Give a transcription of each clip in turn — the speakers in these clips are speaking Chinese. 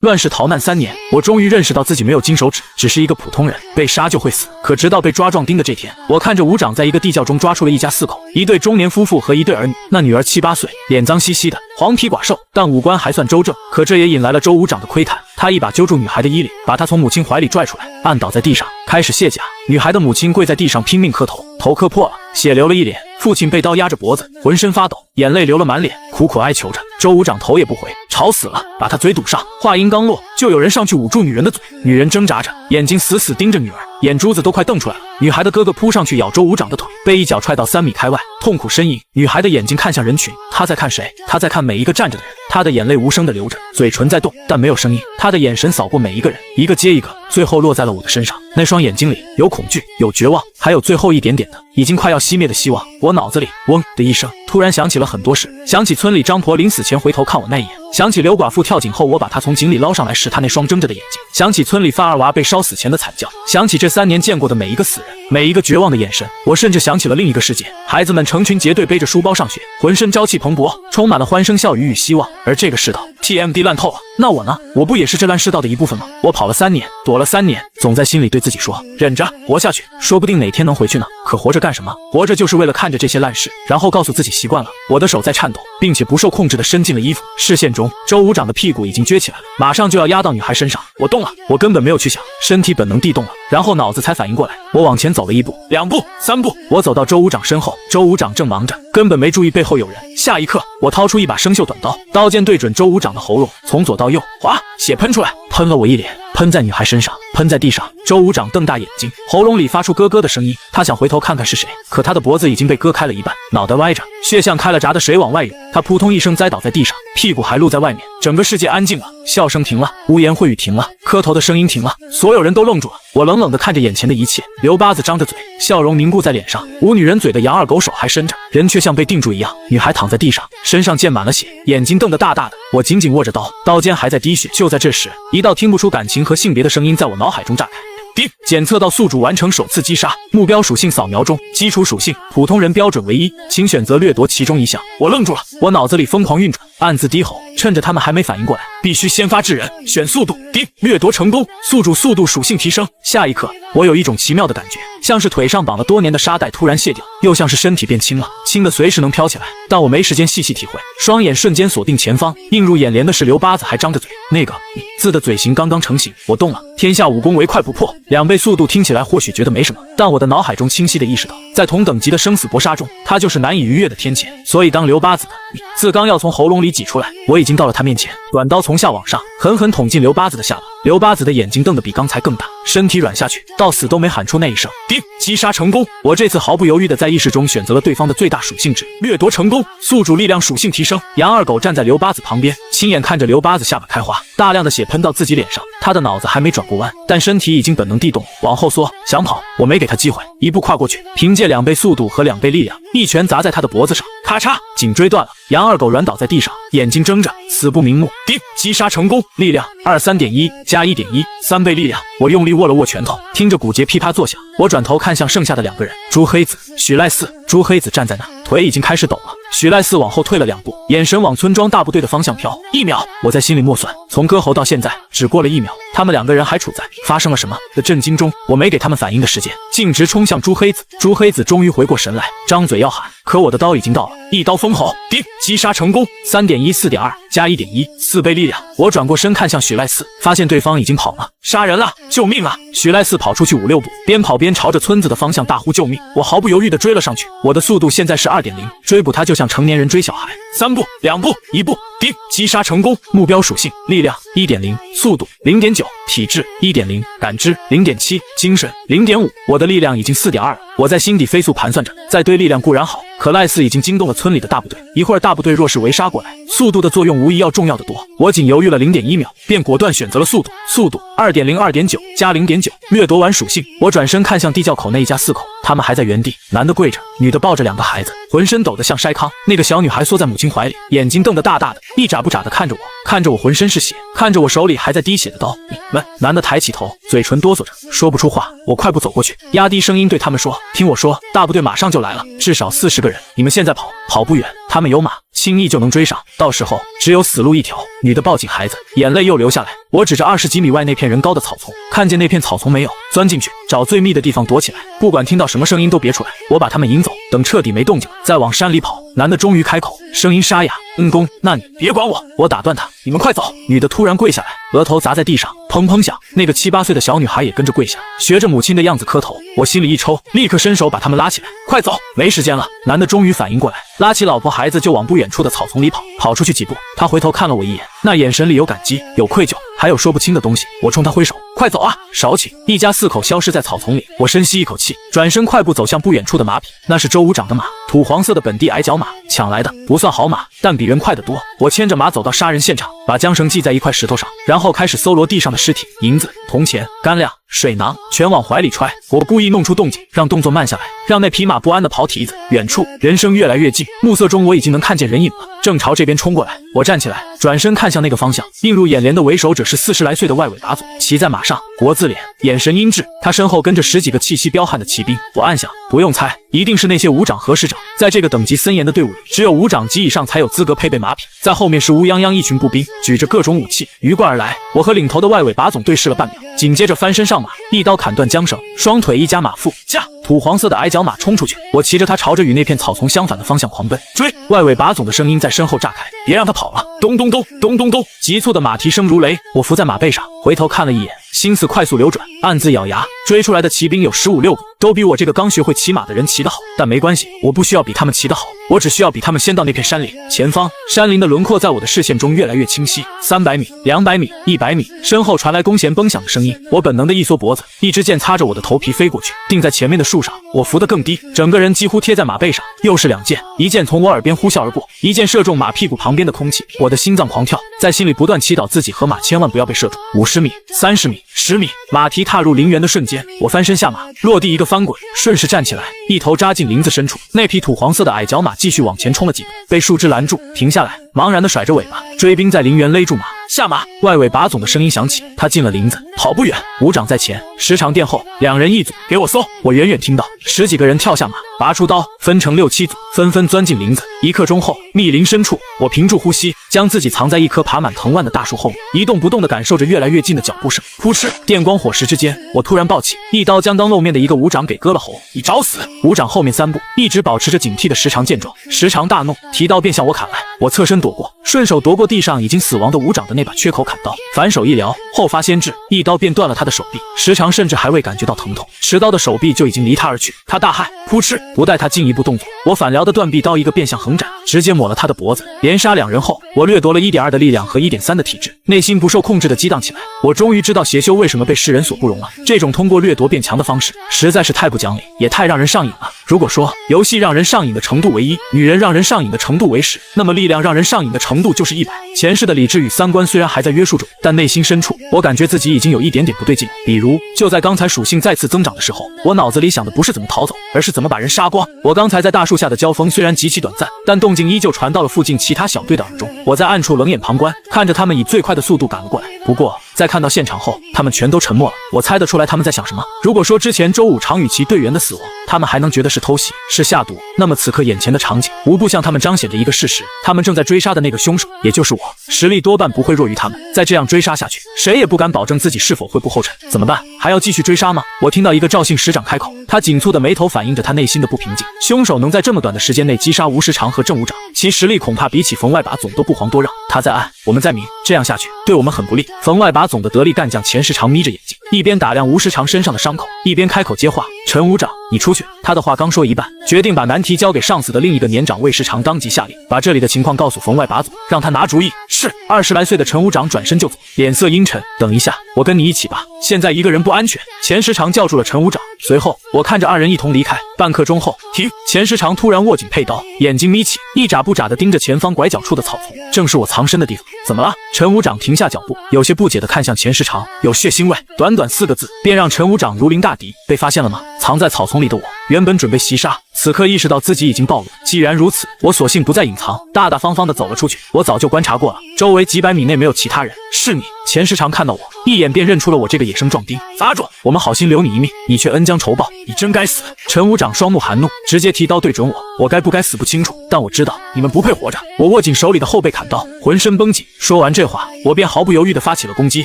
乱世逃难3年，我终于认识到自己没有金手指，只是一个普通人，被杀就会死。可直到被抓壮丁的这天，我看着伍长在一个地窖中抓出了一家4口，一对中年夫妇和一对儿女。那女儿7、8岁，脸脏兮兮的，黄皮寡瘦，但五官还算周正。可这也引来了周伍长的窥探，他一把揪住女孩的衣领，把她从母亲怀里拽出来，按倒在地上，开始卸甲。女孩的母亲跪在地上拼命磕头，头磕破了，血流了一脸。父亲被刀压着脖子，浑身发抖，眼泪流了满脸，苦苦哀求着。周伍长头也不回，吵死了，把他嘴堵上。话音刚落，就有人上去捂住女人的嘴，女人挣扎着，眼睛死死盯着女儿，眼珠子都快瞪出来了。女孩的哥哥扑上去咬周伍长的腿，被一脚踹到3米开外，痛苦呻吟。女孩的眼睛看向人群，她在看谁？她在看每一个站着的人。她的眼泪无声地流着，嘴唇在动，但没有声音。她的眼神扫过每一个人，一个接一个，最后落在了我的身上。那双眼睛里有恐惧，有绝望，还有最后一点点的已经快要熄灭的希望。我脑子里嗡的一声，突然想起了很多事，想起村里张婆临死前回头看我那一眼，想起刘寡妇跳井后我把她从井里捞上来时她那双睁着的眼睛，想起村里范二娃被烧死前的惨叫，想起这3年见过的每一个死人，每一个绝望的眼神。我甚至想起了另一个世界，孩子们成群结队背着书包上学，浑身朝气蓬勃，充满了欢声笑语与希望。而这个世道 TMD 烂透了，那我呢？我不也是这烂世道的一部分吗？我跑了3年，躲了3年，总在心里对自己说，忍着，活下去，说不定哪天能回去呢。可活着干什么？活着就是为了看着这些烂事，然后告诉自己习惯了。我的手在颤抖，并且不受控制地伸进了衣服。视线中，周伍长的屁股已经撅起来了，马上就要压到女孩身上。我动了，我根本没有去想，身体本能地动了，然后脑子才反应过来。我往前走了1步、2步、3步，我走到周伍长身后，周伍长正忙着，根本没注意背后有人。下一刻，我掏出一把生锈短刀，刀尖对准周伍长的喉咙，从左到右，哗，血喷出来，喷了我一脸，喷在女孩身上，喷在地上。周伍长瞪大眼睛，喉咙里发出咯咯的声音，他想回头看看是谁，可他的脖子已经被割开了一半，脑袋歪着，血像开了闸的水往外涌。他扑通一声栽倒在地上，屁股还露在外面。整个世界安静了，笑声停了，污言秽语停了，磕头的声音停了，所有人都愣住了。我冷冷地看着眼前的一切，刘八子张着嘴，笑容凝固在脸上，捂女人嘴的杨二狗手还伸着，人却像被定住一样。女孩躺在地上，身上溅满了血，眼睛瞪得大大的。我紧紧握着刀，刀尖还在滴血。就在这时，一道听不出感情和性别的声音在我脑海中炸开。叮！检测到宿主完成首次击杀，目标属性扫描中，基础属性普通人标准为1，请选择掠夺其中一项。我愣住了，我脑子里疯狂运转，暗自低吼，趁着他们还没反应过来，必须先发制人，选速度。叮！掠夺成功，宿主速度属性提升。下一刻，我有一种奇妙的感觉，像是腿上绑了多年的沙袋突然卸掉，又像是身体变轻了，轻的随时能飘起来。但我没时间细细体会，双眼瞬间锁定前方，映入眼帘的是刘八子还张着嘴，那个字的嘴型刚刚成型。我动了，天下武功唯快不破，2倍速度听起来或许觉得没什么，但我的脑海中清晰地意识到，在同等级的生死搏杀中，他就是难以逾越的天堑。所以当刘八子的字刚要从喉咙里挤出来，我已经到了他面前，短刀从下往上狠狠捅进刘八子的下巴。刘八子的眼睛瞪得比刚才更大，身体软下去，到死都没喊出那一声。叮！击杀成功。我这次毫不犹豫地在意识中选择了对方的最大属性值，掠夺成功，宿主力量属性提升。杨二狗站在刘八子旁边，亲眼看着刘八子下巴开花，大量的血喷到自己脸上，他的脑子还没转过弯，但身体已经本能地动，往后缩，想跑，我没给他机会，一步跨过去，凭借2倍速度和2倍力量，一拳砸在他的脖子上，咔嚓，颈椎断了。杨二狗软倒在地上，眼睛睁着，死不瞑目。叮！击杀成功，力量23.1加1.1， 3倍力量。我用力握了握拳头，听着骨节噼啪作响，我转头看向剩下的2个人，朱黑子、许赖四。朱黑子站在那，腿已经开始抖了。许赖四往后退了2步，眼神往村庄大部队的方向飘。1秒，我在心里默算，从割喉到现在只过了1秒，他们2个人还处在发生了什么的震惊中。我没给他们反应的时间，径直冲向朱黑子。朱黑子终于回过神来，张嘴要喊，可我的刀已经到了，一刀封喉。叮！击杀成功， 3.1 4.2加1.1， 4倍力量。我转过身看向许赖四，发现对方已经跑了。杀人了，救命啊！许赖四跑出去5、6步，边跑边朝着村子的方向大呼救命。我毫不犹豫地追了上去，我的速度现在是 2.0， 追捕他就像成年人追小孩，3步、2步、1步。叮！击杀成功，目标属性力量 1.0， 速度 0.9， 体质 1.0， 感知 0.7， 精神 0.5。 我的力量已经 4.2 了。我在心底飞速盘算着，再堆力量固然好，可赖斯已经惊动了村里的大部队，一会儿大部队若是围杀过来，速度的作用无疑要重要的多。我仅犹豫了 0.1 秒，便果断选择了速度。速度 2.0 2.9加 0.9， 掠夺完属性，我转身看向地窖口那一家4口，他们还在原地，男的跪着，女的抱着2个孩子，浑身抖得像筛糠。那个小女孩缩在母亲怀里，眼睛瞪得大大的，一眨不眨地看着我，看着我浑身是血，看着我手里还在滴血的刀。你们！男的抬起头，嘴唇哆嗦着，说不出话。我快步走过去，压低声音对他们说，听我说，大部队马上就来了，至少40个人，你们现在跑不远，他们有马，轻易就能追上，到时候只有死路一条。女的抱紧孩子，眼泪又流下来。我指着20几米外那片人高的草丛，看见那片草丛没有，钻进去，找最密的地方躲起来，不管听到什么声音都别出来。我把他们引走，等彻底没动静，再往山里跑。男的终于开口，声音沙哑：“公，那你别管我。”我打断他：“你们快走！”女的突然跪下来，额头砸在地上，砰砰响。那个7、8岁的小女孩也跟着跪下，学着母亲的样子磕头。我心里一抽，立刻伸手把他们拉起来：“快走，没时间了！”男的终于反应过来，拉起老婆孩子就往不远处的草丛里跑。跑出去几步，他回头看了我一眼，那眼神里有感激，有愧疚，还有说不清的东西。我冲他挥手：“快走啊，少请！”一家4口消失在草丛里。我深吸一口气，转身快步走向不远处的马匹，那是周武长的马，土黄色的本地矮脚马，抢来的，不算好马，但比人快得多。我牵着马走到杀人现场，把缰绳系在一块石头上，然后开始搜罗地上的尸体，银子、铜钱、干粮、水囊全往怀里揣。我故意弄出动静，让动作慢下来，让那匹马不安地跑蹄子。远处人声越来越近，暮色中我已经能看见人影了，正朝这边冲过来。我站起来，转身看向那个方向，映入眼帘的为首者是40来岁的外尾把总，骑在马上，国字脸，眼神阴鸷。他身后跟着10几个气息彪悍的骑兵。我暗想，不用猜，一定是那些武长和师长。在这个等级森严的队伍里，只有武长级以上才有资格配备马匹。在后面是乌泱泱一群步兵，举着各种武器鱼贯而来。我和领头的外尾把总对视了半秒，紧接着翻身上马，一刀砍断缰绳，双腿一夹马腹，驾！土黄色的矮脚马冲出去，我骑着它朝着与那片草丛相反的方向狂奔。追！外尾把总的声音在身后炸开，别让他跑了！咚咚咚咚咚咚，急促的马蹄声如雷。我伏在马背上，回头看了一眼，心思快速流转，暗自咬牙。追出来的骑兵有15、16个，都比我这个刚学会骑马的人骑得好，但没关系，我不需要比他们骑得好，我只需要比他们先到那片山林。前方山林的轮廓在我的视线中越来越清晰，300米、200米、100米，身后传来弓弦崩响的声音。我本能的一缩脖子，一支箭擦着我的头皮飞过去，定在前面的树上。我伏得更低，整个人几乎贴在马背上。又是2箭，一箭从我耳边呼啸而过，一箭射中马屁股旁边的空气。我的心脏狂跳，在心里不断祈祷自己和马千万不要被射中。50米、30米、10米，马蹄踏入林园的瞬间，我翻身下马，落地一个翻滚，顺势站起来，一头扎进林子深处。那匹土黄色的矮脚马继续往前冲了几步，被树枝拦住，停下来，茫然地甩着尾巴。追兵在林园勒住马，下马！外尾把总的声音响起，他进了林子，跑不远，武长在前，10长殿后，2人一组，给我搜！我远远听到10几个人跳下马，拔出刀，分成6、7组，纷纷钻进林子。1刻钟后，密林深处，我屏住呼吸，将自己藏在一棵爬满藤蔓的大树后面，一动不动地感受着越来越近的脚步声。扑哧！电光火石之间，我突然暴起，一刀将刚露面的一个武长给割了喉。你找死！武长后面3步，一直保持着警惕的10长见状，10长大怒，提刀便向我砍来。我侧身躲过，顺手夺过地上已经死亡的武长的那把缺口砍刀，反手一撩，后发先至，一刀便断了他的手臂。10长甚至还未感觉到疼痛，持刀的手臂就已经离他而去。他大骇，扑哧！不待他进一步动作，我反撩的断臂刀一个变向横斩，直接抹了他的脖子。连杀2人后，我掠夺了1.2的力量和1.3的体质，内心不受控制的激荡起来。我终于知道邪修为什么被世人所不容了，这种通过掠夺变强的方式实在是太不讲理，也太让人上瘾了。如果说游戏让人上瘾的程度为1，女人让人上瘾的程度为10，那么力量让人上瘾的程度就是100。前世的理智与三观虽然还在约束着我，但内心深处我感觉自己已经有一点点不对劲。比如就在刚才属性再次增长的时候，我脑子里想的不是怎么逃走，而是怎么把人杀光。我刚才在大树下的交锋虽然极其短暂，但动静依旧传到了附近其他小队的耳中。我在暗处冷眼旁观，看着他们以最快的速度赶了过来。不过在看到现场后，他们全都沉默了。我猜得出来他们在想什么。如果说之前周武常与其队员的死亡他们还能觉得是偷袭，是下毒，那么此刻眼前的场景无不向他们彰显着一个事实，他们正在追杀的那个凶手也就是我，实力多半不会弱于他们。再这样追杀下去，谁也不敢保证自己是否会不后尘。怎么办？还要继续追杀吗？我听到一个赵姓师长开口，他紧蹙的眉头反映着他内心的不平静。凶手能在这么短的时间内击杀吴时长和郑武长，其实力恐怕比起冯外把总都不遑多让。他在暗，我们在明，这样下去对我们很不利。冯外把总的得力干将钱时长眯着眼睛，一边打量吴时长身上的伤口，一边开口接话：陈武长，你出去。他的话刚说一半，决定把难题交给上司的另一个年长魏时长当即下令，把这里的情况告诉冯外把总，让他拿主意。是。20来岁的陈武长转身就走，脸色阴沉。等一下，我跟你一起吧，现在一个人不安全。钱时长叫住了陈武长，随后我看着2人一同离开。半刻钟后，停！钱时长突然握紧佩刀，眼睛眯起，一眨不眨地盯着前方拐角处的草丛，正是我藏身的地方。怎么了？陈武长停下脚步，有些不解地看向钱时长。有血腥味。短短4个字，便让陈武长如临大敌。被发现了吗？藏在草丛里的我原本准备袭杀，此刻意识到自己已经暴露，既然如此，我索性不再隐藏，大大方方的走了出去。我早就观察过了，周围几百米内没有其他人。是你？钱时长看到我，一眼便认出了我这个野生壮丁。杂种，我们好心留你一命，你却恩将仇报，你真该死！陈武长双目含怒，直接提刀对准我，我该不该死不清楚，但我知道你们不配活着。我握紧手里的后背砍刀，浑身绷紧。说完这话，我便毫不犹豫地发起了攻击。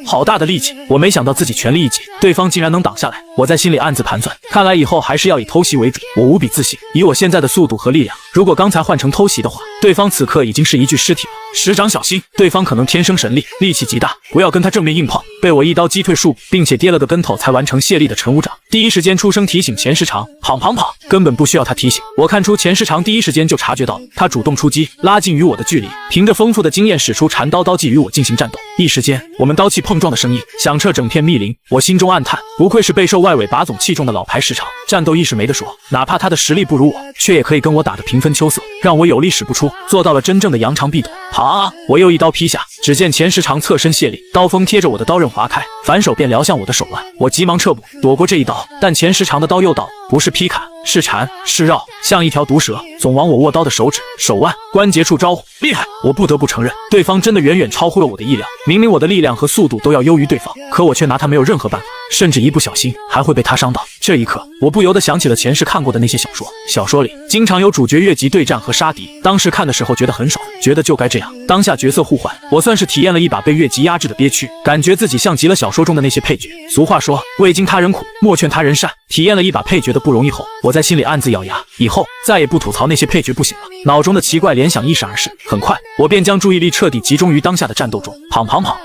好大的力气！我没想到自己全力一击，对方竟然能挡下来。我在心里暗自盘算，看来以后还是要以偷袭为主。我无比自信，以我现在的速度和力量，如果刚才换成偷袭的话，对方此刻已经是一具尸体了。师长小心，对方可能天生神力，力气极大，不要跟他正面硬碰。被我一刀击退数步，并且跌了个跟头才完成卸力的陈武长，第一时间出声提醒钱时长，跑！根本不需要他提醒，我看出钱时长第一时间就察觉到了，他主动出击，拉近与我的距离，凭着丰富的经验使出缠刀刀技与我进行战斗。一时间，我们刀气碰撞的声音响彻整片密林，我心中暗叹，不愧是备受外围把总器重的老牌师长，战斗意识没得说，哪怕他的实力不如我，却也可以跟我打得平分秋色，让我有力使不出，做到了真正的扬长避短。我又一刀劈下，只见钱时长侧身卸力，刀锋贴着我的刀刃划开，反手便撩向我的手腕，我急忙撤步躲过这一刀，但钱时长的刀又到，不是劈砍，是缠，是绕，像一条毒蛇，总往我握刀的手指、手腕、关节处招呼。厉害！我不得不承认，对方真的远远超乎了我的意料。明明我的力量和速度都要优于对方，可我却拿他没有任何办法，甚至一不小心还会被他伤到。这一刻，我不由得想起了前世看过的那些小说里经常有主角越级对战和杀敌，当时看的时候觉得很爽，觉得就该这样。当下角色互换，我算是体验了一把被越级压制的憋屈，感觉自己像极了小说中的那些配角。俗话说，未经他人苦，莫劝他人善。体验了一把配角的不容易后，我在心里暗自咬牙，以后再也不吐槽那些配角不行了。脑中的奇怪联想一闪而逝，很快我便将注意力彻底集中于当下的战斗中。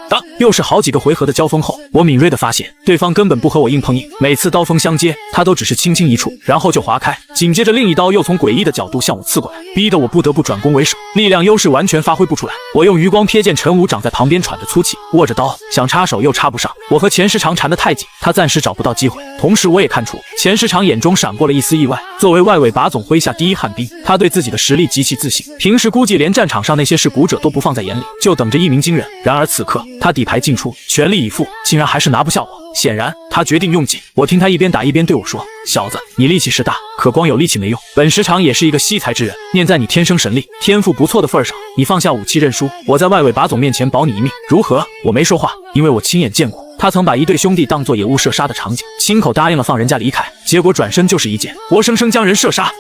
当又是好几个回合的交锋后，我敏锐地发现对方根本不和我硬碰硬，每次刀锋相接，他都只是轻轻一触，然后就划开，紧接着另一刀又从诡异的角度向我刺过来，逼得我不得不转攻为守，力量优势完全发挥不出来。我用余光瞥见陈武长在旁边喘着粗气，握着刀想插手又插不上，我和钱时长缠得太紧，他暂时找不到机会。同时我也看出钱时长眼中闪过了一丝意外，作为外围把总麾下第一悍兵，他对自己的实力极其自信，平时估计连战场上那些是骨者都不放在眼里，就等着一鸣惊人。然而此刻他底牌尽出，全力以赴，竟然还是拿不下我。显然他决定用计。我听他一边打一边对我说，小子，你力气是大，可光有力气没用，本时长也是一个惜才之人，念在你天生神力，天赋不错的份上，你放下武器认输，我在外围把总面前保你一命，如何？我没说话，因为我亲眼见过他曾把一对兄弟当作野物射杀的场景，亲口答应了放人家离开，结果转身就是一剑，活生生将人射杀。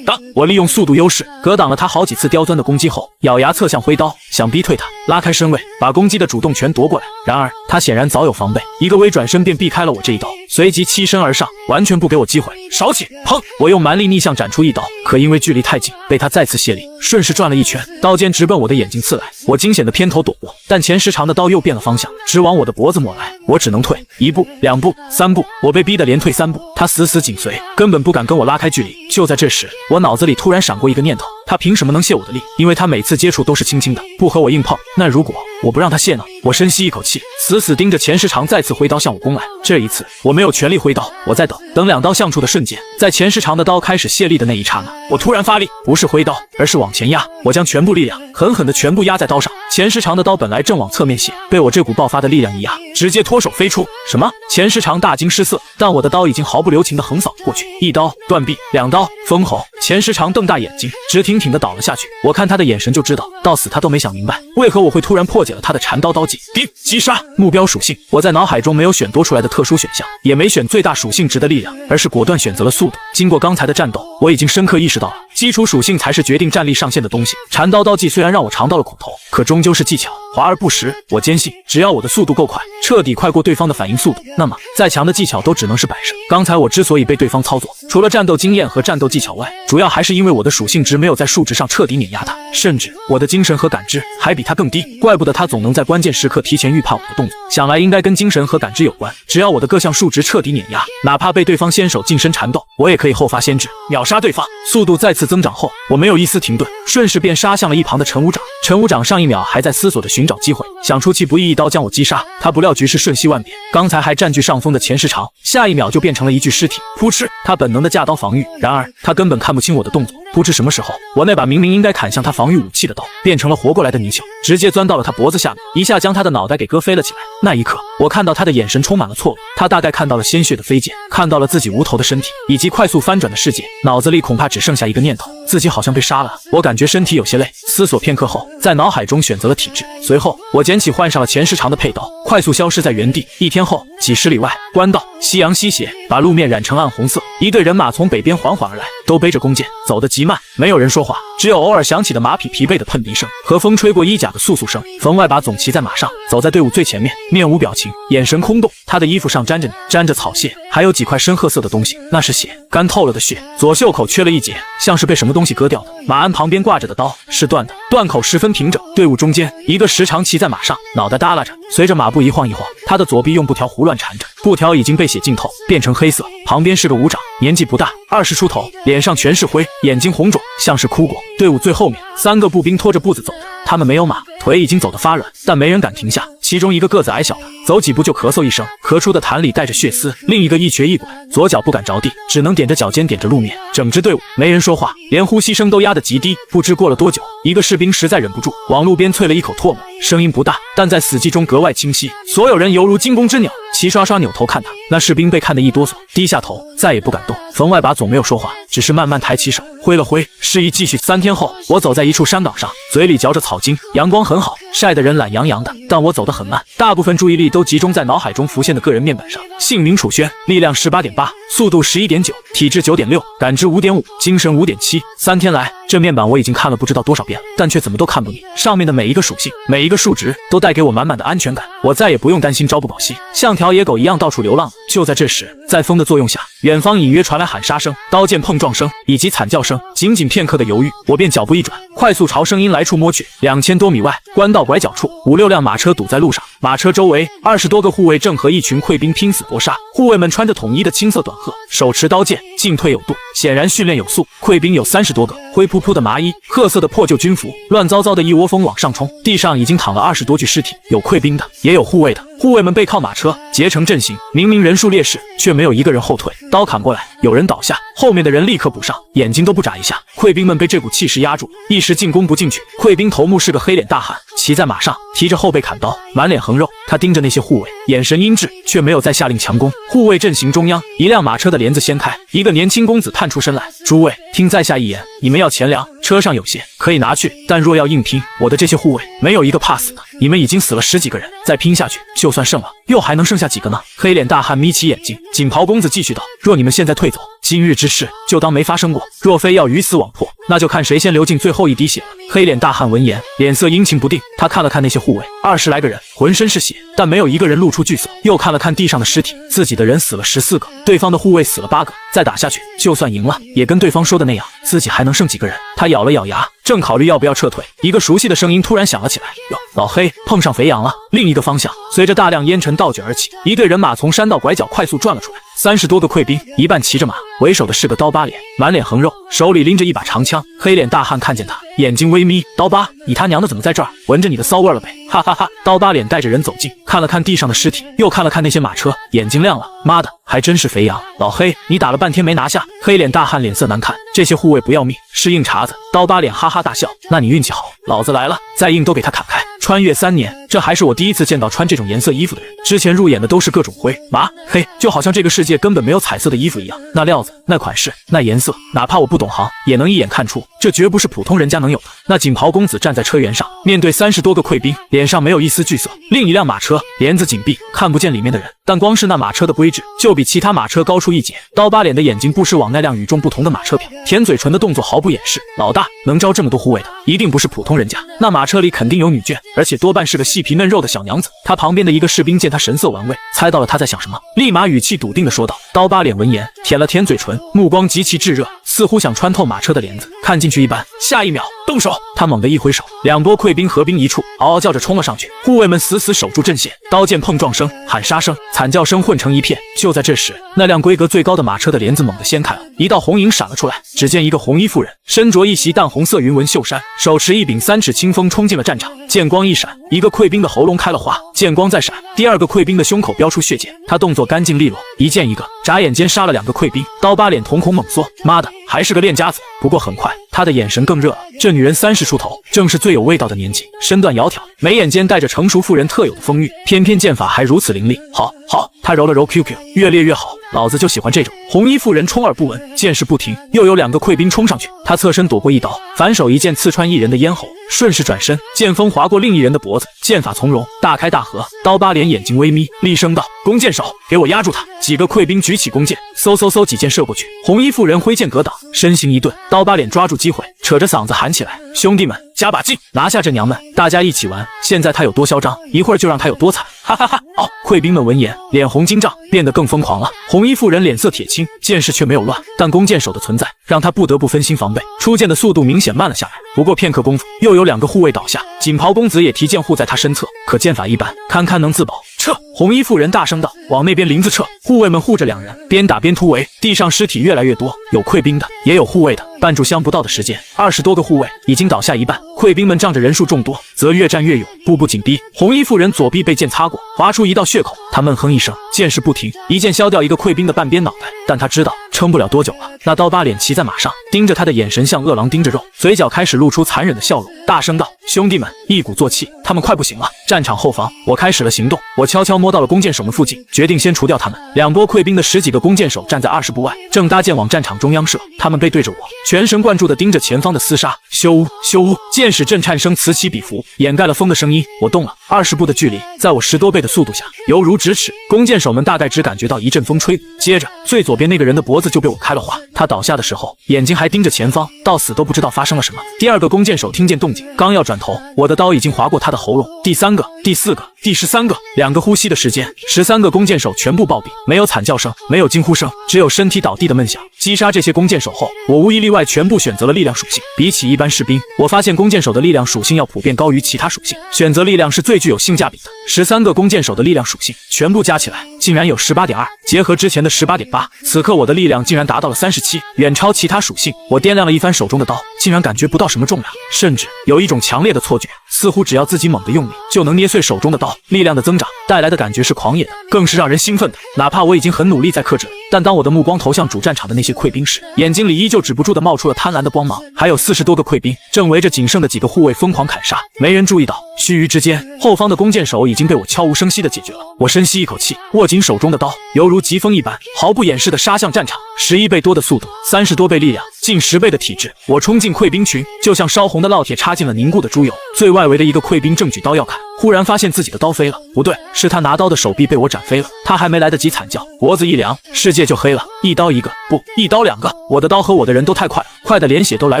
当我利用速度优势格挡了他好几次刁钻的攻击后，咬牙侧向挥刀，想逼退他，拉开身位，把攻击的主动权夺过来。然而他显然早有防备，一个微转身便避开了我这一刀，随即欺身而上，完全不给我机会。少起！砰！我用蛮力逆向斩出一刀，可因为距离太近，被他再次卸力，顺势转了一圈，刀尖直奔我的眼睛刺来。我惊险的偏头躲过，但钱时长的刀又变了方向，直往我的脖子抹来。我只能退一步、2步、3步，我被逼得连退3步，他死死紧随，根本不敢跟我拉开距离。就在这时，我脑子里突然闪过一个念头，他凭什么能卸我的力？因为他每次接触都是轻轻的，不和我硬碰。那如果我不让他卸呢？我深吸一口气，死死盯着钱时长再次挥刀向我攻来。这一次我没有全力挥刀，我在等两刀相触的瞬间，在钱时长的刀开始卸力的那一刹那，我突然发力，不是挥刀，而是往前压。我将全部力量狠狠的全部压在刀上，钱时长的刀本来正往侧面卸，被我这股爆发的力量一压，直接脱手飞出。什么？钱时长大惊失色，但我的刀已经毫不留情的横扫过去，一刀断臂，2刀封喉。钱时长瞪大眼睛，直挺挺的倒了下去。我看他的眼神就知道，到死他都没想明白，为何我会突然破解了他的缠刀刀技。击杀目标属性，我在脑海中没有选多出来的特殊选项，也没选最大属性值的力量，而是果断选择了速度。经过刚才的战斗，我已经深刻意识到了，基础属性才是决定战力上限的东西。缠刀刀技虽然让我尝到了苦头，可终究是技巧，华而不实。我坚信，只要我的速度够快，彻底快过对方的反应速度，那么再强的技巧都只能是摆设。刚才我之所以被对方操作，除了战斗经验和战斗技巧外，主要还是因为我的属性值没有在数值上彻底碾压他，甚至我的精神和感知还比他更低。怪不得他总能在关键时刻提前预判我的动作，想来应该跟精神和感知有关。只要我的各项数值彻底碾压，哪怕被对方先手近身缠斗，我也可以后发先至，秒杀对方。速度再次增长后，我没有一丝停顿，顺势便杀向了一旁的陈武长。陈武长上一秒还在思索着寻找机会，想出其不意一刀将我击杀，他不料局势瞬息万变，刚才还占据上风的钱时长，下一秒就变成了一具尸体。扑哧，他本能的架刀防御，然而他根本看不清我的动作，不知什么时候，我那把明明应该砍向他防御武器的刀，变成了活过来的泥鳅，直接钻到了他脖子下面，一下将他的脑袋给割飞了起来。那一刻，我看到他的眼神充满了错愕，他大概看到了鲜血的飞溅，看到了自己无头的身体，以及快速翻转的世界，脑子里恐怕只剩下一个念头：自己好像被杀了。我感觉身体有些累，思索片刻后，在脑海中选择了体质。随后，我捡起换上了前10长的佩刀，快速消失在原地。1天后，几十里外，官道夕阳西斜，把路面染成暗红色。一队人马从北边缓缓而来，都背着弓箭，走得极慢，没有人说话，只有偶尔响起的马匹疲惫的喷笛声和风吹过衣甲的簌簌声。冯外把总骑在马上，走在队伍最前面，面无表情，眼神空洞。他的衣服上沾着草屑，还有几块深褐色的东西，那是血，干透了的血。左袖口缺了一截，像是被什么东西割掉的。马鞍旁边挂着的刀是断的，断口十分平整。队伍中间，一个时常骑在马上，脑袋耷拉着，随着马步一晃一晃，他的左臂用布条胡乱缠着，布条已经被血浸透，变成黑色。旁边是个武长，年纪不大，20出头，脸上全是灰，眼睛红肿，像是哭过。队伍最后面，3个步兵拖着步子走着，他们没有马，腿已经走得发软，但没人敢停下。其中一个个子矮小的，走几步就咳嗽一声，咳出的痰里带着血丝；另一个一瘸一拐，左脚不敢着地，只能踮着脚尖点着路面。整支队伍没人说话，连呼吸声都压得极低。不知过了多久，一个士兵实在忍不住，往路边啐了一口唾沫，声音不大，但在死寂中格外清晰。所有人犹如惊弓之鸟，齐刷刷扭头看他。那士兵被看得一哆嗦，低下头，再也不敢动。冯外把总没有说话，只是慢慢抬起手，挥了挥，示意继续。3天后，我走在一处山岗上，嘴里嚼着草茎，阳光很好，晒得人懒洋洋的，但我走得很慢，大部分注意力都集中在脑海中浮现的个人面板上。姓名楚轩，力量18.8，速度11.9，体质9.6，感知5.5，精神5.7。3天来，这面板我已经看了不知道多少遍了，但却怎么都看不腻。上面的每一个属性，每一个数值，都带给我满满的安全感。我再也不用担心朝不保夕，像条野狗一样到处流浪了。就在这时，在风的作用下，远方隐约传来喊杀声、刀剑碰撞声以及惨叫声。仅片刻的犹豫，我便脚步一转，快速朝声音来处摸去。2000多米外，官道拐角处，5、6辆马车堵在路上，马车周围20多个护卫正和一群溃兵拼死搏杀。护卫们穿着统一的青色短褐，手持刀剑，进退有度，显然训练有素。溃兵有30多个，灰扑扑的麻衣，褐色的破旧军服，乱糟糟的一窝蜂往上冲。地上已经躺了20多具尸体，有溃兵的，也有护卫的。护卫们背靠马车，结成阵型，明明人数劣势，却没有一个人后退。刀砍过来，有人倒下，后面的人立刻补上，眼睛都不眨一下。溃兵们被这股气势压住，一时进攻不进去。溃兵头目是个黑脸大汉，骑在马上，提着后背砍刀，满脸横肉。他盯着那些护卫，眼神阴鸷，却没有再下令强攻。护卫阵型中央，一辆马车的帘子掀开，一个年轻公子探出身来：“诸位，听在下一言，你们要钱粮，车上有些可以拿去，但若要硬拼，我的这些护卫没有一个怕死的。你们已经死了10几个人，再拼下去，就算胜了，又还能剩下几个呢？”黑脸大汉眯起眼睛，锦袍公子继续道：“若你们现在退走，今日之事就当没发生过；若非要鱼死网破，那就看谁先流尽最后一滴血了。”黑脸大汉闻言，脸色阴晴不定，他看了看那些护卫，20来个人，浑身是血，但没有一个人露出惧色。又看了看地上的尸体，自己的人死了14个，对方的护卫死了8个，再打下去，就算赢了，也跟对方说的那样，自己还能剩几个人？他咬了咬牙，正考虑要不要撤退，一个熟悉的声音突然响了起来：“哟，老黑，碰上肥羊了！”另一个方向，随着大量烟尘倒卷而起，一队人马从山道拐角快速转了出来，30多个溃兵，一半骑着马，为首的是个刀疤脸，满脸横肉，手里拎着一把长枪。黑脸大汉看见他，眼睛微眯：“刀疤，你他娘的怎么在这儿？闻着你的骚味了呗！”哈哈哈！刀疤脸带着人走近，看了看地上的尸体，又看了看那些马车，眼睛亮了：“妈的，还真是肥羊！老黑，你打了半天没拿下。”黑脸大汉脸色难看，这些护卫不要命，是硬茬子。刀疤脸哈哈大笑：“那你运气好，老子来了，再硬都给他砍开。”穿越3年，这还是我第一次见到穿这种颜色衣服的人。之前入眼的都是各种灰、麻、黑，就好像这个世界根本没有彩色的衣服一样。那料子、那款式、那颜色，哪怕我不懂行，也能一眼看出，这绝不是普通人家能有的。那锦袍公子站在车辕上，面对30多个溃兵，脸上没有一丝惧色。另一辆马车帘子紧闭，看不见里面的人，但光是那马车的规制，就比其他马车高出一截。刀疤脸的眼睛不时往那辆与众不同的马车瞥，舔嘴唇的动作毫不掩饰。老大，能招这么多护卫的，一定不是普通人家。那马车里肯定有女眷，而且多半是个细皮嫩肉的小娘子。他旁边的一个士兵见他神色玩味，猜到了他在想什么，立马语气笃定地说道。刀疤脸闻言，舔了舔嘴唇，目光极其炙热，似乎想穿透马车的帘子，看进去一般。下一秒，动手！他猛地一挥手，2拨溃兵合兵一处，嗷嗷叫着冲了上去。护卫们死死守住阵线，刀剑碰撞声、喊杀声、惨叫声混成一片。就在这时，那辆规格最高的马车的帘子猛地掀开了，一道红影闪了出来。只见一个红衣妇人，身着一袭淡红色云纹袖衫，手持一柄3尺清风，冲进了战场。剑光一闪，一个溃兵的喉咙开了花，剑光再闪，第2个溃兵的胸口飙出血溅。他动作干净利落，一剑一个，眨眼间杀了2个溃兵。刀疤脸瞳孔猛缩，妈的，还是个练家子。不过很快，他的眼神更热了。这女人30出头，正是最有味道的年纪，身段窈窕，眉眼间带着成熟妇人特有的风韵，偏偏剑法还如此凌厉。好，他揉了揉 QQ， 越练越好，老子就喜欢这种。红衣妇人充耳不闻，见势不停，又有2个溃兵冲上去，他侧身躲过一刀，反手一剑刺穿一人的咽喉，顺势转身，剑锋划过另一人的脖子，剑法从容，大开大合。刀疤脸眼睛微眯，厉声道：“弓箭手，给我压住他！”几个溃兵举起弓箭，嗖几箭射过去。红衣妇人挥剑格挡，身形一顿，刀疤脸抓住机会，扯着嗓子喊起来：“兄弟们，加把劲，拿下这娘们！大家一起玩！现在他有多嚣张，一会儿就让他有多惨！”哈哈哈！溃兵们闻言，脸红筋胀，变得更疯狂了。红衣妇人脸色铁青，剑势却没有乱，但弓箭手的存在让他不得不分心防备，出剑的速度明显慢了下来。不过片刻功夫，又有2个护卫倒下，锦袍公子也提剑护在他身侧，可剑法一般，堪能自保。撤！红衣妇人大声道：“往那边林子撤！”护卫们护着2人，边打边突围。地上尸体越来越多，有溃兵的，也有护卫的。半炷香不到的时间，20多个护卫已经倒下一半，溃兵们仗着人数众多，则越战越勇，步步紧逼。红衣妇人左臂被剑擦过，划出一道血口，他闷哼一声，剑势不停，一剑削掉一个溃兵的半边脑袋。但他知道撑不了多久了。那刀疤脸骑在马上，盯着他的眼神像饿狼盯着肉，嘴角开始露出残忍的笑容，大声道：“兄弟们，一鼓作气，他们快不行了！战场后方，我开始了行动。”我悄悄摸到了弓箭手们附近，决定先除掉他们。2波溃兵的10几个弓箭手站在20步外，正搭箭往战场中央射。他们背对着我，全神贯注地盯着前方的厮杀。咻咻，箭矢震颤声此起彼伏，掩盖了风的声音。我动了，20步的距离，在我10多倍的速度下，犹如咫尺。弓箭手们大概只感觉到一阵风吹，接着最左边那个人的脖子就被我开了花。他倒下的时候，眼睛还盯着前方，到死都不知道发生了什么。第2个弓箭手听见动静，刚要转头，我的刀已经划过他的喉咙。第3个、第4个、第13个，2个呼吸的时间，13个弓箭手全部暴毙，没有惨叫声，没有惊呼声，只有身体倒地的闷响。击杀这些弓箭手后，我无一例外全部选择了力量属性。比起一般士兵，我发现弓箭手的力量属性要普遍高于其他属性，选择力量是最具有性价比的。13个弓箭手的力量属性全部加起来，竟然有 18.2， 结合之前的 18.8， 此刻我的力量竟然达到了37，远超其他属性。我掂量了一番手中的刀，竟然感觉不到什么重量，甚至有一种强烈的错觉，似乎只要自己猛地用力，就能捏碎手中的刀。力量的增长带来的感觉是狂野的，更是让人兴奋的。哪怕我已经很努力在克制了，但当我的目光投向主战场的那些溃兵时，眼睛里依旧止不住地冒出了贪婪的光芒。还有40多个溃兵正围着仅剩的几个护卫疯狂砍杀，没人注意到，须臾之间，后方的弓箭手已经被我悄无声息地解决了。我深吸一口气，握紧手中的刀，犹如疾风一般，毫不掩饰地杀向战场。11倍多的速度，30多倍力量，近10倍的体质，我冲进溃兵群，就像烧红的烙铁插进了凝固的猪油。最外围的一个溃兵正举刀要砍，忽然发现自己的刀飞了，不对，是他拿刀的手臂被我斩飞了。他还没来得及惨叫，脖子一凉，世界就黑了。一刀一个，不，一刀2个。我的刀和我的人都太快了，快的连血都来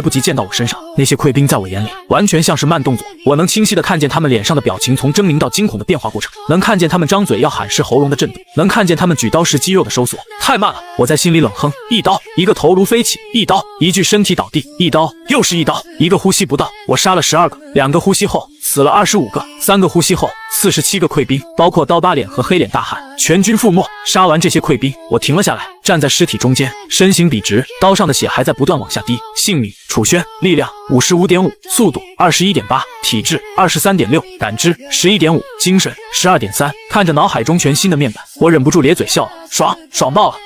不及溅到我身上。那些溃兵在我眼里完全像是慢动作，我能清晰地看见他们脸上的表情从狰狞到惊恐的变化过程，能看见他们张嘴要喊时喉咙的震动，能看见他们举刀时肌肉的收缩。太慢了，我在心里冷哼。一刀，一个头颅飞起；一刀，一具身体倒地；一刀，又是一刀。一个呼吸不到，我杀了12个；2个呼吸后，死了25个；3个呼吸后，47个溃兵，包括刀疤脸和黑脸大汉，全军覆没。杀完这些溃兵，我停了下来，站在尸体中间，身形笔直，刀上的血还在不断往下滴。姓名：楚轩，力量55.5，速度21.8，体质23.6，感知11.5，精神12.3。看着脑海中全新的面板，我忍不住咧嘴笑了，爽爆了。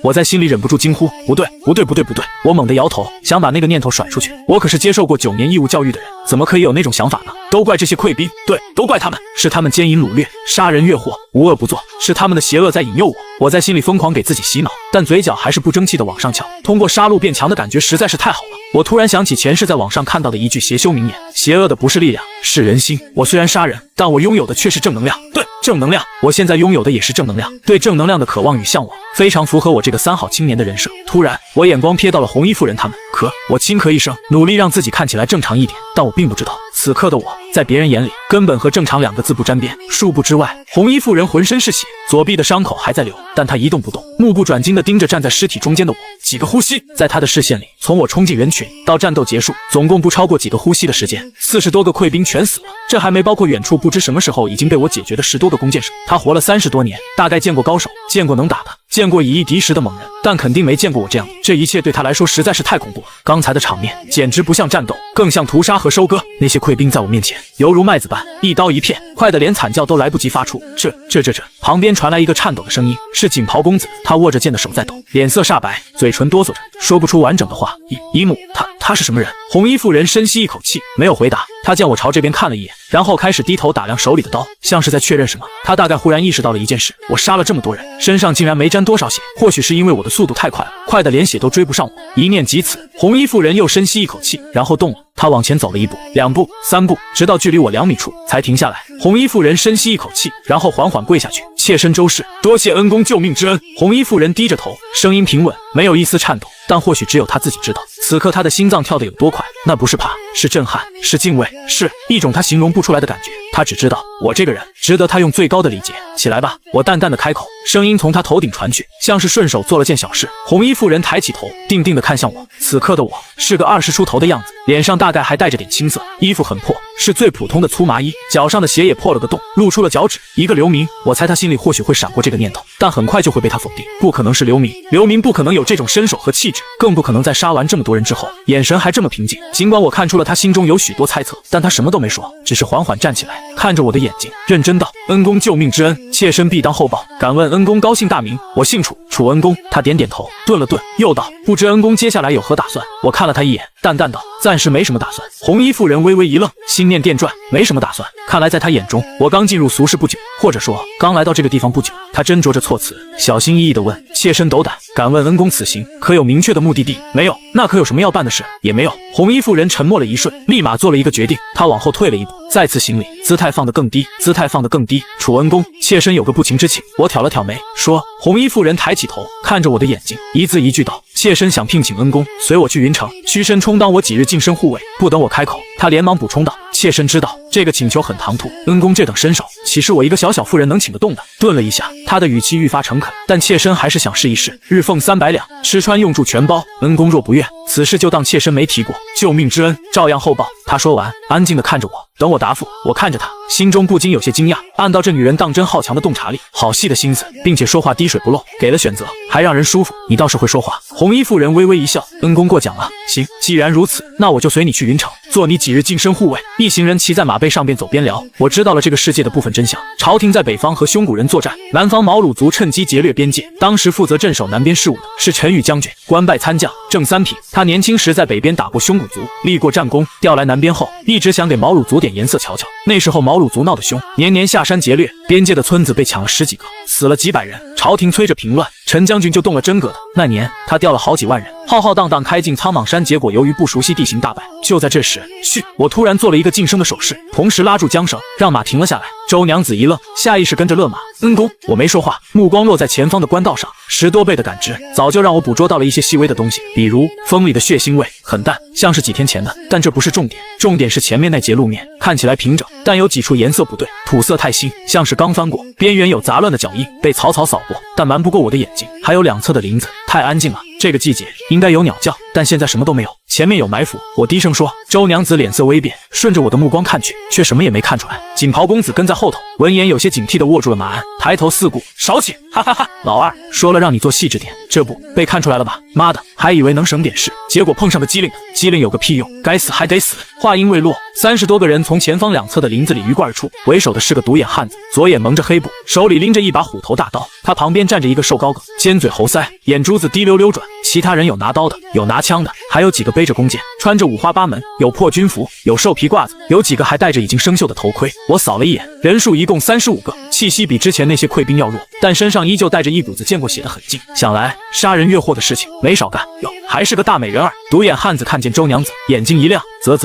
我在心里忍不住惊呼：不对！我猛地摇头，想把那个念头甩出去。我可是接受过9年义务教育的人，怎么可以有那种想法呢？都怪这些溃兵，对，都怪他们，是他们奸淫掳掠、杀人越货，无恶不作，是他们的邪恶在引诱我。我在心里疯狂给自己洗脑，但嘴角还是不争气的往上翘。通过杀戮变强的感觉实在是太好了。我突然想起前世在网上看到的一句邪修名言：邪恶的不是力量，是人心。我虽然杀人，但我拥有的却是正能量。对，正能量，我现在拥有的也是正能量。对正能量的渴望与向往，非常符合我这个3好青年的人设。突然，我眼光瞥到了红衣妇人他们，我轻咳一声，努力让自己看起来正常一点，但我并不知道，此刻的我在别人眼里根本和正常2个字不沾边。数步之外，红衣妇人浑身是血，左臂的伤口还在流，但她一动不动，目不转睛地盯着站在尸体中间的我。几个呼吸，在她的视线里，从我冲进人群到战斗结束，总共不超过几个呼吸的时间，40多个溃兵全死了。这还没包括远处不知什么时候已经被我解决的10多个弓箭手。他活了30多年，大概见过高手，见过能打的，见过以一敌10的猛人，但肯定没见过我这样的。这一切对他来说实在是太恐怖了。刚才的场面简直不像战斗，更像屠杀和收割。那些溃兵在我面前犹如麦子般，一刀一片，快得连惨叫都来不及发出。这，旁边传来一个颤抖的声音，是锦袍公子。他握着剑的手在抖，脸色煞白，嘴唇哆嗦着，说不出完整的话。姨母，他是什么人？红衣妇人深吸一口气，没有回答。他见我朝这边看了一眼，然后开始低头打量手里的刀，像是在确认什么。他大概忽然意识到了一件事，我杀了这么多人，身上竟然没沾多少血，或许是因为我的速度太快了，快的连血都追不上我。一念及此，红衣妇人又深吸一口气，然后动了。他往前走了1步、2步、3步，直到距离我2米处才停下来。红衣妇人深吸一口气，然后缓缓跪下去，妾身周氏，多谢恩公救命之恩。红衣妇人低着头，声音平稳，没有一丝颤抖，但或许只有她自己知道，此刻她的心脏跳得有多快。那不是怕，是震撼，是敬畏，是一种她形容不出来的感觉。她只知道我这个人值得她用最高的礼节。起来吧，我淡淡的开口，声音从她头顶传去，像是顺手做了件小事。红衣妇人抬起头，定定地看向我。此刻的我是个20出头的样子，脸上大概还带着点青涩，衣服很破，是最普通的粗麻衣，脚上的鞋也破了个洞，露出了脚趾。一个流民，我猜他心里或许会闪过这个念头，但很快就会被他否定。不可能是流民，流民不可能有这种身手和气质，更不可能在杀完这么多人之后，眼神还这么平静。尽管我看出了他心中有许多猜测，但他什么都没说，只是缓缓站起来，看着我的眼睛，认真道：恩公救命之恩，妾身必当厚报。敢问恩公高姓大名？我姓楚，楚恩公。他点点头，顿了顿，又道：不知恩公接下来有何打算？我看了他一眼，淡淡道：暂时没什么打算。红衣妇人微微一愣，心念电转，没什么打算。看来在他眼中，我刚进入俗世不久，或者说刚来到这个地方不久。他斟酌着措辞，小心翼翼地问：妾身斗胆，敢问恩公此行可有明确的目的地？没有。那可有什么要办的事？也没有。红衣妇人沉默了一瞬，立马做了一个决定。她往后退了一步，再次行礼，姿态放得更低，姿态放得更低。楚恩公，妾身有个不情之请。我挑了挑眉，说。红衣妇人抬起头，看着我的眼睛，一字一句道：妾身想聘请恩公随我去云城，屈身充当我几日近身护卫。不等我开口，他连忙补充道：妾身知道这个请求很唐突，恩公这等身手，岂是我一个小小妇人能请得动的？顿了一下，他的语气愈发诚恳，但妾身还是想试一试，日俸300两，吃穿用住全包。恩公若不愿，此事就当妾身没提过，救命之恩照样厚报。他说完，安静地看着我，等我答复。我看着他，心中不禁有些惊讶，暗道这女人当真好强的洞察力，好细的心思，并且说话滴水不漏，给了选择还让人舒服。你倒是会说话。红衣妇人微微一笑，恩公过奖了。行，既然如此，那我就随你去云城，做你几日近身护卫。一行人骑在马背上边走边聊，我知道了这个世界的部分真相。朝廷在北方和匈古人作战，南方毛鲁族趁机劫掠边界，当时负责镇守南边事务的是陈宇将军，官拜参将，正三品。他年轻时在北边打过匈古族，立过战功，调来南边后，一直想给毛鲁族点颜色瞧瞧。那时候毛鲁族闹得凶，年年下山劫掠，边界的村子被抢了10几个，死了几百人。朝廷催着平乱，陈将军就动了真格的。那年他调了好几万人，浩浩荡荡开进苍莽山，结果由于不熟悉地形大败。就在这时，我突然做了一个噤声的手势，同时拉住缰绳，让马停了下来。周娘子一愣，下意识跟着勒马。恩公，我没说话，目光落在前方的官道上，10多倍的感知早就让我捕捉到了一些细微的东西，比如风里的血腥味很淡，像是几天前的，但这不是重点，重点是前面那截路面看起来平整，但有几处颜色不对，土色太新，像是刚翻过，边缘有杂乱的脚印，被草草扫过，但瞒不过我的眼睛。还有两侧的林子太安静了，这个季节应该有鸟叫，但现在什么都没有，前面有埋伏。我低声说。周娘子脸色微变，顺着我的目光看去，却什么也没看出来。锦袍公子跟在后头，闻言有些警惕地握住了马鞍，抬头四顾，少起，哈哈哈！老二说了让你做细致点，这不被看出来了吧？妈的，还以为能省点事，结果碰上个机灵的，机灵有个屁用，该死还得死。话音未落，30多个人从前方两侧的林子里鱼贯而出，为首的是个独眼汉子，左眼蒙着黑布，手里拎着一把虎头大刀，他旁边站着一个瘦高个，尖嘴猴腮，眼珠子滴溜溜转。其他人有拿刀的，有拿枪的，还有几个背着弓箭，穿着五花八门，有破军服，有兽皮褂子，有几个还戴着已经生锈的头盔。我扫了一眼，人数一共35个，气息比之前那些溃兵要弱，但身上依旧带着一股子见过血的狠劲，想来杀人越货的事情没少干。哟，还是个大美人儿。独眼汉子看见周娘子，眼睛一亮，啧，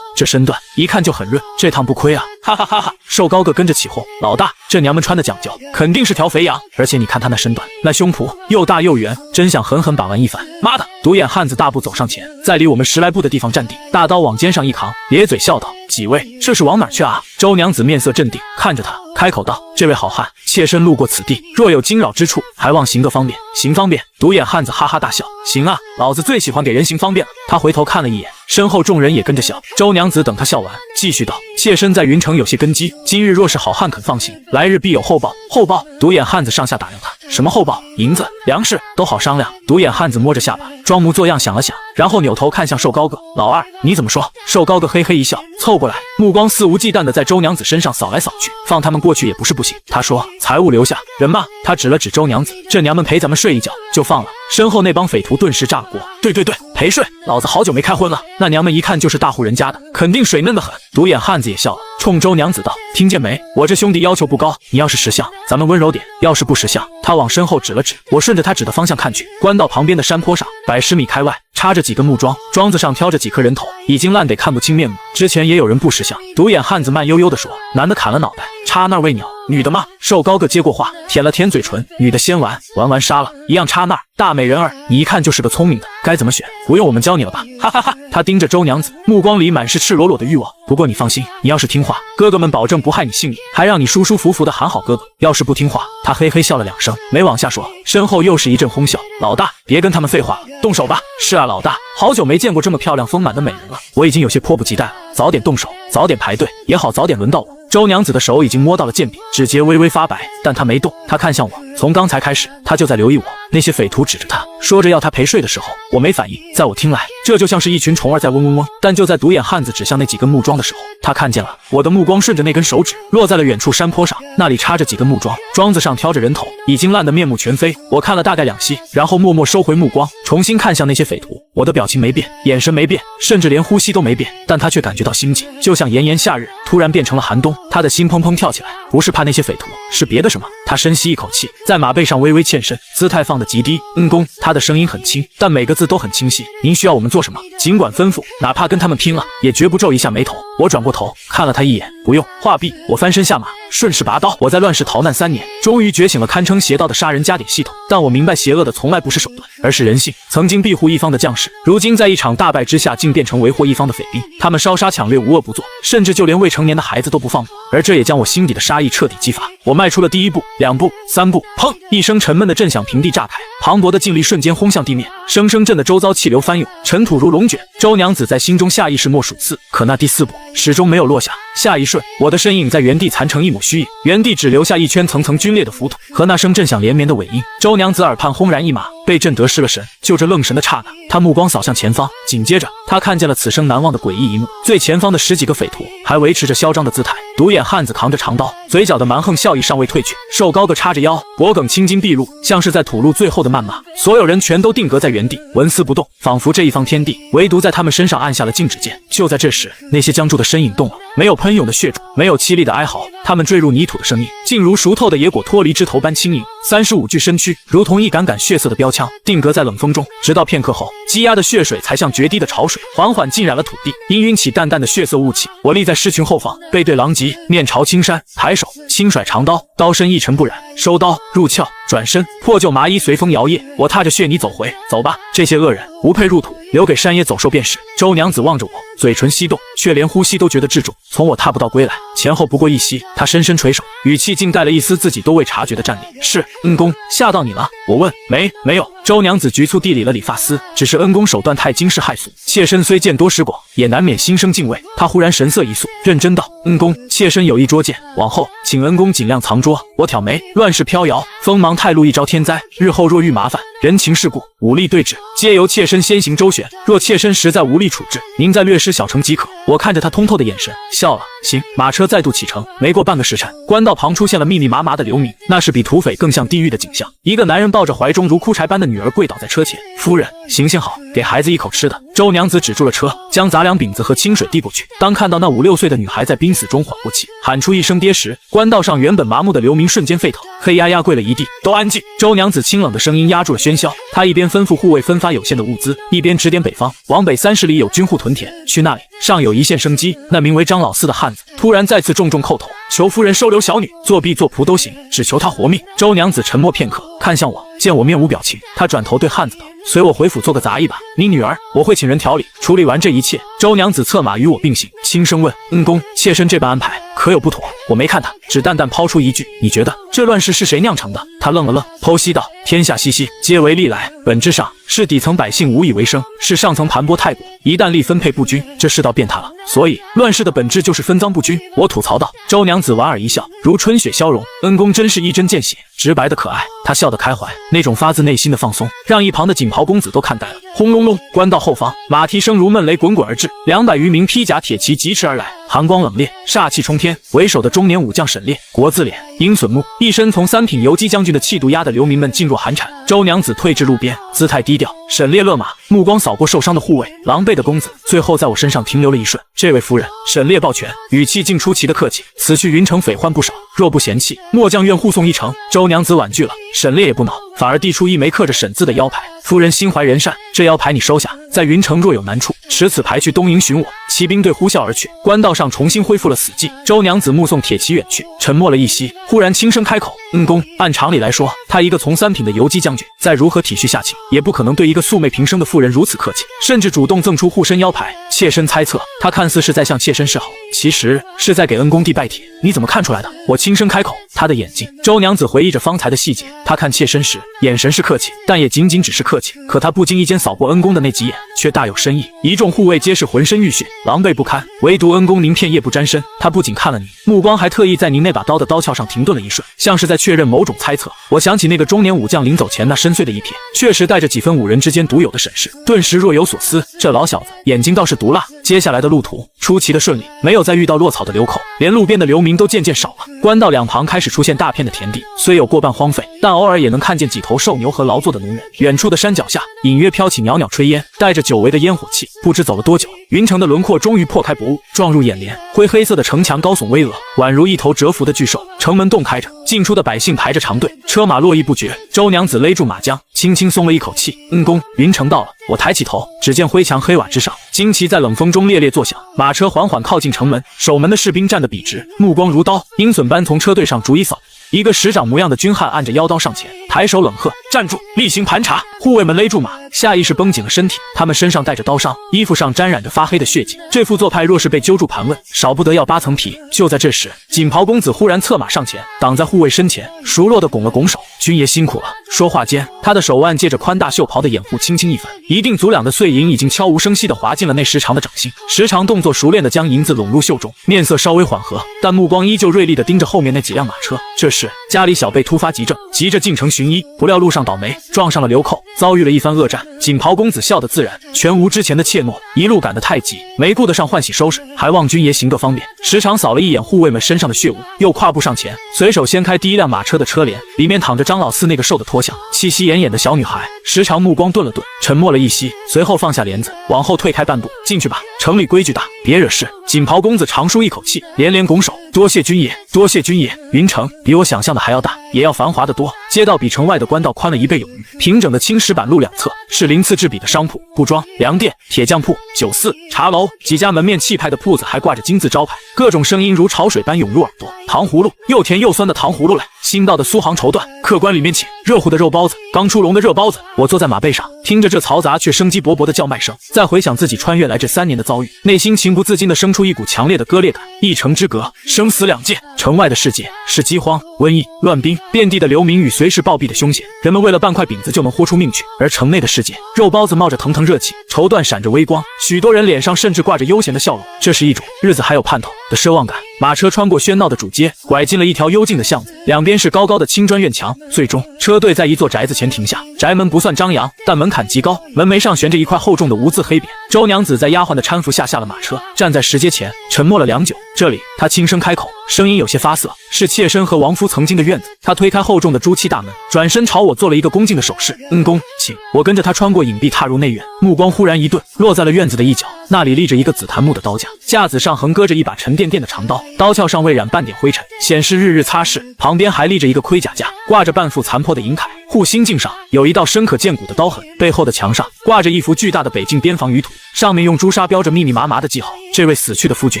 这身段一看就很润，这趟不亏啊，哈哈哈哈！瘦高个跟着起哄，老大，这娘们穿的讲究，肯定是条肥羊，而且你看她那身段，那胸脯又大又圆，真想狠狠把玩一番。妈的！独眼汉子大步走上前，在离我们10来步的地方站定，大刀往肩上一扛，咧嘴笑道：几位，这是往哪儿去啊？周娘子面色镇定，看着他，开口道：这位好汉，妾身路过此地，若有惊扰之处，还望行个方便。行方便？独眼汉子哈哈大笑，行啊，老子最喜欢给人行方便了。他回头看了一眼，身后众人也跟着笑。周娘子等他笑完，继续道：妾身在云城有些根基，今日若是好汉肯放行，来日必有厚报。厚报？独眼汉子上下打量他，什么厚报？银子、粮食都好商量。独眼汉子摸着下巴，装模作样想了想，然后扭头看向瘦高个，老二，你怎么说？瘦高个嘿嘿一笑，凑过来，目光肆无忌惮地在周娘子身上扫来扫去，放他们过去也不是不行。他说：财物留下，人吗？他指了指周娘子，这娘们陪咱们睡一觉就放了，身后那帮匪徒顿时炸了锅。对，陪睡，老子好久没开荤了。那娘们一看就是大户人家的，肯定水嫩的很。独眼汉子也笑了，冲周娘子道：听见没？我这兄弟要求不高，你要是识相，咱们温柔点；要是不识相，他往身后指了指，我顺着他指的方向看去，官道旁边的山坡上，110米开外插着几个木桩，桩子上挑着几颗人头，已经烂得看不清面目。之前也有人不识相。独眼汉子慢悠悠地说：男的砍了脑袋，插那儿喂鸟；女的嘛，瘦高个接过话，舔了舔嘴唇，女的先玩完杀了，一样插那儿。大美人儿，你一看就是个聪明的，该怎么选？不用我们教你了吧？哈哈哈！他盯着周娘子，目光里满是赤裸裸的欲望。不过你放心，你要是听话，哥哥们保证不害你性命，还让你舒舒服服的喊好哥哥。要是不听话，他嘿嘿笑了2声，没往下说。身后又是一阵哄笑。老大，别跟他们废话了，动手吧。是啊，老大，好久没见过这么漂亮丰满的美人了，我已经有些迫不及待了。早点动手，早点排队，也好早点轮到我。周娘子的手已经摸到了剑柄，指节微微发白，但她没动。她看向我，从刚才开始，她就在留意我。那些匪徒指着她，说着要她陪睡的时候，我没反应。在我听来，这就像是一群虫儿在嗡嗡嗡。但就在独眼汉子指向那几根木桩的时候，他看见了。我的目光顺着那根手指落在了远处山坡上，那里插着几根木桩，桩子上挑着人头，已经烂得面目全非。我看了大概2息，然后默默收回目光，重新看向那些匪徒。我的表情没变，眼神没变，甚至连呼吸都没变，但他却感觉到心悸，就像炎炎夏日突然变成了寒冬。他的心砰砰跳起来，不是怕那些匪徒，是别的什么。他深吸一口气，在马背上微微欠身，姿态放得极低。公，他的声音很轻，但每个字都很清晰。您需要我们做什么，尽管吩咐，哪怕跟他们拼了，也绝不皱一下眉头。我转过头看了他一眼，不用。话毕，我翻身下马，顺势拔刀。我在乱世逃难3年，终于觉醒了堪称邪道的杀人加点系统。但我明白，邪恶的从来不是手段，而是人性。曾经庇护一方的将士，如今在一场大败之下，竟变成为祸一方的匪兵。他们烧杀抢掠，无恶不作，甚至就连未成年的孩子都不放过。而这也将我心底的杀意彻底激发。我迈出了第1步、2步、3步，砰！一声沉闷的震响，平地炸开，磅礴的劲力瞬间轰向地面，生生震得周遭气流翻涌，尘土如龙卷。周娘子在心中下意识默数次，可那第4步始终没有落下。下一瞬，我的身影在原地残成一抹虚影，原地只留下一圈层层皲裂的浮土和那声震响连绵的尾音。周娘子耳畔轰然一马，被震得失了神。就这愣神的刹那，她目光扫向前方，紧接着她看见了此生难忘的诡异一幕：最前方的10几个匪徒还维持着嚣张的姿态，独眼汉子扛着长刀，嘴角的蛮横笑意尚未褪去，瘦高个叉着腰，脖颈青筋毕露，像是在吐露最后的谩骂。所有人全都定格在原地，纹丝不动，仿佛这一方天地唯独在他们身上按下了静止键。就在这时，那些僵住的身影动了，没有喷涌的血柱，没有凄厉的哀嚎，他们坠入泥土的声音，竟如熟透的野果脱离枝头般轻盈。35具身躯如同一杆杆血色的标枪，定格在冷风中，直到片刻后，积压的血水才像决堤的潮水，缓缓浸染了土地，氤氲起淡淡的血色雾气。我立在狮群后方，背对狼藉，面朝青山，抬手轻甩长刀，刀身一尘不染，收刀入鞘，转身，破旧麻衣随风摇曳。我踏着血泥走回，走吧，这些恶人无配入土，留给山野走兽便是。周娘子望着我，嘴唇翕动，却连呼吸都觉得窒重。从我踏步到归来，前后不过1息，她深深垂首，语气竟带了一丝自己都未察觉的战栗。是，恩公，吓到你了？我问。没有。周娘子局促地理了理发丝，只是恩公手段太惊世骇俗，妾身虽见多识广，也难免心生敬畏。她忽然神色一肃，认真道：恩公，妾身有意捉奸，往后请恩公尽量藏拙。我挑眉，乱世飘摇，锋芒太露，一招天灾，日后若遇麻烦，人情世故、武力对峙，皆由妾身先行周旋。若妾身实在无力处置，您再略施小惩即可。我看着他通透的眼神，笑了。行。马车再度启程，没过半个时辰，官道旁出现了密密麻麻的流民，那是比土匪更像地狱的景象。一个男人抱着怀中如枯柴般的女儿跪倒在车前，夫人，行行好，给孩子一口吃的。周娘子止住了车，将杂粮饼子和清水递过去。当看到那5、6岁的女孩在濒死中缓过气，喊出一声爹时，官道上原本麻木的流民瞬间沸腾，黑压压跪了一地。都安静！周娘子清冷的声音压住了喧嚣，她一边吩咐护卫分发有限的物资，一边指点北方，往北30里有军户屯田，去那里尚有一线生机。那名为张老四的汉子突然再次重重叩头，求夫人收留小女，作婢做仆都行，只求她活命。周娘子沉默片刻，看向我，见我面无表情，她转头对汉子道：随我回府做个杂役吧，你女儿我会请人调理处理完这一切。周娘子策马与我并行，轻声问：恩公，妾身这般安排可有不妥？我没看他，只淡淡抛出一句：你觉得这乱世是谁酿成的？他愣了愣，剖析道：天下熙熙，皆为利来，本质上是底层百姓无以为生，是上层盘剥太过，一旦力分配不均，这世道变塌了。所以乱世的本质就是分赃不均。我吐槽道。周娘子莞尔一笑，如春雪消融，恩公真是一针见血，直白的可爱。她笑得开怀，那种发自内心的放松，让一旁的锦袍公子都看呆了。轰隆隆，官道后方，马蹄声如闷雷滚滚而至，200余名披甲铁骑疾驰而来，寒光冷冽，煞气冲天。为首的中中年武将沈烈，国字脸，鹰隼目，一身从三品游击将军的气度压得流民们噤若寒蝉。周娘子退至路边，姿态低调。沈烈勒马，目光扫过受伤的护卫，狼狈的公子，最后在我身上停留了一瞬。这位夫人，沈烈抱拳，语气竟出奇的客气。此去云城匪患不少，若不嫌弃，末将愿护送一程。周娘子婉拒了，沈烈也不恼，反而递出一枚刻着沈字的腰牌。夫人心怀仁善，这腰牌你收下，在云城若有难处，持此牌去东营寻我。骑兵队呼啸而去，官道上重新恢复了死寂。周娘子目送铁骑远去，沉默了一息，忽然轻声开口：“恩公，按常理来说，他一个从三品的游击将军，再如何体恤下情，也不可能对一个素昧平生的妇人如此客气，甚至主动赠出护身腰牌。妾身猜测，他看似是在向妾身示好，其实是在给恩公递拜帖。你怎么看出来的？”我轻声开口：“他的眼睛。”周娘子回忆着方才的细节，她看妾身时，眼神是客气，但也仅仅只是客气。可她不经意间扫过恩公的那几眼，却大有深意。一众护卫皆是浑身浴血，狼狈不堪，唯独恩公您片叶不沾身。他不仅看了你，目光还特意在您那把刀的刀鞘上停顿了一瞬，像是在确认某种猜测。我想起那个中年武将临走前那深邃的一瞥，确实带着几分五人之间独有的审视，顿时若有所思。这老小子眼睛倒是毒辣。接下来的路途出奇的顺利，没有再遇到落草的流口，连路边的流民都渐渐少了。官道两旁开始出现大片的田地，虽有过半荒废，但偶尔也能看见几头瘦牛和劳作的农人。远处的山脚下隐约飘起袅袅炊烟，带着久违的烟火气。不知走了多久，云城的轮廓终于破开薄雾，撞入眼帘。灰黑色的城墙高耸巍峨，宛如一头蛰伏的巨兽。城门洞开着，进出的百姓排着长队，车马络绎不绝。周娘子勒住马缰，轻轻松了一口气。恩公，云城到了。我抬起头，只见灰墙黑瓦之上，旌旗在冷风中猎猎作响。马车缓缓靠近城门，守门的士兵站得笔直，目光如刀，鹰隼般从车队上逐一扫。一个师长模样的军汉按着腰刀上前，抬手冷喝：“站住！例行盘查！”护卫们勒住马，下意识绷紧了身体。他们身上带着刀伤，衣服上沾染着发黑的血迹。这副做派若是被揪住盘问，少不得要8层皮。就在这时，锦袍公子忽然策马上前，挡在护卫身前，熟络地拱了拱手：“军爷辛苦了。”说话间，他的手腕借着宽大袖袍的掩护，轻轻一翻，一锭足2的碎银已经悄无声息地滑进了那时长的掌心。时常动作熟练地将银子拢入袖中，面色稍微缓和，但目光依旧锐利地盯着后面那几辆马车。这时家里小辈突发急症，急着进城寻医，不料路上倒霉，撞上了流寇，遭遇了一番恶战。锦袍公子笑得自然，全无之前的怯懦，一路赶得太急，没顾得上换洗收拾，还望军爷行个方便。时常扫了一眼护卫们身上的血污，又跨步上前，随手掀开第一辆马车的车帘，里面躺着张老四那个瘦的脱相、气息奄奄的小女孩。时常目光顿了顿，沉默了一息，随后放下帘子，往后退开半步：“进去吧，城里规矩大，别惹事。”锦袍公子长舒一口气，连连拱手：“多谢军爷，多谢军爷。”云城比我想象的还要大，也要繁华得多，街道比城外的官道宽了1倍有余。平整的青石板路两侧是鳞次栉比的商铺、布庄、粮店、铁匠铺、酒肆、茶楼，几家门面气派的铺子还挂着金字招牌，各种声音如潮水般涌入耳朵。糖葫芦，又甜又酸的糖葫芦来，新到的苏杭绸缎，客官里面请，热乎的肉包子，刚出笼的热包子。我坐在马背上，听着这嘈杂却生机勃勃的叫卖声，再回想自己穿越来这3年的遭遇，内心情不自禁地生出一股强烈的割裂感。一城之隔，生死两界。城外的世界是饥荒、瘟疫、乱兵，遍地的流民与随时暴毙的凶险，人们为了半块饼子就能豁出命去。而城内的世界，肉包子冒着腾腾热气，绸缎闪着微光，许多人脸上甚至挂着悠闲的笑容，这是一种日子还有盼头的奢望感。马车穿过喧闹的主街，拐进了一条幽静的巷子，两边是高高的青砖院墙。最终，车队在一座宅子前停下。宅门不算张扬，但门槛极高，门楣上悬着一块厚重的无字黑匾。周娘子在丫鬟的搀扶下下了马车，站在石阶前，沉默了良久。这里，她轻声开口，声音有些发涩，是妾身和王夫曾经的院子。她推开厚重的朱漆大门，转身朝我做了一个恭敬的手势：“恩公，请。”我跟着她穿过隐蔽，踏入内院，目光忽然一顿，落在了院子的一角，那里立着一个紫檀木的刀架，架子上横搁着一把沉甸甸的长刀，刀鞘上未染半点灰尘，显示日日擦拭。旁边还立着一个盔甲架，挂着半副残破的银铠，护心镜上有一道深可见骨的刀痕，背后的墙上挂着一幅巨大的北境边防舆图，上面用朱砂标着密密麻麻的记号。这位死去的夫君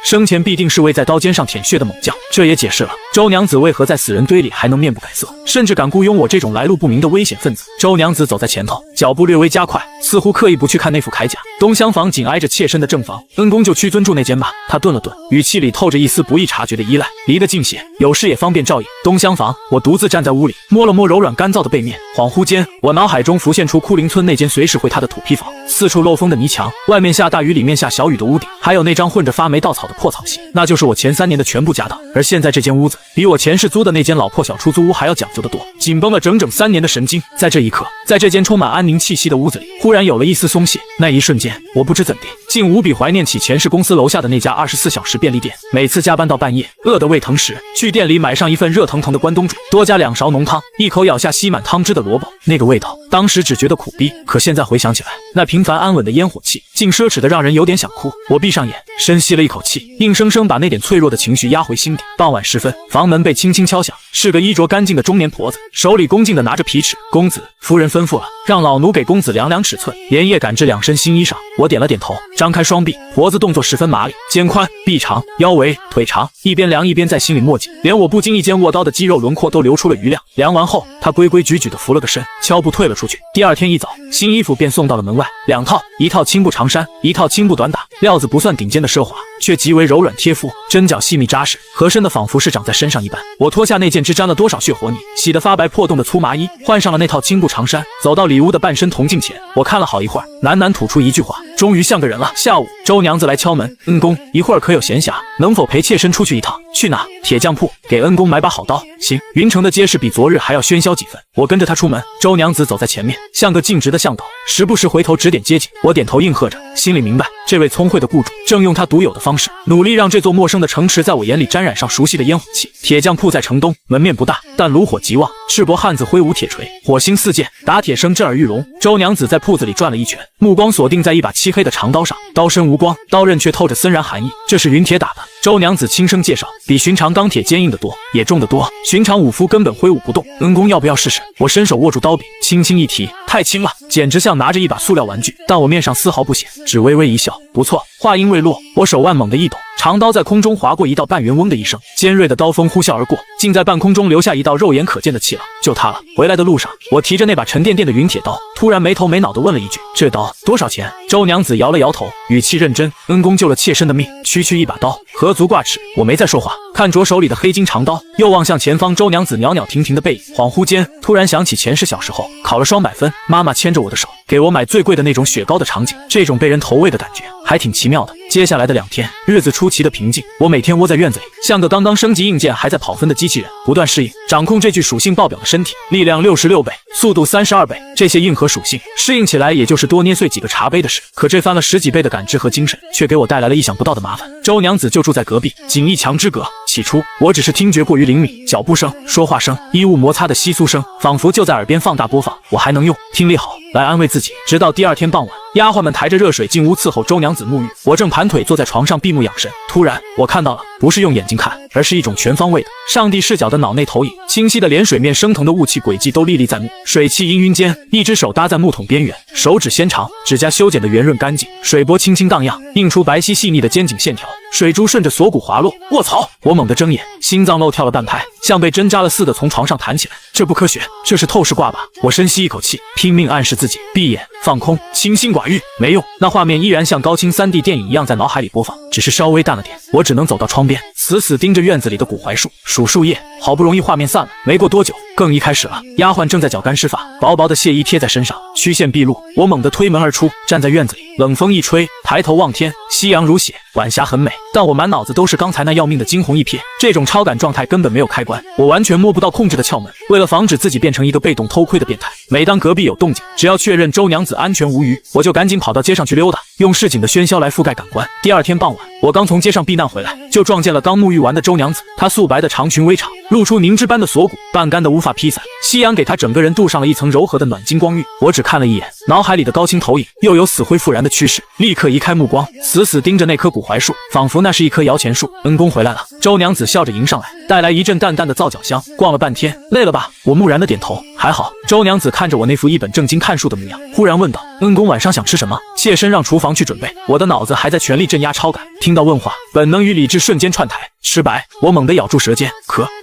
生前必定是位在刀尖上舔血的猛将，这也解释了周娘子为何在死人堆里还能面不改色，甚至敢雇佣我这种来路不明的危险分子。周娘子走在前头，脚步略微加快，似乎刻意不去看那副铠甲。东厢房紧挨着妾身的正房，恩公就屈尊住那间吧。他顿了顿，语气里透着一丝不易察觉的依赖，离得近些，有事也方便照应。东厢房，我独自站在屋里，摸了摸柔软干燥的背面，恍惚间，我脑海中浮现出枯林村那间随时会塌的土坯房，四处漏风的泥墙，外面下大雨里面下小雨的屋顶，还有那张混着发霉稻草的破草席，那就是我前3年的全部家当。而现在这间屋子比我前世租的那间老破小出租屋还要讲究得多，紧绷了整整3年的神经，在这一刻，在这间充满安安宁气息的屋子里，忽然有了一丝松懈。那一瞬间，我不知怎地，竟无比怀念起前世公司楼下的那家24小时便利店。每次加班到半夜，饿得胃疼时，去店里买上一份热腾腾的关东煮，多加2勺浓汤，一口咬下吸满汤汁的萝卜，那个味道，当时只觉得苦逼，可现在回想起来，那平凡安稳的烟火气，竟奢侈得让人有点想哭。我闭上眼，深吸了一口气，硬生生把那点脆弱的情绪压回心底。傍晚时分，房门被轻轻敲响，是个衣着干净的中年婆子，手里恭敬地拿着皮尺。公子，夫人吩咐了，让老奴给公子量量尺寸，连夜赶制2身新衣裳。我点了点头，张开双臂，婆子动作十分麻利，肩宽、臂长、腰围、腿长，一边量一边在心里默记，连我不经意间握刀的肌肉轮廓都流出了余量。量完后，她规规矩矩地扶了个身，悄步退了出去。第二天一早，新衣服便送到了门外，2套，一套青布长衫，一套青布短打，料子不算顶尖的奢华，却极为柔软贴肤，针脚细密扎实，合身的仿佛是长在身上一般。我脱下那件沾了多少血活泥，洗得发白破洞的粗麻衣，换上了那套青布长衫，走到里屋的半身铜镜前，我看了好一会儿，喃喃吐出一句话，终于像个人了。下午，周娘子来敲门，恩公，一会儿可有闲暇，能否陪妾身出去一趟？去哪？铁匠铺，给恩公买把好刀。行。云城的街市比昨日还要喧嚣几分。我跟着他出门，周娘子走在前面，像个尽职的向导，时不时回头指点街景。我点头应和着，心里明白，这位聪慧的雇主正用他独有的方式，努力让这座陌生的城池在我眼里沾染上熟悉的烟火气。铁匠铺在城东，门面不大，但炉火极旺。赤膊汉子挥舞铁锤，火星四溅，打铁声震耳欲聋。周娘子在铺子里转了一圈，目光锁定在一把漆黑的长刀上，刀身无光，刀刃却透着森然寒意。这是云铁打的。周娘子轻声介绍，比寻常钢铁坚硬得多，也重得多，寻常武夫根本挥舞不动。恩公要不要试试？我伸手握住刀柄，轻轻一提，太轻了，简直像拿着一把塑料玩具。但我面上丝毫不显，只微微一笑，不错。话音未落，我手腕猛地一抖，长刀在空中划过一道半圆，嗡的一声，尖锐的刀锋呼啸而过，竟在半空中留下一道肉眼可见的气浪。就它了。回来的路上，我提着那把沉甸甸的云铁刀，突然没头没脑地问了一句：“这刀多少钱？”周娘子摇了摇头，语气认真：“恩公救了妾身的命，区区一把刀，何足挂齿。”我没再说话，看着手里的黑金长刀，又望向前方周娘子袅袅婷婷的背影。恍惚间，突然想起前世小时候考了双百分，妈妈牵着我的手，给我买最贵的那种雪糕的场景，这种被人投喂的感觉还挺奇妙的。接下来的2天，日子出奇的平静。我每天窝在院子里，像个刚刚升级硬件还在跑分的机器人，不断适应，掌控这具属性爆表的身体，力量66倍，速度32倍。这些硬核属性适应起来也就是多捏碎几个茶杯的事，可这翻了10几倍的感知和精神，却给我带来了意想不到的麻烦。周娘子就住在隔壁，仅一墙之隔。起初我只是听觉过于灵敏，脚步声、说话声、衣物摩擦的窸窣声，仿佛就在耳边放大播放，我还能用听力好来安慰自己。直到第2天傍晚，丫鬟们抬着热水进屋伺候周娘子沐浴，我正盘腿坐在床上闭目养神，突然我看到了，不是用眼睛看，而是一种全方位的上帝视角的脑内投影，清晰的连水面升腾的雾气轨迹都历历在目。水汽氤氲间，一只手搭在木桶边缘，手指纤长，指甲修剪得圆润干净，水波轻轻荡漾，映出白皙细腻的肩颈线条，水珠顺着锁骨滑落。卧槽！我猛地睁眼，心脏漏跳了半拍，像被针扎了似的从床上弹起来。这不科学，这是透视挂吧？我深吸一口气，拼命暗示自己闭眼放空，清心寡欲。没用，那画面依然像高清3D 电影一样在脑海里播放，只是稍微淡了点。我只能走到窗边，死死盯着院子里的古槐树，数树叶。好不容易画面散了，没过多久，更衣开始了。丫鬟正在绞干施法，薄薄的亵衣贴在身上，曲线毕露。我猛地推门而出，站在院子里，冷风一吹，抬头望天，夕阳如血，晚霞很美，但我满脑子都是刚才那要命的惊鸿一瞥。这种超感状态根本没有开关，我完全摸不到控制的窍门。为了防止自己变成一个被动偷窥的变态，每当隔壁有动静，只要确认周娘子安全无虞，我就赶紧跑到街上去溜达，用市井的喧嚣来覆盖感官。第2天傍晚，我刚从街上避难回来，就撞见了刚沐浴完的周娘子。她素白的长裙微长，露出凝脂般的锁骨，半干的乌发披散，夕阳给她整个人镀上了一层柔和的暖金光晕。我只看了一眼，脑海里的高清投影又有死灰复燃的趋势，立刻移开目光，死死盯着那棵古槐树，仿佛那是一棵摇钱树。恩公回来了。周娘子笑着迎上来，带来一阵淡淡的皂角香。逛了半天，累了吧？我木然的点头，还好。周娘子看着我那副一本正经看书的模样，忽然问道：“恩公晚上想吃什么？”妾身让厨房去准备。我的脑子还在全力镇压超感，听到问话，本能与理智瞬间串台。吃白，我猛地咬住舌尖，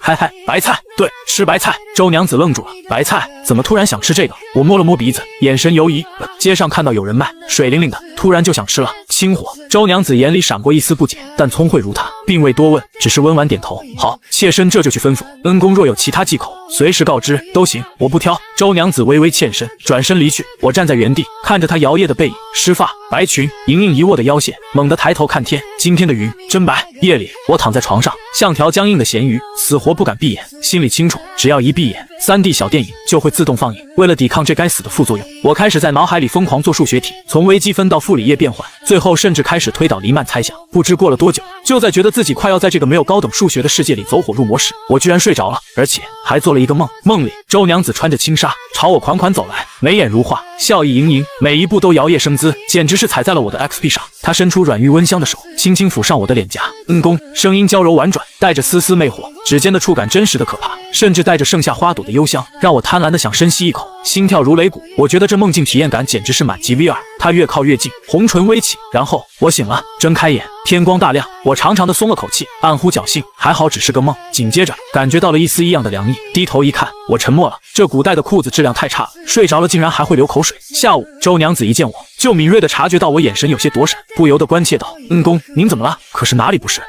嗨，白菜，对，吃白菜。周娘子愣住了，白菜？怎么突然想吃这个？我摸了摸鼻子，眼神犹疑。街上看到有人卖，水灵灵的，突然就想吃了。清火。周娘子眼里闪过一丝不解，但聪慧如她，并未多问，只是温婉点头。好，妾身这就去吩咐。恩公若有其他忌口，随时告知都行，我不挑。周娘子微微欠身，转身离去。我站在原地，看着她摇曳的背影，湿发、白裙，盈盈一握的腰线，猛地抬头看天，今天的云真白。夜里，我躺在床上，像条僵硬的咸鱼，死活不敢闭眼，心里清楚，只要一闭眼，3D 小电影就会自动放映。为了抵抗这该死的副作用，我开始在脑海里疯狂做数学题，从微积分到傅里叶变换，最后甚至开始推导黎曼猜想。不知过了多久，就在觉得自己快要在这个没有高等数学的世界里走火入魔时，我居然睡着了，而且还做了一个梦。梦里，周娘子穿着轻纱朝我款款走来，眉眼如画，笑意盈盈，每一步都摇曳生姿，简直是踩在了我的 XP 上。她伸出软玉温香的手，轻轻抚上我的脸颊。公，声音娇柔婉转，带着丝丝魅惑，指尖的触感真实的可怕，甚至带着盛夏花朵的幽香，让我贪婪的想深吸一口，心跳如擂鼓。我觉得这梦境体验感简直是满级 V2。她越靠越近，红唇微起，然后我醒了，睁开眼，天光大亮，我长长的松了口气，暗呼侥幸，还好只是个梦。紧接着感觉到了一丝异样的凉意，低头一看，我沉默了。这古代的裤子质量太差了，睡着了竟然还会流口水。下午，周娘子一见我就敏锐地察觉到我眼神有些躲闪，不由得关切道：“公，您怎么了？可是哪里不是？”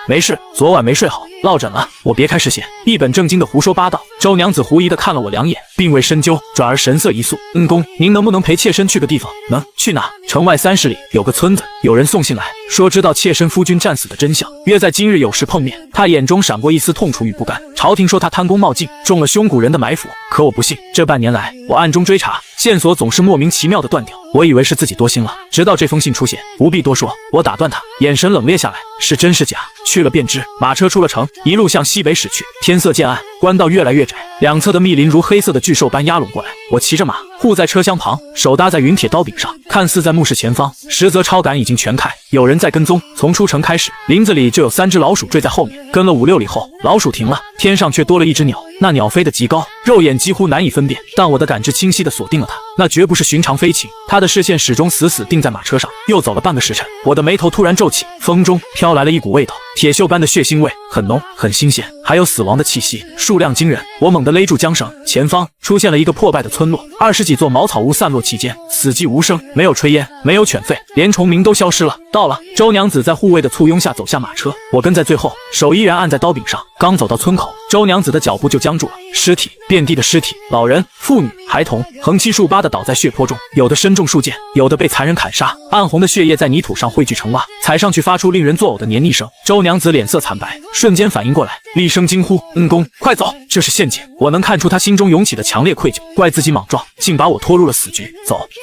没事，昨晚没睡好，落枕了。我别开视线，一本正经的胡说八道。周娘子狐疑地看了我2眼，并未深究，转而神色一肃：“公，您能不能陪妾身去个地方？”“能，去哪？”“城外30里有个村子，有人送信来，说知道妾身夫君战死的真相，约在今日有时碰面。”他眼中闪过一丝痛楚与不甘。朝廷说他贪功冒进，中了凶古人的埋伏，可我不信。这半年来，我暗中追查，线索总是莫名其妙的断掉，我以为是自己多心了，直到这封信出现。不必多说，我打断他，眼神冷冽下来：“是真是假？去了便知。”马车出了城，一路向西北驶去。天色渐暗，官道越来越窄，两侧的密林如黑色的巨兽般压拢过来。我骑着马，护在车厢旁，手搭在云铁刀柄上，看似在目视前方，实则超感已经全开，有人在跟踪。从出城开始，林子里就有3只老鼠追在后面，跟了5、6里后，老鼠停了，天上却多了一只鸟。那鸟飞得极高，肉眼几乎难以分辨，但我的感知清晰地锁定了它，那绝不是寻常飞禽。它的视线始终死死定在马车上。又走了半个时辰，我的眉头突然皱起，风中飘来了一股味道，铁锈般的血腥味，很浓很新鲜，还有死亡的气息，数量惊人。我猛地勒住缰绳，前方出现了一个破败的村落，20几座茅草屋散落其间，死寂无声，没有炊烟，没有犬吠，连虫鸣都消失了。到了，周娘子在护卫的簇拥下走下马车，我跟在最后，手依然按在刀柄上。刚走到村口，周娘子的脚步就僵住了，尸体，遍地的尸体，老人、妇女、孩童，横七竖八地倒在血泊中，有的身中数箭，有的被残忍砍杀，暗红的血液在泥土上汇聚成洼，踩上去发出令人作呕的黏腻声。周娘子脸色惨白，瞬间反应过来，厉声惊呼：“公，快走，这是陷阱！”我能看出她心中涌起的强烈愧疚，怪自己莽撞，竟把我拖入了死局。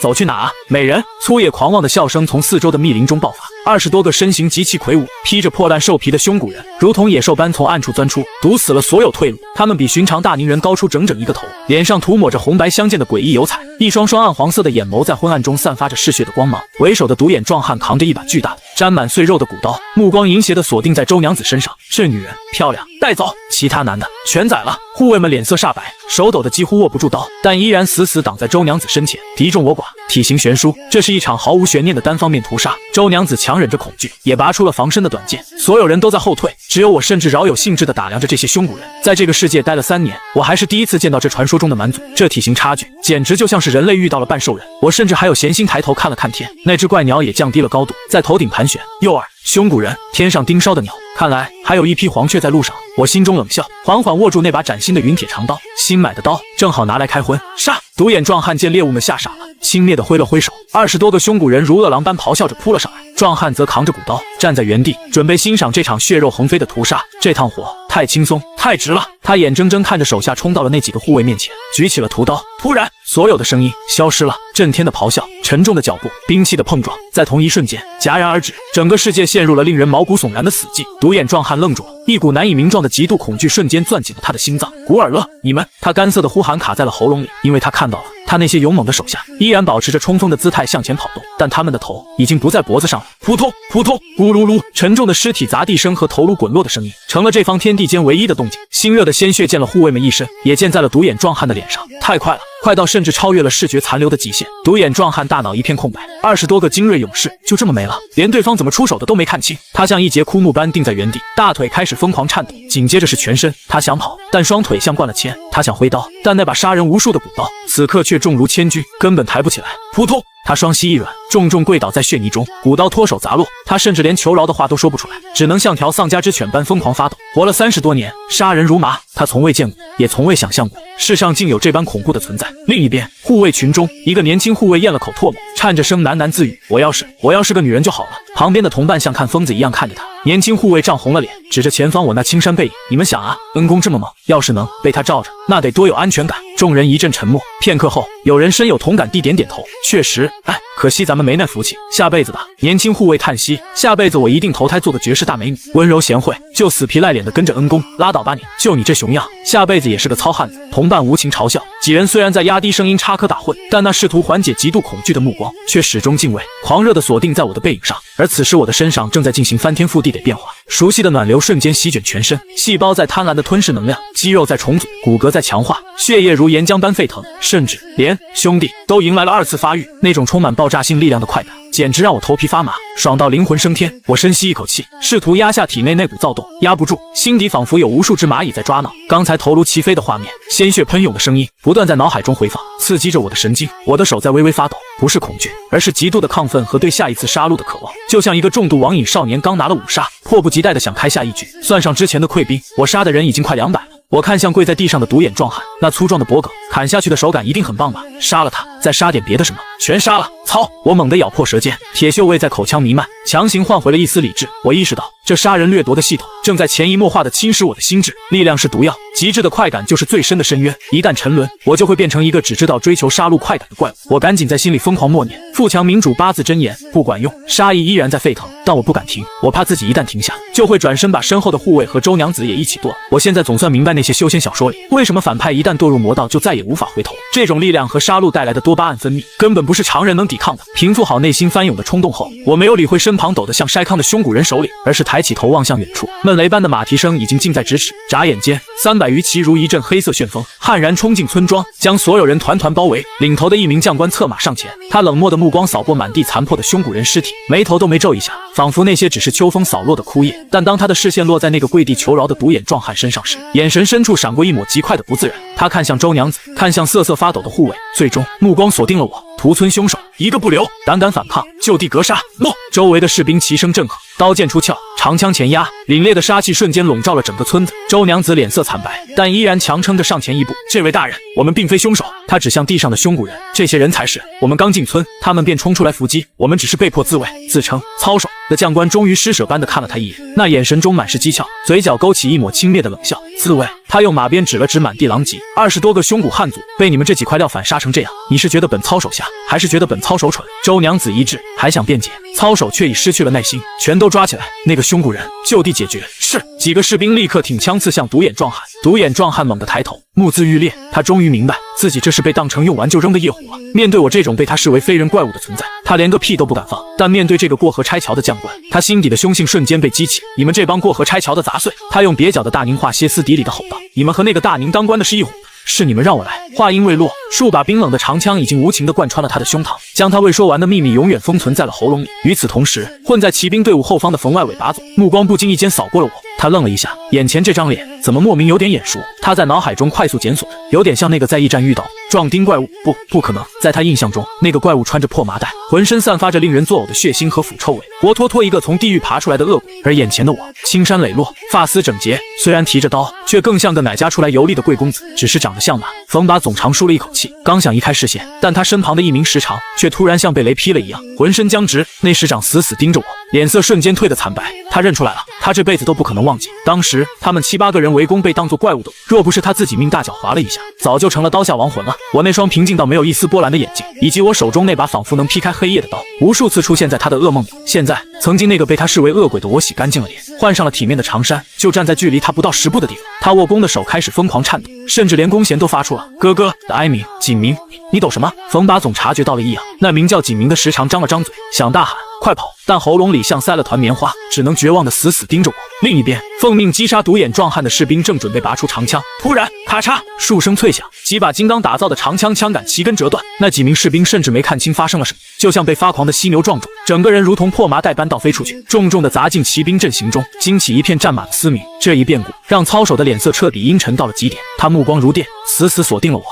走去哪啊？美人！粗野狂妄的笑声从四周的密林中爆发，20多个身形极其魁梧、披着破烂兽皮的凶古人，如同野兽般从暗处钻出，堵死了所有退路。他们比寻常大宁人高出整整1个头，脸上涂抹着红白相间的诡异油彩，一双双暗黄色的眼眸在昏暗中散发着嗜血的光芒。为首的独眼壮汉扛着一把巨大的、沾满碎肉的骨刀，目光淫邪地锁定在周娘子身上。这女人漂亮，带走！其他男的全宰了。护卫们脸色煞白，手抖得几乎握不住刀，但依然死死挡在周娘子身前，敌众我寡，体型悬殊。这是一场毫无悬念的单方面屠杀。周娘子强忍着恐惧，也拔出了防身的短剑。所有人都在后退，只有我甚至饶有兴致地打量着这些凶古人。在这个世界待了3年，我还是第一次见到这传说中的蛮族，这体型差距简直就像是人类遇到了半兽人。我甚至还有闲心抬头看了看天，那只怪鸟也降低了高度，在头顶盘旋。诱饵，凶古人，天上盯梢的鸟，看来还有一批黄雀在路上。我心中冷笑，缓缓握住那把崭新的云铁长刀，新买的刀，正好拿来开荤。杀！独眼壮汉见猎物们吓傻了，轻蔑地挥了挥手，20多个凶古人如饿狼般咆哮着扑了上来。壮汉则扛着骨刀站在原地，准备欣赏这场血肉横飞的屠杀。这趟活太轻松，太值了。他眼睁睁看着手下冲到了那几个护卫面前，举起了屠刀。突然，所有的声音消失了，震天的咆哮，沉重的脚步，兵器的碰撞，在同一瞬间戛然而止。整个世界陷入了令人毛骨悚然的死寂。独眼壮汉愣住了，一股难以名状的极度恐惧瞬间攥紧了他的心脏。古尔勒，你们！他干涩的呼喊卡在了喉咙里，因为他看到了他那些勇猛的手下依然保持着冲锋的姿态向前跑动，但他们的头已经不在脖子上了。扑通扑通，咕噜噜，沉重的尸体砸地声和头颅滚落的声音成了这方天地间唯一的动静。腥热的鲜血溅了护卫们一身，也溅在了独眼壮汉的脸上。太快了，快到甚至超越了视觉残留的极限。独眼壮汉大脑一片空白，20多个精锐勇士就这么没了，连对方怎么出手的都没看清。他像一节枯木般定在原地，大腿开始疯狂颤抖，紧接着是全身。他想跑，但双腿像灌了铅；他想挥刀，但那把杀人无数的骨刀此刻却重如千钧，根本抬不起来。扑通！他双膝一软，重重跪倒在血泥中，古刀脱手砸落。他甚至连求饶的话都说不出来，只能像条丧家之犬般疯狂发抖。活了30多年，杀人如麻，他从未见过，也从未想象过世上竟有这般恐怖的存在。另一边，护卫群中，一个年轻护卫咽了口唾沫，颤着声喃喃自语：我要是个女人就好了。旁边的同伴像看疯子一样看着他。年轻护卫涨红了脸，指着前方我那青山背影：你们想啊，恩公这么猛，要是能被他罩着，那得多有安全感。众人一阵沉默，片刻后，有人深有同感地点点头。确实，可惜咱们没那福气，下辈子吧。年轻护卫叹息：下辈子我一定投胎做个绝世大美女，温柔贤惠，就死皮赖脸的跟着恩公。拉倒吧你，就你这熊样，下辈子也是个糙汉子。同伴无情嘲笑。几人虽然在压低声音插科打诨，但那试图缓解极度恐惧的目光却始终敬畏，狂热的锁定在我的背影上。而此时我的身上正在进行翻天覆地的变化，熟悉的暖流瞬间席卷全身，细胞在贪婪的吞噬能量，肌肉在重组，骨骼在强化，血液如岩浆般沸腾，甚至连兄弟都迎来了2次发育。那种充满爆炸性力量的快感简直让我头皮发麻，爽到灵魂升天。我深吸一口气，试图压下体内那股躁动，压不住，心底仿佛有无数只蚂蚁在抓挠。刚才头颅齐飞的画面，鲜血喷涌的声音不断在脑海中回放，刺激着我的神经。我的手在微微发抖，不是恐惧，而是极度的亢奋和对下一次杀戮的渴望，就像一个重度网瘾少年刚拿了5杀，迫不及待的想开下一局。算上之前的溃兵，我杀的人已经快200了。我看向跪在地上的独眼壮汉，那粗壮的脖颈，砍下去的手感一定很棒吧？杀了他，再杀点别的什么？全杀了！操！我猛地咬破舌尖，铁锈味在口腔弥漫，强行换回了一丝理智。我意识到，这杀人掠夺的系统正在潜移默化地侵蚀我的心智。力量是毒药，极致的快感就是最深的深渊。一旦沉沦，我就会变成一个只知道追求杀戮快感的怪物。我赶紧在心里疯狂默念富强民主8字真言，不管用，杀意依然在沸腾，但我不敢停。我怕自己一旦停下，就会转身把身后的护卫和周娘子也一起剁。我现在总算明白那些修仙小说里，为什么反派一旦堕入魔道就再也无法回头。这种力量和杀戮带来的多巴胺分泌，根本不是常人能抵抗的。平复好内心翻涌的冲动后，我没有理会身旁抖得像筛糠的胸骨人首领，而是抬起头望向远处。闷雷般的马蹄声已经近在咫尺，眨眼间300余骑如一阵黑色旋风，悍然冲进村庄，将所有人团团包围。领头的一名将官策马上前，他冷漠的目光扫过满地残破的胸骨人尸体，眉头都没皱一下，仿佛那些只是秋风扫落的枯叶。但当他的视线落在那个跪地求饶的独眼壮汉身上时，眼神深处闪过一抹极快的不自然。他看向周娘子，看向瑟瑟发抖的护卫，最终目光锁定了我。屠村凶手一个不留，胆敢反抗，就地格杀！诺！周围的士兵齐声震喝，刀剑出鞘，长枪前压，凛冽的杀气瞬间笼罩了整个村子。周娘子脸色惨白，但依然强撑着上前一步。这位大人，我们并非凶手。他指向地上的胸骨人，这些人才是。我们刚进村，他们便冲出来伏击，我们只是被迫自卫。自称操守的将官终于施舍般的看了他一眼，那眼神中满是讥诮，嘴角勾起一抹轻蔑的冷笑。自卫？他用马鞭指了指满地狼藉，20多个胸骨汉族被你们这几块料反杀成这样，你是觉得本操手下，还是觉得本操手蠢？周娘子一滞，还想辩解，操手却已失去了耐心，全都抓起来，那个胸骨人就地解决。是。几个士兵立刻挺枪刺向独眼壮汉。独眼壮汉猛地抬头，目眦欲裂，他终于明白自己这是被当成用完就扔的夜壶了。面对我这种被他视为非人怪物的存在，他连个屁都不敢放。但面对这个过河拆桥的将官，他心底的凶性瞬间被激起。你们这帮过河拆桥的杂碎！他用蹩脚的大宁话歇斯底里的吼道：你们和那个大宁当官的是一伙的，是你们让我来。话音未落，数把冰冷的长枪已经无情地贯穿了他的胸膛，将他未说完的秘密永远封存在了喉咙里。与此同时，混在骑兵队伍后方的冯外尾巴总目光不经意间扫过了我，他愣了一下，眼前这张脸怎么莫名有点眼熟？他在脑海中快速检索着，有点像那个在驿站遇到壮丁怪物。不可能，在他印象中，那个怪物穿着破麻袋，浑身散发着令人作呕的血腥和腐臭味，活脱脱一个从地狱爬出来的恶鬼。而眼前的我，青衫磊落，发丝整洁，虽然提着刀，却更像个哪家出来游历的贵公子，只是长得像马。冯把总长舒了一口气，刚想移开视线，但他身旁的一名师长却突然像被雷劈了一样，浑身僵直。那师长死死盯着我，脸色瞬间褪得惨白。他认出来了，他这辈子都不可能忘记，当时他们7、8个人围攻被当作怪物的，若不是他自己命大脚滑了一下，早就成了刀下亡魂了。我那双平静到没有一丝波澜的眼睛，以及我手中那把仿佛能劈开黑夜的刀，无数次出现在他的噩梦里。现在，曾经那个被他视为恶鬼的我洗干净了脸，换上了体面的长衫，就站在距离他不到10步的地方。他握弓的手开始疯狂颤抖，甚至连弓弦都发出了咯咯的哀鸣。锦明，你抖什么？冯把总察觉到了异样，那名叫锦明的时常张了张嘴，想大喊快跑，但喉咙里像塞了团棉花，只能绝望的死死盯着我。另一边，奉命击杀独眼壮汉的士兵正准备拔出长枪，突然咔嚓数声脆响，几把精钢打造的长枪枪杆齐根折断。那几名士兵甚至没看清发生了什么，就像被发狂的犀牛撞中，整个人如同破麻袋般倒飞出去，重重的砸进骑兵阵型中，惊起一片战马的嘶鸣。这一变故让操守的脸色彻底阴沉到了极点，他目光如电，死死锁定了我。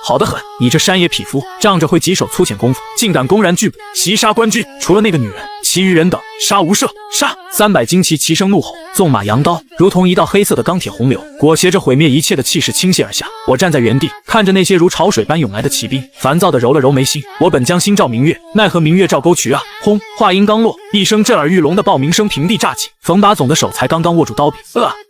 好得很，你这山野匹夫，仗着会几手粗浅功夫，竟敢公然拒捕，袭杀官军，除了那个女人，其余人等杀无赦！杀！300精骑齐声怒吼，纵马扬刀，如同一道黑色的钢铁洪流，裹挟着毁灭一切的气势倾泻而下。我站在原地，看着那些如潮水般涌来的骑兵，烦躁地揉了揉眉心。我本将心照明月，奈何明月照沟渠啊！轰！话音刚落，一声震耳欲聋的爆鸣声平地炸起。冯把总的手才刚刚握住刀柄，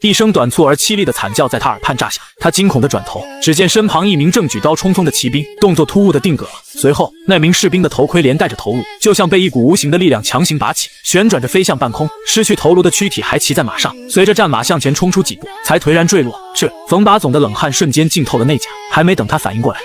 一声短促而凄厉的惨叫在他耳畔炸响。他惊恐地转头，只见身旁一名正举刀冲锋的骑兵，动作突兀地定格了。随后，那名士兵的头盔连带着头颅，就像被一股无形的力量强行拔起，旋转着飞向半空。失去头颅的躯体还骑在马上，随着战马向前冲出几步，才颓然坠落。冯把总的冷汗瞬间浸透了内甲，还没等他反应过来，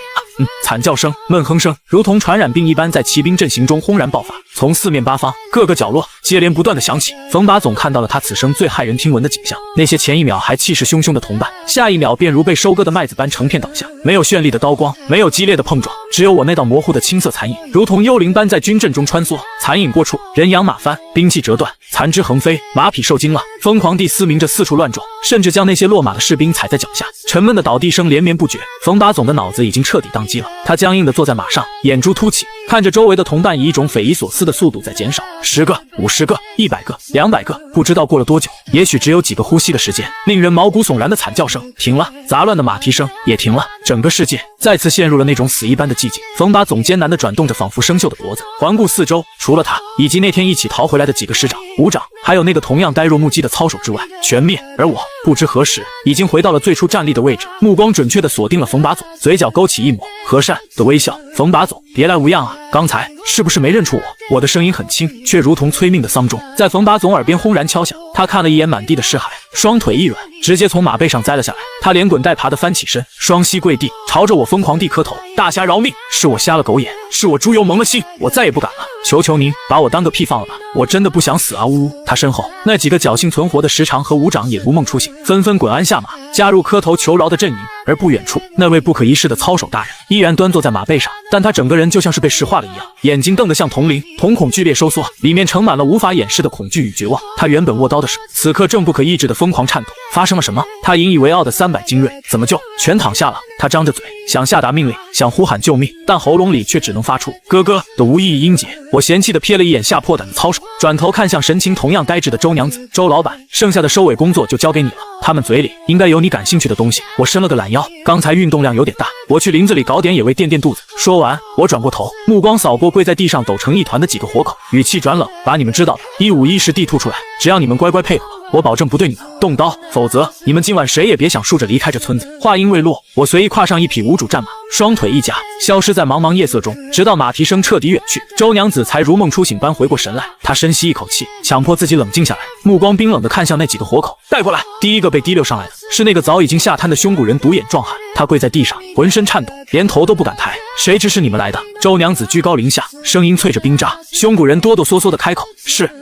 惨叫声、闷哼声如同传染病一般在骑兵阵型中轰然爆发，从四面八方各个角落接连不断的响起。冯把总看到了他此生最骇人听闻的景象，那些前一秒还气势汹汹的同伴，下一秒便如被收割的麦子般成片倒下。没有绚丽的刀光，没有激烈的碰撞，只有我那道模糊的青色残影，如同幽灵般在军阵中穿梭。残影过处，人仰马翻，兵器折断，残肢横飞，马匹受惊了，疯狂地嘶鸣着四处乱撞，甚至将那些落马的士兵踩在脚下。沉闷的倒地声连绵不绝。冯把总的脑子已经彻底宕机了，他僵硬地坐在马上，眼珠凸起，看着周围的同伴以一种匪夷所思的速度在减少，10个、50个、100个、200个，不知道过了多久，也许只有几个呼吸的时间，令人毛骨悚然的惨叫声停了，杂乱的马蹄声也停了，整个世界再次陷入了那种死一般的寂静。冯把总艰难地转动着仿佛生锈的脖子，环顾四周，除了他以及那天一起逃回来的几个师长、武长，还有那个同样呆若木鸡的操守之外，全灭。而我不知何时已经回到了最初站立的位置，目光准确地锁定了冯把总，嘴角勾起一抹和善的微笑。冯把总，别来无恙啊，刚才是不是没认出我？我的声音很轻，却如同催命的丧钟，在冯把总耳边轰然敲响。他看了一眼满地的尸骸，双腿一软，直接从马背上栽了下来。他连滚带爬地翻起身，双膝跪地，朝着我疯狂地磕头：“大侠饶命！是我瞎了狗眼，是我猪油蒙了心，我再也不敢了，求求您把我当个屁放了吧，我真的不想死啊！”呜呜。他身后那几个侥幸存活的石长和武长也如梦初醒，纷纷滚鞍下马，加入磕头求饶的阵营。而不远处，那位不可一世的操守大人依然端坐在马背上，但他整个人就像是被石化了一样，眼睛瞪得像铜铃，瞳孔剧烈收缩，里面盛满了无法掩饰的恐惧与绝望。他原本握刀的手，此刻正不可抑制的疯狂颤抖。发生了什么？他引以为傲的300精锐怎么就全躺下了？他张着嘴想下达命令，想呼喊救命，但喉咙里却只能发出咯咯的无意义音节。我嫌弃地瞥了一眼吓破胆的操守，转头看向神情同样呆滞的周娘子。周老板，剩下的收尾工作就交给你了，他们嘴里应该有你感兴趣的东西。我伸了个懒腰，刚才运动量有点大，我去林子里搞点野味垫垫肚子。说完，我转过头，目光扫过跪在地上抖成一团的几个活口，语气转冷：把你们知道的151地吐出来，只要你们乖乖配合，我保证不对你们动刀，否则你们今晚谁也别想竖着离开这村子。话音未落，我随意跨上一匹无主战马，双腿一夹，消失在茫茫夜色中，直到马蹄声彻底远去，周娘子才如梦初醒般回过神来。她深吸一口气，强迫自己冷静下来，目光冰冷地看向那几个活口：带过来。第一个被提溜上来的是那个早已经吓瘫的胸骨人独眼壮汉，他跪在地上，浑身颤抖，连头都不敢抬。谁指使你们来的？周娘子居高临下，声音淬着冰渣。胸骨人哆哆嗦嗦地开口：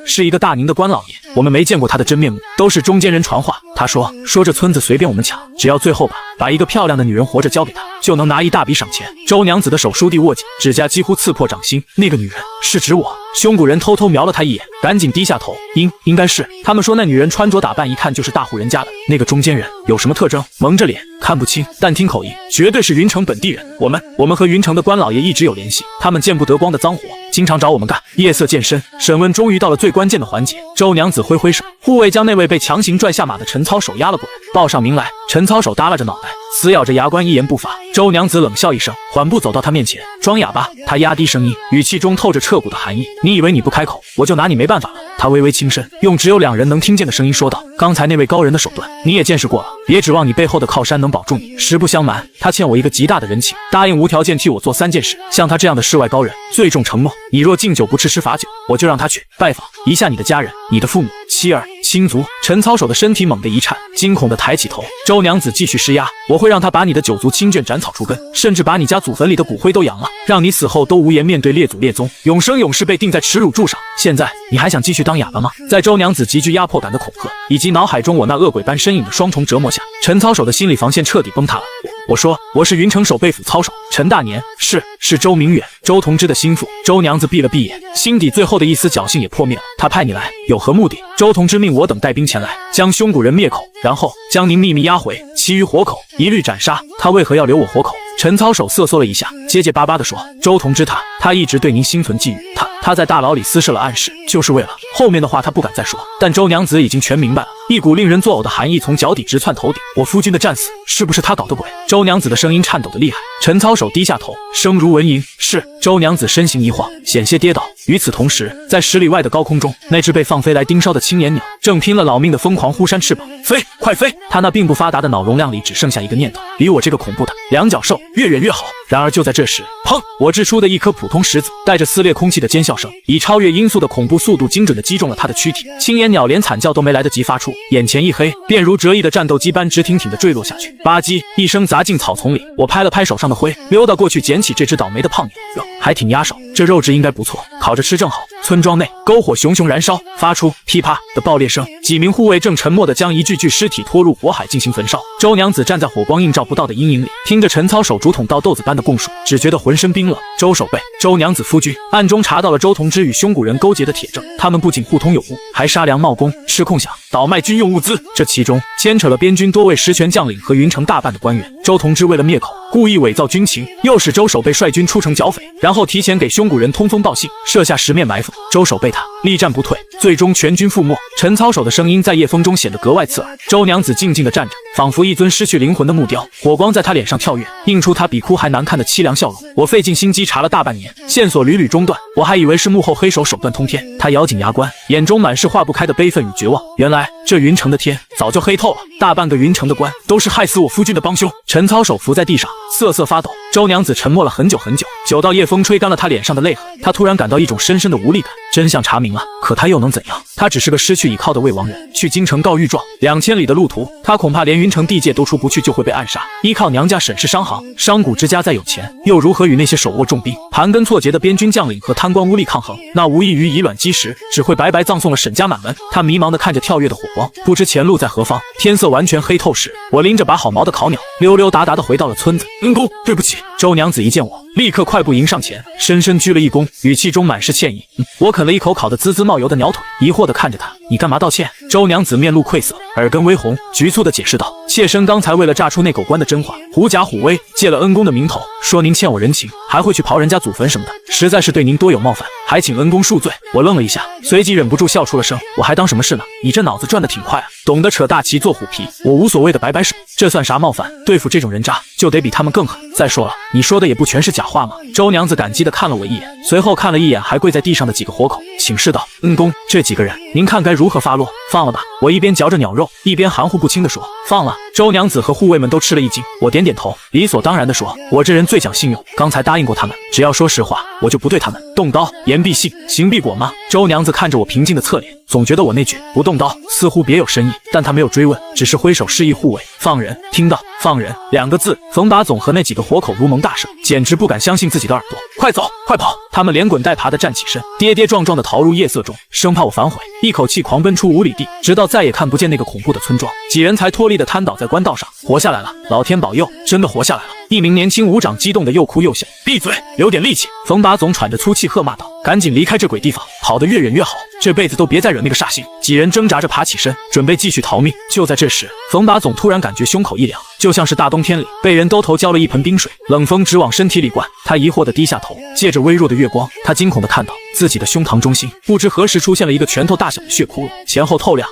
是一个大宁的官老爷，我们没见过他的真面目，都是中间人传话。他说这村子随便我们抢，只要最后把一个漂亮的女人活着交给他，就能拿一大笔赏钱。周娘子的手倏地握紧，指甲几乎刺破掌心。那个女人是指我？胸骨人偷偷瞄了他一眼，赶紧低下头。应该是。他们说那女人穿着打扮一看就是大户人家的。那个中间人有什么特征？蒙着脸，看不清，但听口音绝对是云城本地人。我们和云城的官老爷一直有联系，他们见不得光的脏活经常找我们干。夜色渐深，审问终于到了最关键的环节。周娘子挥挥手，护卫将那位被强行拽下马的陈操守押了过来，报上名来。陈操守耷拉着脑袋，死咬着牙关，一言不发。周娘子冷笑一声，缓步走到他面前，装哑巴。她压低声音，语气中透着彻骨的寒意：你以为你不开口，我就拿你没办法了？她微微轻声，用只有2人能听见的声音说道：刚才那位高人的手段你也见识过了，别指望你背后的靠山能保住你。实不相瞒，他欠我一个极大的人情，答应无条件替我做3件事。像他这样的世外高人，最重承诺，你若敬酒不吃吃罚酒，我就让他去拜访一下你的家人，你的父母、妻儿、亲族。陈操守的身体猛地一颤，惊恐地抬起头。周娘子继续施压：我会让他把你的9族亲眷斩草除根，甚至把你家祖坟里的骨灰都扬了，让你死后都无颜面对列祖列宗，永生永世被钉在耻辱柱上。现在你还想继续当哑巴吗？在周娘子极具压迫感的恐吓，以及脑海中我那恶鬼般身影的双重折磨下，陈操守的心理防线彻底崩塌了。我说我是云城守备府操守陈大年，是周明远，周同之的心腹。周娘子闭了闭眼，心底最后的一丝侥幸也破灭了。他派你来有何目的？周同之命我等带兵前来，将胸骨人灭口，然后将您秘密押回，其余活口一律斩杀。他为何要留我活口？陈操守瑟缩了一下，结结巴巴地说：“周同知他一直对您心存觊觎，他在大牢里私设了暗示，就是为了……”后面的话他不敢再说，但周娘子已经全明白了。一股令人作呕的寒意从脚底直窜头顶，我夫君的战死是不是他搞的鬼？周娘子的声音颤抖得厉害。陈操守低下头，声如蚊蝇：“是。”周娘子身形一晃，险些跌倒。与此同时，在10里外的高空中，那只被放飞来盯梢的青年鸟正拼了老命的疯狂呼扇翅膀，飞，快飞！他那并不发达的脑容量里只剩下一个念头：离我这个恐怖的两脚兽越远越好。然而就在这时，砰！我掷出的一颗普通石子，带着撕裂空气的尖笑声，以超越音速的恐怖速度精准地击中了他的躯体。青眼鸟连惨叫都没来得及发出，眼前一黑，便如折翼的战斗机般直挺挺地坠落下去。吧唧一声砸进草丛里，我拍了拍手上的灰，溜达过去捡起这只倒霉的胖鸟。哟，还挺压手，这肉质应该不错，烤着吃正好。村庄内篝火熊熊燃烧，发出噼啪的爆裂声。几名护卫正沉默地将一具具尸体拖入火海进行焚烧。周娘子站在火光映照不到的阴影里，听着陈操守竹筒倒豆子般的供述，只觉得浑身冰冷。周守备，周娘子夫君暗中查到了周同之与凶谷人勾结的铁证，他们不仅互通有无，还杀良冒功，吃空饷，倒卖军用物资。这其中牵扯了边军多位实权将领和云城大半的官员。周同之为了灭口，故意伪造军情，诱使周守备率军出城剿匪，然后提前给凶谷人通风报信，设下10面埋伏。周守备他力战不退，最终全军覆没。陈操守的声音在夜风中显得格外刺耳。周娘子静静地站着，仿佛一尊失去灵魂的木雕，火光在她脸上跳跃，映出她比哭还难看的凄凉笑容。我费尽心机查了大半年，线索屡屡中断，我还以为是幕后黑手手段通天。他咬紧牙关，眼中满是化不开的悲愤与绝望。原来这云城的天早就黑透了，大半个云城的官都是害死我夫君的帮凶。陈操守伏在地上，瑟瑟发抖。周娘子沉默了很久很久，久到夜风吹干了她脸上的泪痕。她突然感到一种深深的无力感。真相查明了，可她又能怎样？她只是个失去倚靠的魏王人，去京城告御状，2000里的路途，她恐怕连云城地界都出不去，就会被暗杀。依靠娘家沈氏商行，商贾之家再有钱，又如何与那些手握重兵、盘根错节的边军将领和贪官污吏抗衡？那无异于以卵击石，只会白白葬送了沈家满门。她迷茫地看着跳跃的火光，不知前路在何方。天色完全黑透时，我拎着把好毛的烤鸟，溜溜达达地回到了村子。恩公，对不起。周娘子一见我，立刻快步迎上前，深深鞠了一躬，语气中满是歉意。我啃了一口烤得滋滋冒油的鸟腿，疑惑地看着她，你干嘛道歉？周娘子面露愧色，耳根微红，局促地解释道：妾身刚才为了炸出那狗官的真话，狐假虎威，借了恩公的名头，说您欠我人情，还会去刨人家祖坟什么的，实在是对您多有冒犯，还请恩公恕罪。我愣了一下，随即忍不住笑出了声。我还当什么事呢？你这脑子转得挺快啊，懂得扯大旗做虎皮。我无所谓的摆摆手，这算啥冒犯？对付这种人渣，就得比他们更狠。再说了，你说的也不全是假话吗？周娘子感激地看了我一眼，随后看了一眼还跪在地上的几个活口，请示道：恩公，这几个人您看该如何发落？放了吧。我一边嚼着鸟肉，一边含糊不清地说：放了。周娘子和护卫们都吃了一惊。我点点头，理所当然地说：我这人最讲信用，刚才答应过他们，只要说实话，我就不对他们动刀。言必信，行必果吗？周娘子看着我平静的侧脸，总觉得我那句不动刀似乎别有深意，但她没有追问，只是挥手示意护卫放人。听到放人2个字，冯把总和那几个活口如蒙大赦，简直不敢相信自己的耳朵。快走，快跑！他们连滚带爬地站起身，跌跌撞撞地逃入夜色中，生怕我反悔，一口气狂奔出5里地，直到再也看不见那个恐怖的村庄。几人才脱力地瘫倒在官道上。活下来了，老天保佑，真的活下来了！一名年轻武长激动得又哭又笑。闭嘴，留点力气！冯把总喘着粗气喝骂道：赶紧离开这鬼地方，跑得越远越好，这辈子都别再惹那个煞星！几人挣扎着爬起身，准备继续逃命。就在这时，冯把总突然感觉胸口一凉，就像是大冬天里被人兜头浇了一盆冰水，冷风直往身体里灌。他疑惑地低下头，借着微弱的月光，他惊恐地看到自己的胸膛中心不知何时出现了一个拳头大小的血窟窿，前后透亮。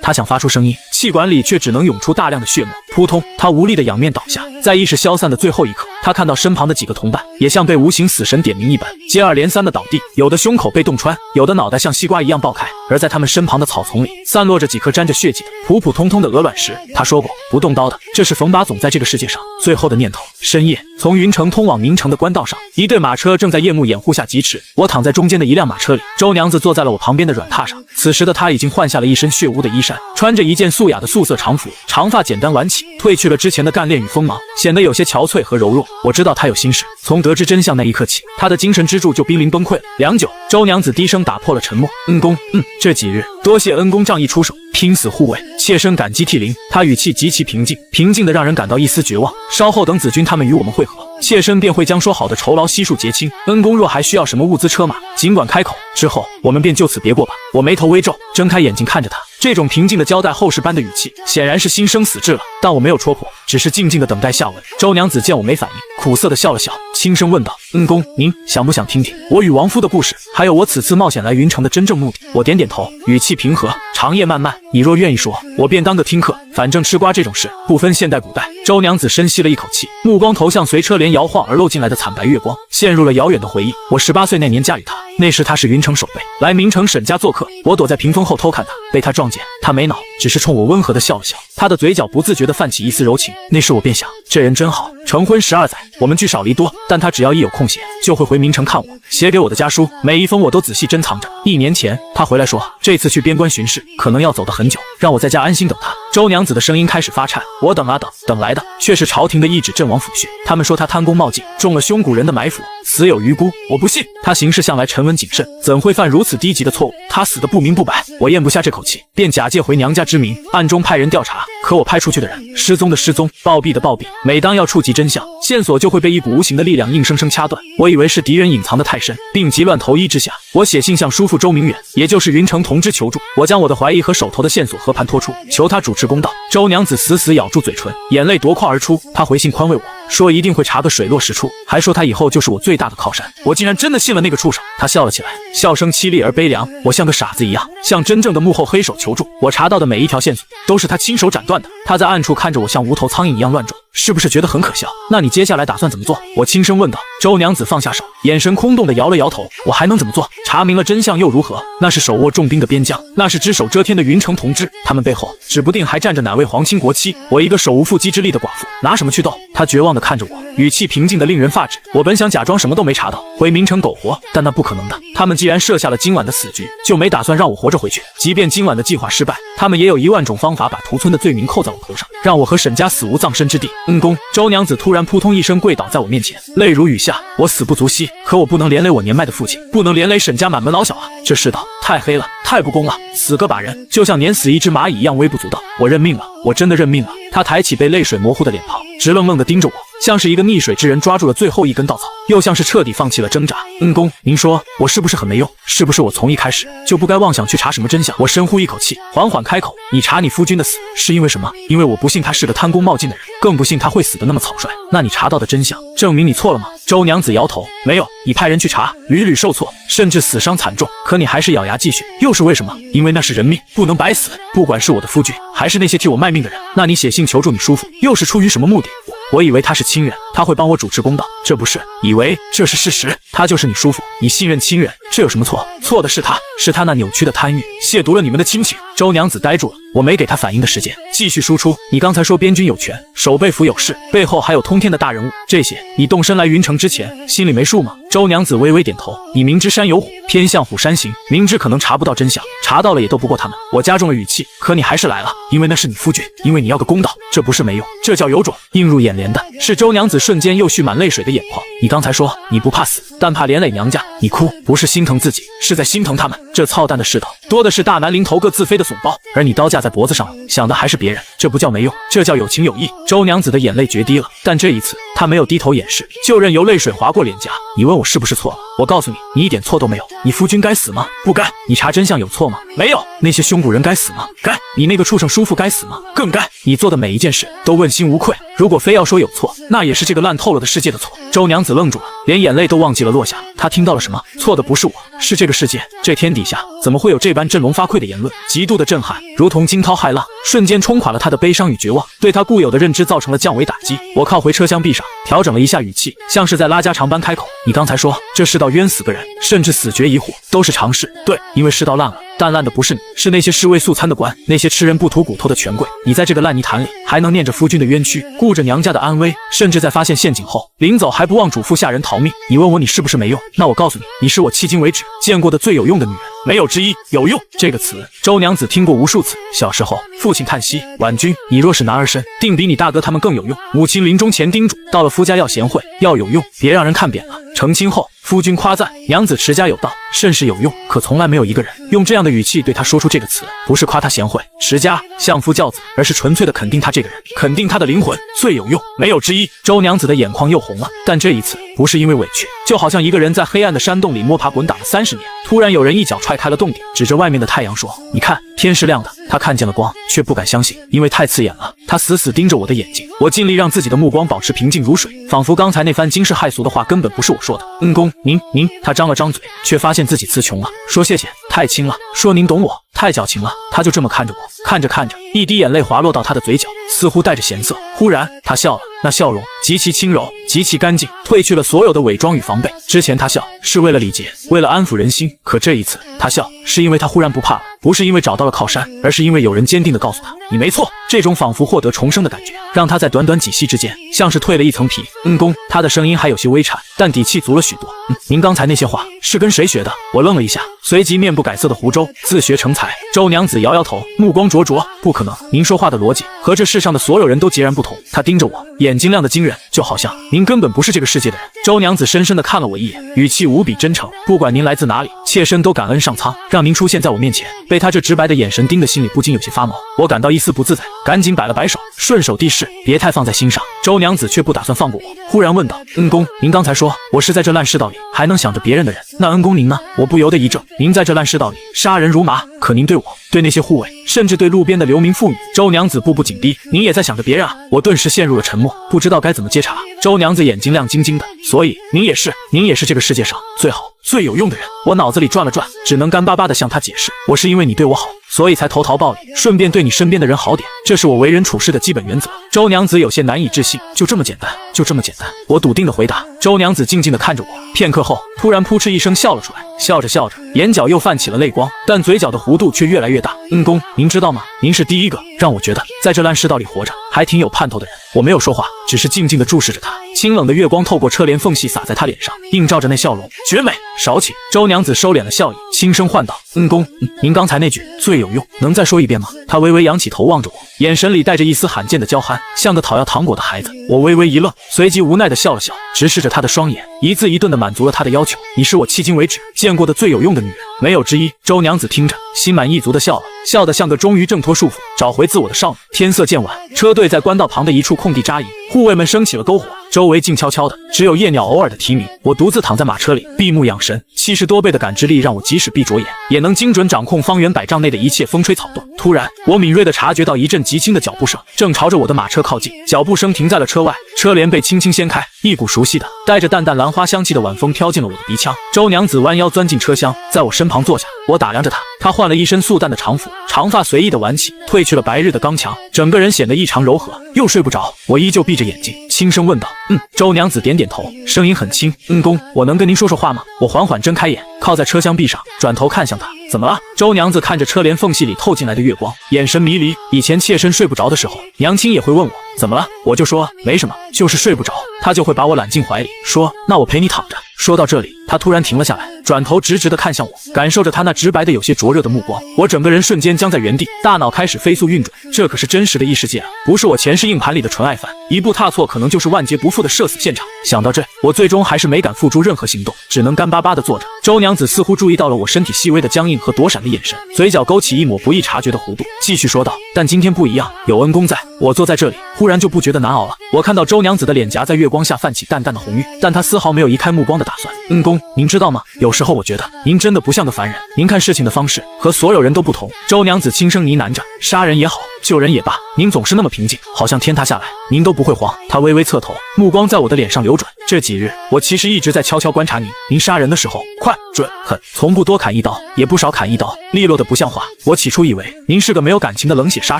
他想发出声音，气管里却只能涌出大量的血沫。扑通，他无力地仰面倒下。在意识消散的最后一刻，他看到身旁的几个同伴也像被无形死神点名一般，接二连三地倒地，有的胸口被洞穿，有的脑袋像西瓜一样爆开。而在他们身旁的草丛里，散落着几颗沾着血迹的普普通通的鹅卵石。他说过不动刀的，这是冯把总在这个世界上最后的念头。深夜，从云城通往明城的官道上，一队马车正在夜幕掩护下疾驰。我躺在中间的一辆马车里，周娘子坐在了我旁边的软榻上。此时的她已经换下了一身血污的衣衫，穿着一件素雅的素色长服，长发简单挽起，褪去了之前的干练与锋芒，显得有些憔悴和柔弱。我知道她有心事，从得知真相那一刻起，她的精神支柱就濒临崩溃了。良久，周娘子低声打破了沉默：恩公，这几日多谢恩公仗义出手，拼死护卫，妾身感激涕零。她语气极其平静，平静的让人感到一丝绝望。稍后等子君他们与我们会合，妾身便会将说好的酬劳悉数结清。恩公若还需要什么物资车马，尽管开口。之后我们便就此别过吧。我眉头微皱，睁开眼睛看着他，这种平静的交代后事般的语气，显然是心生死志了。但我没有戳破，只是静静的等待下文。周娘子见我没反应，苦涩的笑了笑，轻声问道：“恩公，您想不想听听我与王夫的故事，还有我此次冒险来云城的真正目的？”我点点头，语气平和：“长夜漫漫，你若愿意说，我便当个听客。反正吃瓜这种事，不分现代古代。”周娘子深吸了一口气，目光投向随车帘摇晃而漏进来的惨白月光，陷入了遥远的回忆。我18岁那年嫁与他，那时他是云城守备，来明城沈家做客。我躲在屏风后偷看他，被他撞见，他没恼，只是冲我温和的笑了笑，他的嘴角不自觉地泛起一丝柔情。那时我便想，这人真好。成婚12载，我们聚少离多，但他只要一有空闲，就会回明城看我。写给我的家书，每一封我都仔细珍藏着。1年前，他回来说，这次去边关巡视，可能要走得很久，让我在家安心等他。周娘子的声音开始发颤，我等啊等，等来的却是朝廷的懿旨阵亡抚恤。他们说他贪功冒进，中了凶贾人的埋伏，死有余辜。我不信，他行事向来沉稳谨慎，怎会犯如此低级的错误？他死得不明不白，我咽不下这口气，便假借回娘家之名，暗中派人调查。可我派出去的人，失踪的失踪，暴毙的暴毙。每当要触及真相，线索就会被一股无形的力量硬生生掐断。我以为是敌人隐藏得太深，病急乱投医之下，我写信向叔父周明远，也就是云城同知求助。我将我的怀疑和手头的线索和盘托出，求他主持公道。周娘子死死咬住嘴唇，眼泪夺眶而出。她回信宽慰我说一定会查个水落石出，还说他以后就是我最大的靠山。我竟然真的信了那个畜生。他笑了起来，笑声凄厉而悲凉。我像个傻子一样，向真正的幕后黑手求助。我查到的每一条线索都是他亲手斩断的。他在暗处看着我像无头苍蝇一样乱撞，是不是觉得很可笑？那你接下来打算怎么做？我轻声问道。周娘子放下手，眼神空洞地摇了摇头。我还能怎么做？查明了真相又如何？那是手握重兵的边疆，那是只手遮天的云城同知，他们背后指不定还站着哪位皇亲国戚。我一个手无缚鸡之力的寡妇，拿什么去斗？他绝望地看着我，语气平静得令人发指。我本想假装什么都没查到，回明城苟活，但那不可能的。他们既然设下了今晚的死局，就没打算让我活着回去。即便今晚的计划失败，他们也有10000种方法把屠村的罪名扣在我头上，让我和沈家死无葬身之地。恩公，周娘子突然扑通一声跪倒在我面前，泪如雨下。我死不足惜，可我不能连累我年迈的父亲，不能连累沈家满门老小啊！这世道太黑了，太不公了，死个把人就像碾死一只蚂蚁一样微不足道。我认命了，我真的认命了。他抬起被泪水模糊的脸庞，直愣愣地盯着我，像是一个溺水之人抓住了最后一根稻草，又像是彻底放弃了挣扎。恩公，您说我是不是很没用？是不是我从一开始就不该妄想去查什么真相？我深呼一口气，缓缓开口：你查你夫君的死是因为什么？因为我不信他是个贪功冒进的人，更不信他会死得那么草率。那你查到的真相证明你错了吗？周娘子摇头，没有。你派人去查，屡屡受挫，甚至死伤惨重，可你还是咬牙继续，又是为什么？因为那是人命，不能白死。不管是我的夫君，还是那些替我卖命的人，那你写信求助你叔父，又是出于什么目的？我以为他是亲人，他会帮我主持公道，这不是，以为这是事实，他就是你叔父，你信任亲人，这有什么错？错的是他，是他那扭曲的贪欲，亵渎了你们的亲情。周娘子呆住了，我没给他反应的时间，继续输出。你刚才说边军有权，守备府有事，背后还有通天的大人物，这些你动身来云城之前心里没数吗？周娘子微微点头，你明知山有虎，偏向虎山行，明知可能查不到真相，查到了也斗不过他们。我加重了语气，可你还是来了，因为那是你夫君，因为你要个公道，这不是没用，这叫有种。映入眼帘的是周娘子瞬间又蓄满泪水的眼眶。你刚才说你不怕死，但怕连累娘家，你哭不是心疼自己，是在心疼他们。这操蛋的世道，多的是大难临头各自飞的怂包，而你刀架在脖子上，想的还是别人，这不叫没用，这叫有情有义。周娘子的眼泪决堤了，但这一次她没有低头掩饰，就任由泪水划过脸颊。你问我是不是错了？我告诉你，你一点错都没有。你夫君该死吗？不该。你查真相有错吗？没有。那些凶贾人该死吗？该。你那个畜生叔父该死吗？更该。你做的每一件事都问心无愧，如果非要说有错，那也是这个烂透了的世界的错。周娘子愣住了，连眼泪都忘记了落下。她听到了什么？错的不是我，是这个世界。这天底下怎么会有这般振聋发聩的言论？极度的震撼，如同惊涛骇浪，瞬间冲垮了她的悲伤与绝望，对她固有的认知造成了降维打击。我靠回车厢壁上，调整了一下语气，像是在拉家常般开口：你刚才说这世道冤死个人，甚至死绝一户，都是常事。对，因为世道烂了，但烂的不是你，是那些尸位素餐的官，那些吃人不吐骨头的权贵。你在这个烂泥潭里，还能念着夫君的冤屈，顾着娘家的安危，甚至在发现陷阱后，临走还不忘嘱咐下人逃命。你问我你是不是没用？那我告诉你，你是我迄今为止见过的最有用的女人，没有之一。有用这个词，周娘子听过无数次。小时候，父亲叹息：婉君，你若是男儿身，定比你大哥他们更有用。母亲临终前叮嘱，到了夫家要贤惠，要有用，别让人看扁了。成亲后，夫君夸赞娘子持家有道，甚是有用。可从来没有一个人用这样的语气对她说出这个词，不是夸她贤惠、持家、相夫教子，而是纯粹的肯定她这个人，肯定她的灵魂最有用，没有之一。周娘子的眼眶又红了，但这一次不是因为委屈，就好像一个人在黑暗的山洞里摸爬滚打了30年，突然有人一脚踹开了洞顶，指着外面的太阳说：“你看，天是亮的。”他看见了光，却不敢相信，因为太刺眼了。他死死盯着我的眼睛，我尽力让自己的目光保持平静如水，仿佛刚才那番惊世骇俗的话根本不是我说的。恩公，您……他张了张嘴，却发现自己词穷了，说谢谢，太轻了，说您懂我，太矫情了。他就这么看着我，看着看着，一滴眼泪滑落到他的嘴角，似乎带着咸涩。忽然，他笑了，那笑容极其轻柔，极其干净，褪去了所有的伪装与防备。之前他笑是为了礼节，为了安抚人心，可这一次他笑是因为他忽然不怕了，不是因为找到了靠山，而是因为有人坚定地告诉他，你没错。这种仿佛获得重生的感觉，让他在短短几息之间，像是蜕了一层皮。恩公，他的声音还有些微颤，但底气足了许多。您刚才那些话是跟谁学的？我愣了一下，随即面不改色的胡诌，自学成才。周娘子摇摇头，目光灼灼，不可能，您说话的逻辑和这世上的所有人都截然不同。他盯着我，眼睛亮得惊人，就好像您根本不是这个世界的人。周娘子深深地看了我一眼，语气无比真诚，不管您来自哪里，妾身都感恩上苍，让您出现在我面前。被他这直白的眼神盯得心里不禁有些发毛，我感到一丝不自在，赶紧摆了摆手，顺手地示别太放在心上。周娘子却不打算放过我，忽然问道：恩公，您刚才说我是在这烂世道里还能想着别人的人，那恩公您呢？我不由得一怔，您在这烂世道里杀人如麻，可您对我，对那些护卫，甚至对路边的流民妇女，周娘子步步紧逼，您也在想着别人啊？我顿时陷入了沉默，不知道该怎么接茬。周娘子眼睛亮晶晶的，所以您也是这个世界上最好最有用的人。我脑子里转了转，只能干巴巴地向她解释，我是因为你对我好，所以才投桃报李，顺便对你身边的人好点，这是我为人处事的基本原则。周娘子有些难以置信，就这么简单，就这么简单。我笃定地回答。周娘子静静地看着我，片刻后突然扑哧一声笑了出来，笑着笑着，眼角又泛起了泪光，但嘴角的弧度却越来越大。恩公，您知道吗？您是第一个让我觉得在这烂世道里活着还挺有盼头的人。我没有说话，只是静静地注视着他。清冷的月光透过车帘缝隙洒在他脸上，映照着那笑容，绝美少顷。周娘子收敛了笑意，轻声唤道：恩公，您刚才那句最有用，能再说一遍吗？他微微扬起头望着我，眼神里带着一丝罕见的娇憨，像个讨要糖果的孩子。我微微一愣，随即无奈地笑了笑，直视着他的双眼，一字一顿地满足了他的要求。你是我迄今为止见过的最有用的女人，没有之一。周娘子听着，心满意足地笑了，笑得像个终于挣脱束缚，找回自我的少女。天色渐晚，车队在官道旁的一处空地扎营，护卫们升起了篝火，周围静悄悄的，只有夜鸟偶尔的啼鸣。我独自躺在马车里，闭目养神，70多倍的感知力让我即使闭着眼，也能精准掌控方圆100丈内的一切风吹草动。突然，我敏锐地察觉到一阵极轻的脚步声，正朝着我的马车靠近。脚步声停在了车外，车帘被轻轻掀开，一股熟悉的、带着淡淡兰花香气的晚风飘进了我的鼻腔。周娘子弯腰钻进车厢，在我身旁坐下。我打量着她，她换了一身素淡的长服，长发随意的挽起，褪去了白日的刚强，整个人显得异常柔和。又睡不着，我依旧闭着眼睛，轻声问道：周娘子点点头，声音很轻：恩公，我能跟您说说话吗？我缓缓睁开眼，靠在车厢壁上，转头看向她。怎么了？周娘子看着车帘缝隙里透进来的月光，眼神迷离。以前妾身睡不着的时候，娘亲也会问我怎么了，我就说没什么，就是睡不着。她就会把我揽进怀里，说那我陪你躺着。说到这里，她突然停了下来，转头直直地看向我，感受着她那直白的有些灼热的目光，我整个人瞬间僵在原地，大脑开始飞速运转。这可是真实的异世界啊，不是我前世硬盘里的纯爱番，一步踏错可能就是万劫不复的社死现场。想到这，我最终还是没敢付诸任何行动，只能干巴巴地坐着。周娘子似乎注意到了我身体细微的僵硬和躲闪的眼神，嘴角勾起一抹不易察觉的弧度，继续说道：但今天不一样，有恩公在，我坐在这里忽然就不觉得难熬了。我看到周娘子的脸颊在月光下泛起淡淡的红晕，但她丝毫没有移开目光的打算。恩公，您知道吗？有时候我觉得您真的不像个凡人，您看事情的方式和所有人都不同。周娘子轻声呢喃着，杀人也好，救人也罢，您总是那么平静，好像天塌下来您都不会慌。她微微侧头，目光在我的脸上流转。这几日我其实一直在悄悄观察您杀人的时候快准狠，从不多砍一刀，也不少砍一刀，利落的不像话。我起初以为您是个没有感情的冷血杀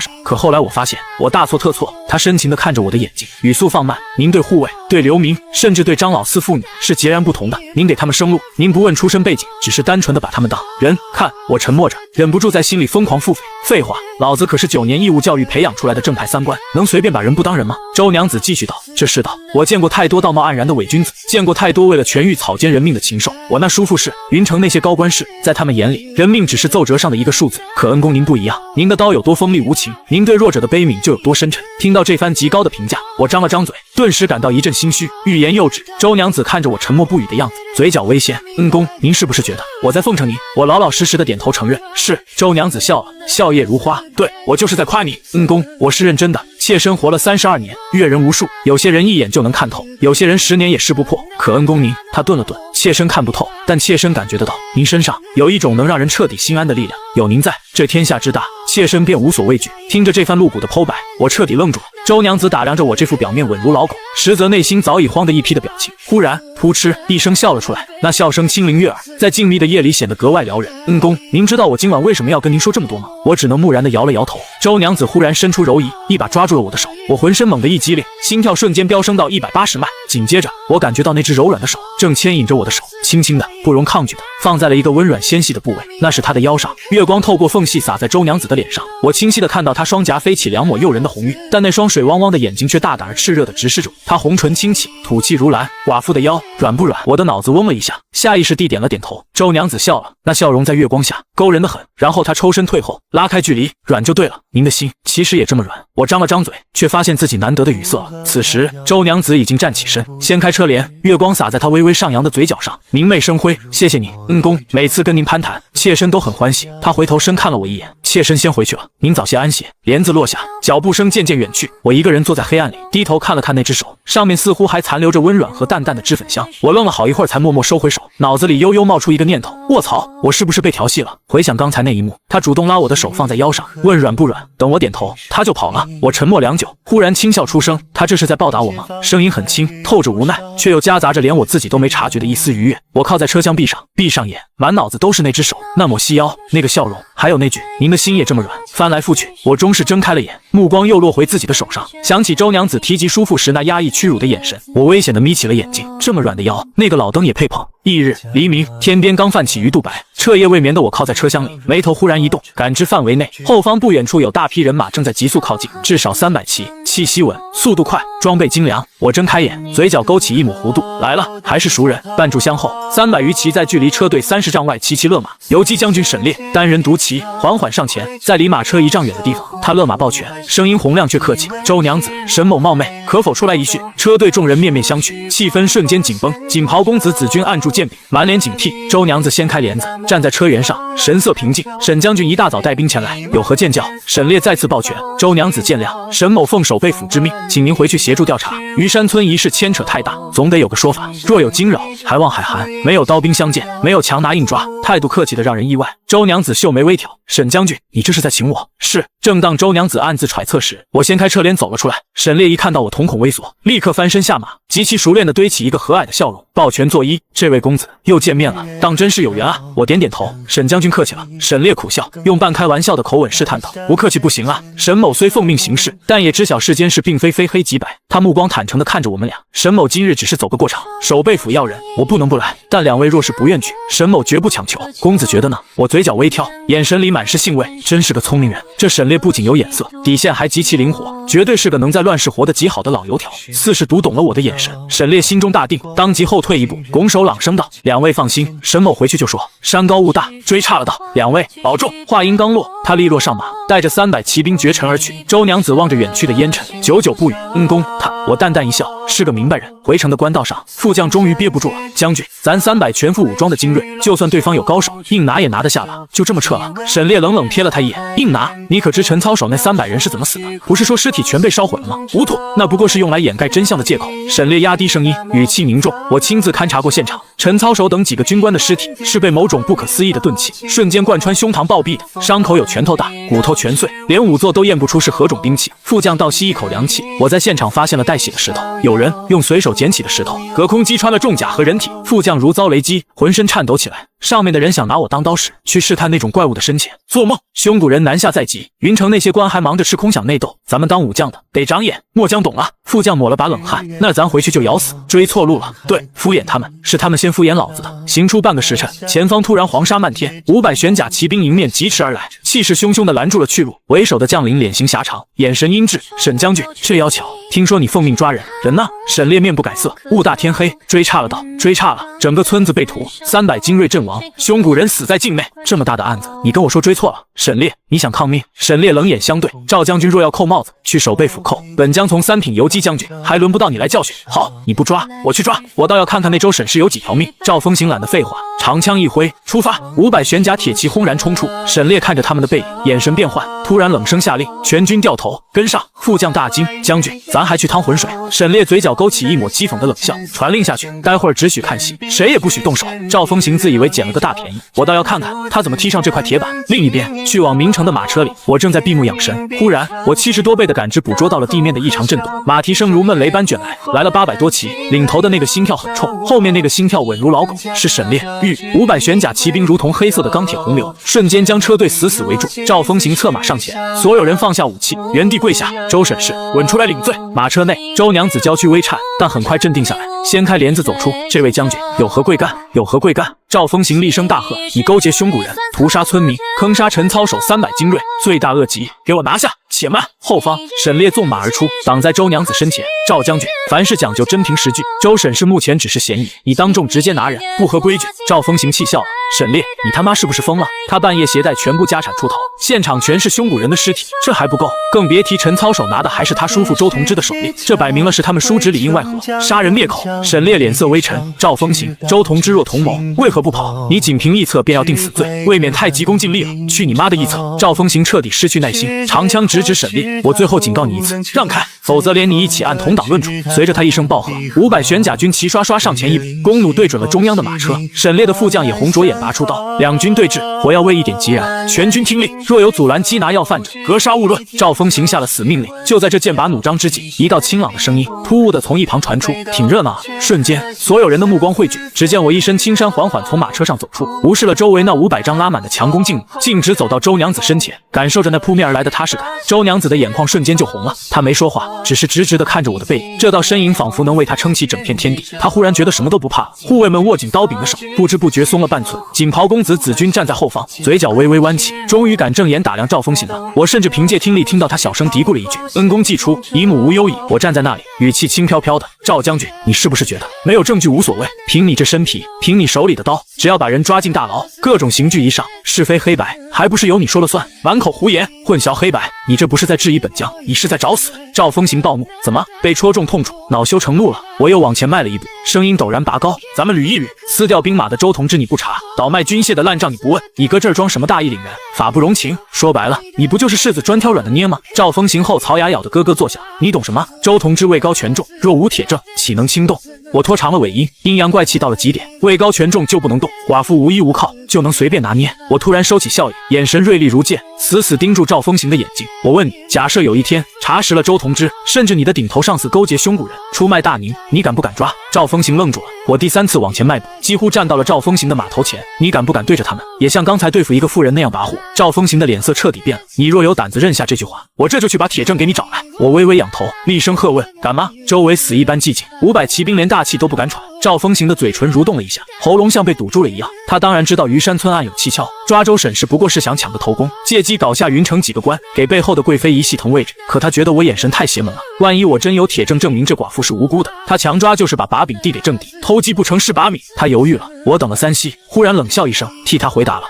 手，可后来我发现我大错特错。她深情地看着我的眼睛，语速放慢：您对护卫、对流民，甚至对张老四妇女是截然不同的。您给他们生路，您不问出身背景，只是单纯的把他们当人看。我沉默着，忍不住在心里疯狂腹诽：废话，老子可是9年义务教育培养出来的正派三观，能随便把人不当人吗？周娘子继续道：这世道，我见过太多道貌岸然的伪君子，见过太多为了权欲草菅人命的禽兽。我那叔父是云城那些高官是，在他们眼里，人命只是奏折上的一个数字。可恩公您不一样，您的刀有多锋利无情，您对弱者的悲悯就有多深沉。听到这番极高的评价，我张了张嘴，顿时感到一阵心虚，欲言又止。周娘子看着我沉默不语的样子，嘴角微掀：恩公，您是不是觉得我在奉承您？我老老实实的点头承认是。周娘子笑了，笑靥如花：对，我就是在夸你，恩公，我是认真的。妾身活了32年，阅人无数，有些人一眼就能看透，有些人10年也识不破。可恩公您，他顿了顿，妾身看不透，但妾身感觉得到，您身上有一种能让人彻底心安的力量。有您在，这天下之大，妾身便无所畏惧。听着这番露骨的剖白，我彻底愣住了。周娘子打量着我这副表面稳如老狗，实则内心早已慌得一批的表情，忽然扑哧一声笑了出来，那笑声清灵悦耳，在静谧的夜里显得格外撩人。恩公，您知道我今晚为什么要跟您说这么多吗？我只能木然地摇了摇头。周娘子忽然伸出柔仪，一把抓住了我的手，我浑身猛地一激灵，心跳瞬间飙升到180迈。紧接着，我感觉到那只柔软的手正牵引着我的手，轻轻的、不容抗拒的放在了一个温软纤细的部位，那是她的腰上。月光透过缝隙洒在周娘子的脸上，我清晰的看到她双颊飞起2抹诱人的红晕，但那双水汪汪的眼睛却大胆而炽热的直视着我。她红唇轻启，吐气如兰。寡妇的腰软不软？我的脑子嗡了一下，下意识地点了点头。周娘子笑了，那笑容在月光下勾人的很，然后她抽身退后，拉开距离，软就对了。您的心其实也这么软。我张了张嘴，却发现自己难得的语塞了。此时，周娘子已经站起身，掀开车帘，月光洒在她微微上扬的嘴角上，明媚生辉。谢谢你，恩公，每次跟您攀谈，妾身都很欢喜。她回头深看了我一眼，妾身先回去了，您早些安歇。帘子落下，脚步声渐渐远去，我一个人坐在黑暗里，低头看了看那只手，上面似乎还残留着温软和淡淡的脂粉香。我愣了好一会儿，才默默收回手，脑子里悠悠冒出一个念头：卧槽，我是不是被调戏了？回想刚才那一幕，她主动拉我的手放在腰上，问软不软，等我点头，她就跑了。我沉默良久，忽然轻笑出声：她这是在报答我吗？声音很轻，透着无奈，却又夹杂着连我自己都没察觉的一丝愉悦。我靠在车厢壁上，闭上眼，满脑子都是那只手，那抹细腰，那个笑容，还有那句您的心也这么软。翻来覆去，我终是睁开了眼，目光又落回自己的手上，想起周娘子提及叔父时那压抑屈辱的眼神，我危险地眯起了眼睛。这么软的腰，那个老登也配捧？翌日黎明，天边刚泛起鱼肚白，彻夜未眠的我靠在车厢里，眉头忽然一动，感知范围内后方不远处有大批人马正在急速靠近，至少300骑，气息稳，速度快，装备精良。我睁开眼，嘴角勾起一抹弧度，来了，还是熟人。半炷香后，300余骑在距离车队30丈外齐齐勒马，游击将军沈烈单人独骑，缓缓上前，在离马车1丈远的地方，他勒马抱拳，声音洪亮却客气：周娘子，沈某冒昧，可否出来一叙？车队众人面面相觑，气氛瞬间紧绷。锦袍公子子君按住剑柄，满脸警惕。周娘子掀开帘子，站在车辕上，神色平静。沈将军一大早带兵前来，有何见教？沈烈再次抱拳：周娘子见谅，沈某奉守备府之命，请您回去协助调查。虞山村一事牵扯太大，总得有个说法。若有惊扰，还望海涵。没有刀兵相见，没有强拿硬抓，态度客气的让人意外。周娘子秀眉微挑：沈将军，你这是在请我？是。正当周娘子暗自揣测时，我掀开车帘走了出来。沈烈一看到我，瞳孔微缩，立刻翻身下马，极其熟练地堆起一个和蔼的笑容，抱拳作揖：这位公子又见面了，当真是有缘啊。我点点头：沈将军客气了。沈烈苦笑，用半开玩笑的口吻试探道：不客气不行啊。沈某虽奉命行事，但也知晓世间事并非非黑即白。他目光坦诚地看着我们俩：沈某今日只是走个过场，守备府要人，我不能不来，但两位若是不愿去，沈某绝不强求。公子觉得呢？我嘴角微挑，眼神里满是兴味，真是个聪明人。这沈烈不仅有眼色，底线还极其灵活，绝对是个能在乱世活得极好的老油条。似是读懂了我的眼神，沈烈心中大定，当即后退一步，拱手朗声道：两位放心，沈某回去就说。山高雾大，追差了道：两位保重。话音刚落，他利落上马，带着300骑兵绝尘而去。周娘子望着远去的烟尘，久久不语。恩公，我淡淡一笑，是个明白人。回城的官道上，副将终于憋不住了：将军，咱300全副武装的精锐，就算对方有高手，硬拿也拿得下吧？就这么撤了？沈烈冷冷瞥了他一眼：硬拿？你可知陈操守那300人是怎么死的？不是说尸体全被烧毁了吗？糊涂，那不过是用来掩盖真相的借口。沈烈压低声音，语气凝重：我亲自勘察过现场，陈操守等几个军官的尸体是被某种不可思议的钝器瞬间贯穿胸膛暴毙的，伤口有拳头大，骨头全碎，连仵作都验不出是何种兵器。副将倒吸一口凉气：我在现场发现了带血的石头，有人用随手捡起的石头隔空击穿了重甲和人体。副将如遭雷击，浑身颤抖起来。上面的人想拿我当刀使，去试探那种怪物的深浅。做梦！凶骨人南下在即，云城那些官还忙着吃空饷内斗，咱们当武将的得长眼，末将懂了。副将抹了把冷汗：那咱回去就咬死，追错路了。对，敷衍他们，是他们先敷衍老子的。行出半个时辰，前方突然黄沙漫天，500玄甲骑兵迎面疾驰而来，气势汹汹地拦住了去路。为首的将领脸型狭长，眼神阴鸷。沈将军，这要巧，听说你奉命抓人，人呢？沈烈面不改色，雾大天黑，追差了道，追差了，整个村子被屠，300精锐阵亡，凶骨人死在境内。这么大的案子，你跟我说追错了？沈烈，你想抗命？沈烈冷眼相对，赵将军若要扣帽子，去守备府扣，本将从3品游击将军，还轮不到你来教训。好，你不抓，我去抓，我倒要看看那周沈氏有几条命。赵风行懒得废话，长枪一挥，出发。500玄甲铁骑轰然冲出，沈烈看着他们的背影，眼神变幻，突然冷声下令，全军掉头跟上。副将大惊，将军，咱还去趟浑水？沈烈嘴角勾起一抹讥讽的冷笑，传令下去，待会儿只许看戏，谁也不许动手。赵风行自以为捡了个大便宜，我倒要看看他怎么踢上这块铁板。另一边，去往明城的马车里，我正在闭目养神，忽然我70多倍的感知捕捉到了地面的异常震动，马蹄声如闷雷般卷来了800多骑，领头的那个心跳很冲，后面那个心跳稳如老狗，是沈烈。500玄甲骑兵如同黑色的钢铁洪流，瞬间将车队死死围住。赵风行策马上前，所有人放下武器，原地跪下。周沈氏，稳出来领罪。马车内，周娘子娇躯微颤，但很快镇定下来，掀开帘子走出。这位将军有何贵干？有何贵干？赵风行厉声大喝：你勾结凶骨人，屠杀村民，坑杀陈操守300精锐，罪大恶极，给我拿下！且慢！后方，沈烈纵马而出，挡在周娘子身前。赵将军，凡事讲究真凭实据，周沈氏目前只是嫌疑，你当众直接拿人，不合规矩。赵风行气笑了：沈烈，你他妈是不是疯了？他半夜携带全部家产出逃，现场全是凶骨人的尸体，这还不够，更别提陈操守拿的还是他叔父周同之的手链，这摆明了是他们叔侄里应外合，杀人灭口。沈烈脸色微沉：赵风行，周同之若同谋，为何不跑？你仅凭臆测便要定死罪，未免太急功近利了。去你妈的臆测！赵风行彻底失去耐心，长枪直指沈烈：我最后警告你一次，让开，否则连你一起按同党论处。随着他一声暴喝，500玄甲军齐刷刷上前一比，弓弩对准了中央的马车。沈烈的副将也红着眼拔出刀，两军对峙，火药味一点即燃，全军听令，若有阻拦缉拿要犯者，格杀勿论。赵风行下了死命令。就在这剑拔弩张之际，一道清朗的声音突兀的从一旁传出：挺热闹啊！瞬间，所有人的目光汇聚，只见我一身青衫缓缓从马车上走出，无视了周围那500张拉满的强弓劲弩，径直走到周娘子身前，感受着那扑面而来的踏实感。周娘子的眼眶瞬间就红了，她没说话，只是直直的看着我的背影，这道身影仿佛能为她撑起整片天地。她忽然觉得什么都不怕了，护卫们握紧刀柄的手不知不觉松了半寸。锦袍公子子君站在后方，嘴角微微弯起，终于敢正眼打量赵风行了。我甚至凭借听力听到他小声嘀咕了一句：恩公既出，一目无忧矣。我站在那里，语气轻飘飘的：赵将军，你是不是觉得没有证据无所谓？凭你这身皮，凭你手里的刀，只要把人抓进大牢，各种刑具一上，是非黑白还不是由你说了算？满口胡言，混淆黑白，你这不是在质疑本将，你是在找死！赵风行暴怒：怎么被戳中痛处，恼羞成怒了？我又往前迈了一步，声音陡然拔高：咱们捋一捋，撕掉兵马的周同志你不查，倒卖军械的烂账你不问，你搁这儿装什么大义凛然，法不容情？说白了，你不就是柿子专挑软的捏吗？赵风行后槽牙咬得咯咯作响：你懂什么？周同志位高权重，若无铁证，岂能轻动？我拖长了尾音，阴阳怪气到了极点，位高权重就不能动，寡妇无依无靠就能随便拿捏。我突然收起笑意，眼神锐利如剑，死死盯住赵风行的眼睛。我问你，假设有一天查实了周同之，甚至你的顶头上司勾结凶骨人，出卖大宁，你敢不敢抓？赵风行愣住了。我第3次往前迈步，几乎站到了赵风行的马头前。你敢不敢对着他们，也像刚才对付一个妇人那样跋扈？赵风行的脸色彻底变了。你若有胆子认下这句话，我这就去把铁证给你找来。我微微仰头，厉声喝问：敢吗？周围死一般寂静，500骑兵连大气都不敢喘。赵风行的嘴唇蠕动了一下，喉咙像被堵住了一样。他当然知道虞山村案有蹊跷，抓周沈氏不过是想抢个头功，借机搞下云城几个官，给背后的贵妃一系腾位置。可他觉得我眼神太邪门了，万一我真有铁证证明这寡妇是无辜的，他强抓就是把把柄递给政敌，偷鸡不成蚀把米。他犹豫了，我等了3息，忽然冷笑一声，替他回答了：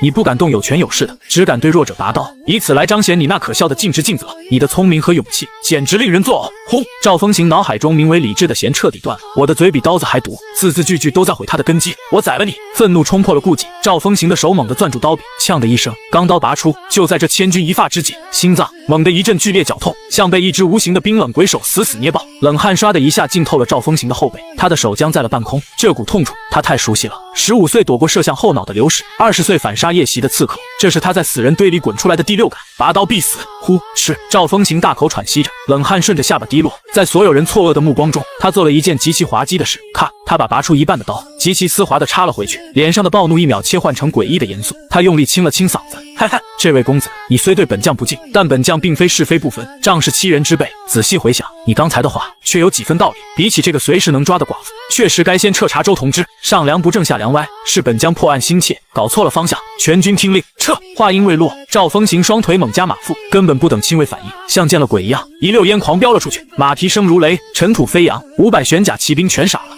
你不敢动有权有势的，只敢对弱者拔刀，以此来彰显你那可笑的尽职尽责。你的聪明和勇气简直令人作呕。轰！赵风行脑海中名为理智的弦彻底断了，我的嘴比刀子还毒，字字句句都在毁他的根基。我宰了你！愤怒冲破了顾忌，赵风行的手猛地攥住刀柄，呛的一声，钢刀拔出。就在这千钧一发之际，心脏猛地一阵剧烈绞痛，像被一只无形的冰冷鬼手死死捏爆。冷汗刷的一下浸透了赵风行的后背，他的手僵在了半空。这股痛楚他太熟悉了，15岁躲过射向后脑的流矢，20岁反杀夜袭的刺口，这是他在死人堆里滚出来的第6感。拔刀必死！呼哧！赵风行大口喘息着，冷汗顺着下巴滴落。在所有人错愕的目光中，他做了一件极其滑稽的事。咔！他把拔出一半的刀极其丝滑地插了回去，脸上的暴怒一秒切换成诡异的严肃。他用力清了清嗓子，嗨嗨，这位公子，你虽对本将不敬，但本将并非是非不分，仗势欺人之辈。仔细回想，你刚才的话却有几分道理。比起这个随时能抓的寡妇，确实该先彻查周同之。上梁不正下梁歪，是本将破案心切，搞错了方向。全军听令，撤！话音未落，赵风行双腿猛加马腹，根本不等亲卫反应，像见了鬼一样，一溜烟狂飙了出去。马蹄声如雷，尘土飞扬，500玄甲骑兵全傻了。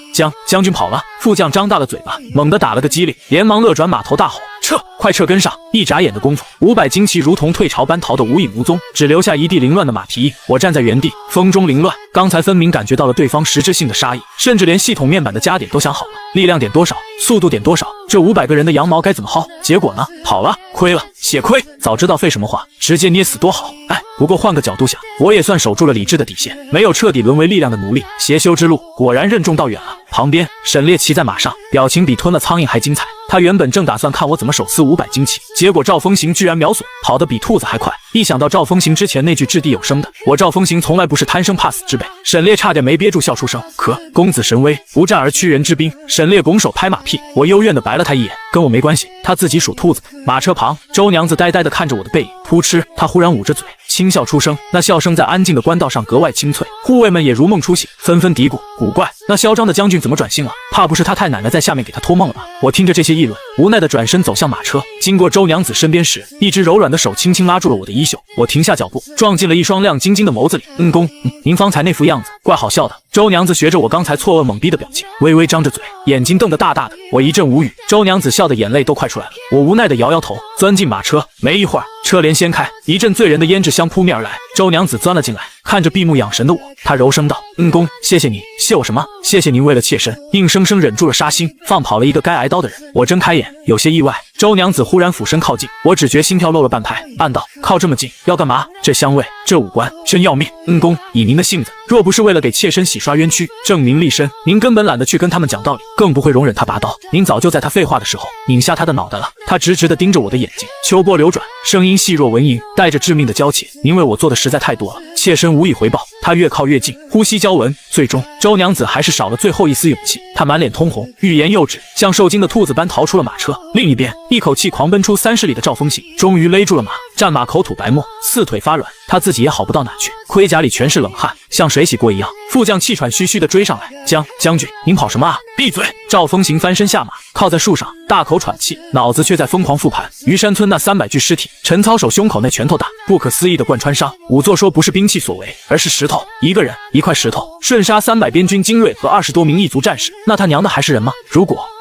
将军跑了！副将张大了嘴巴，猛地打了个激灵，连忙勒转马头大吼：“撤！快撤！跟上！”一眨眼的功夫，500精骑如同退潮般逃得无影无踪，只留下一地凌乱的马蹄印。我站在原地，风中凌乱。刚才分明感觉到了对方实质性的杀意，甚至连系统面板的加点都想好了，力量点多少，速度点多少，这500个人的羊毛该怎么薅？结果呢？跑了，亏了，血亏！早知道废什么话，直接捏死多好！哎，不过换个角度想，我也算守住了理智的底线，没有彻底沦为力量的奴隶。邪修之路果然任重道远了。旁边沈烈骑在马上，表情比吞了苍蝇还精彩。他原本正打算看我怎么手撕500精骑，结果赵风行居然秒锁，跑得比兔子还快。一想到赵风行之前那句掷地有声的“我赵风行从来不是贪生怕死之辈”，沈烈差点没憋住笑出声。可公子神威，不战而屈人之兵。沈烈拱手拍马屁，我幽怨地白了他一眼，跟我没关系，他自己属兔子。马车旁，周娘子呆呆地看着我的背影，扑哧，她忽然捂着嘴轻笑出声，那笑声在安静的官道上格外清脆。护卫们也如梦初醒，纷纷嘀咕：古怪，那嚣张的将军怎么转性了？怕不是他太奶奶在下面给他托梦了吧？我听着这些议论，无奈的转身走向马车。经过周娘子身边时，一只柔软的手轻轻拉住了我的衣袖，我停下脚步，撞进了一双亮晶晶的眸子里。公，您方才那副样子怪好笑的。周娘子学着我刚才错愕懵逼的表情，微微张着嘴，眼睛瞪得大大的。我一阵无语，周娘子笑的眼泪都快出来了。我无奈的摇摇头，钻进马车。没一会儿，车帘掀开，一阵醉人的胭脂香扑面而来。周娘子钻了进来，看着闭目养神的我，她柔声道：公，谢谢你。谢我什么？谢谢您为了妾身，硬生生忍住了杀心，放跑了一个该挨刀的人。我睁开眼，有些意外。周娘子忽然俯身靠近，我只觉心跳漏了半拍，暗道：靠这么近要干嘛？这香味，这五官，真要命。公，以您的性子，若不是为了给妾身洗刷冤屈，证明立身，您根本懒得去跟他们讲道理，更不会容忍他拔刀。您早就在他废话的时候拧下他的脑袋了。他直直地盯着我的眼睛，秋波流转，声音细若蚊蝇，带着致命的娇气。您为我做的实在太多了，妾身无以回报。他越靠越近，呼吸交闻，最终周娘子还是少了最后一丝勇气。她满脸通红，欲言又止，像受惊的兔子般逃出了马车。另一边，一口气狂奔出30里的赵风行终于勒住了马，战马口吐白沫，四腿发软，他自己也好不到哪去，盔甲里全是冷汗，像水洗过一样。副将气喘吁吁地追上来：将军，您跑什么啊？闭嘴！赵风行翻身下马，靠在树上，大口喘气，脑子却在疯狂复盘虞山村那300具尸体。陈操手胸口那拳头大，不可思议的贯穿伤，仵作说不是兵器所为，而是石头。一个人，一块石头，瞬杀300边军精锐和20多名异族战士，那他娘的还是人吗？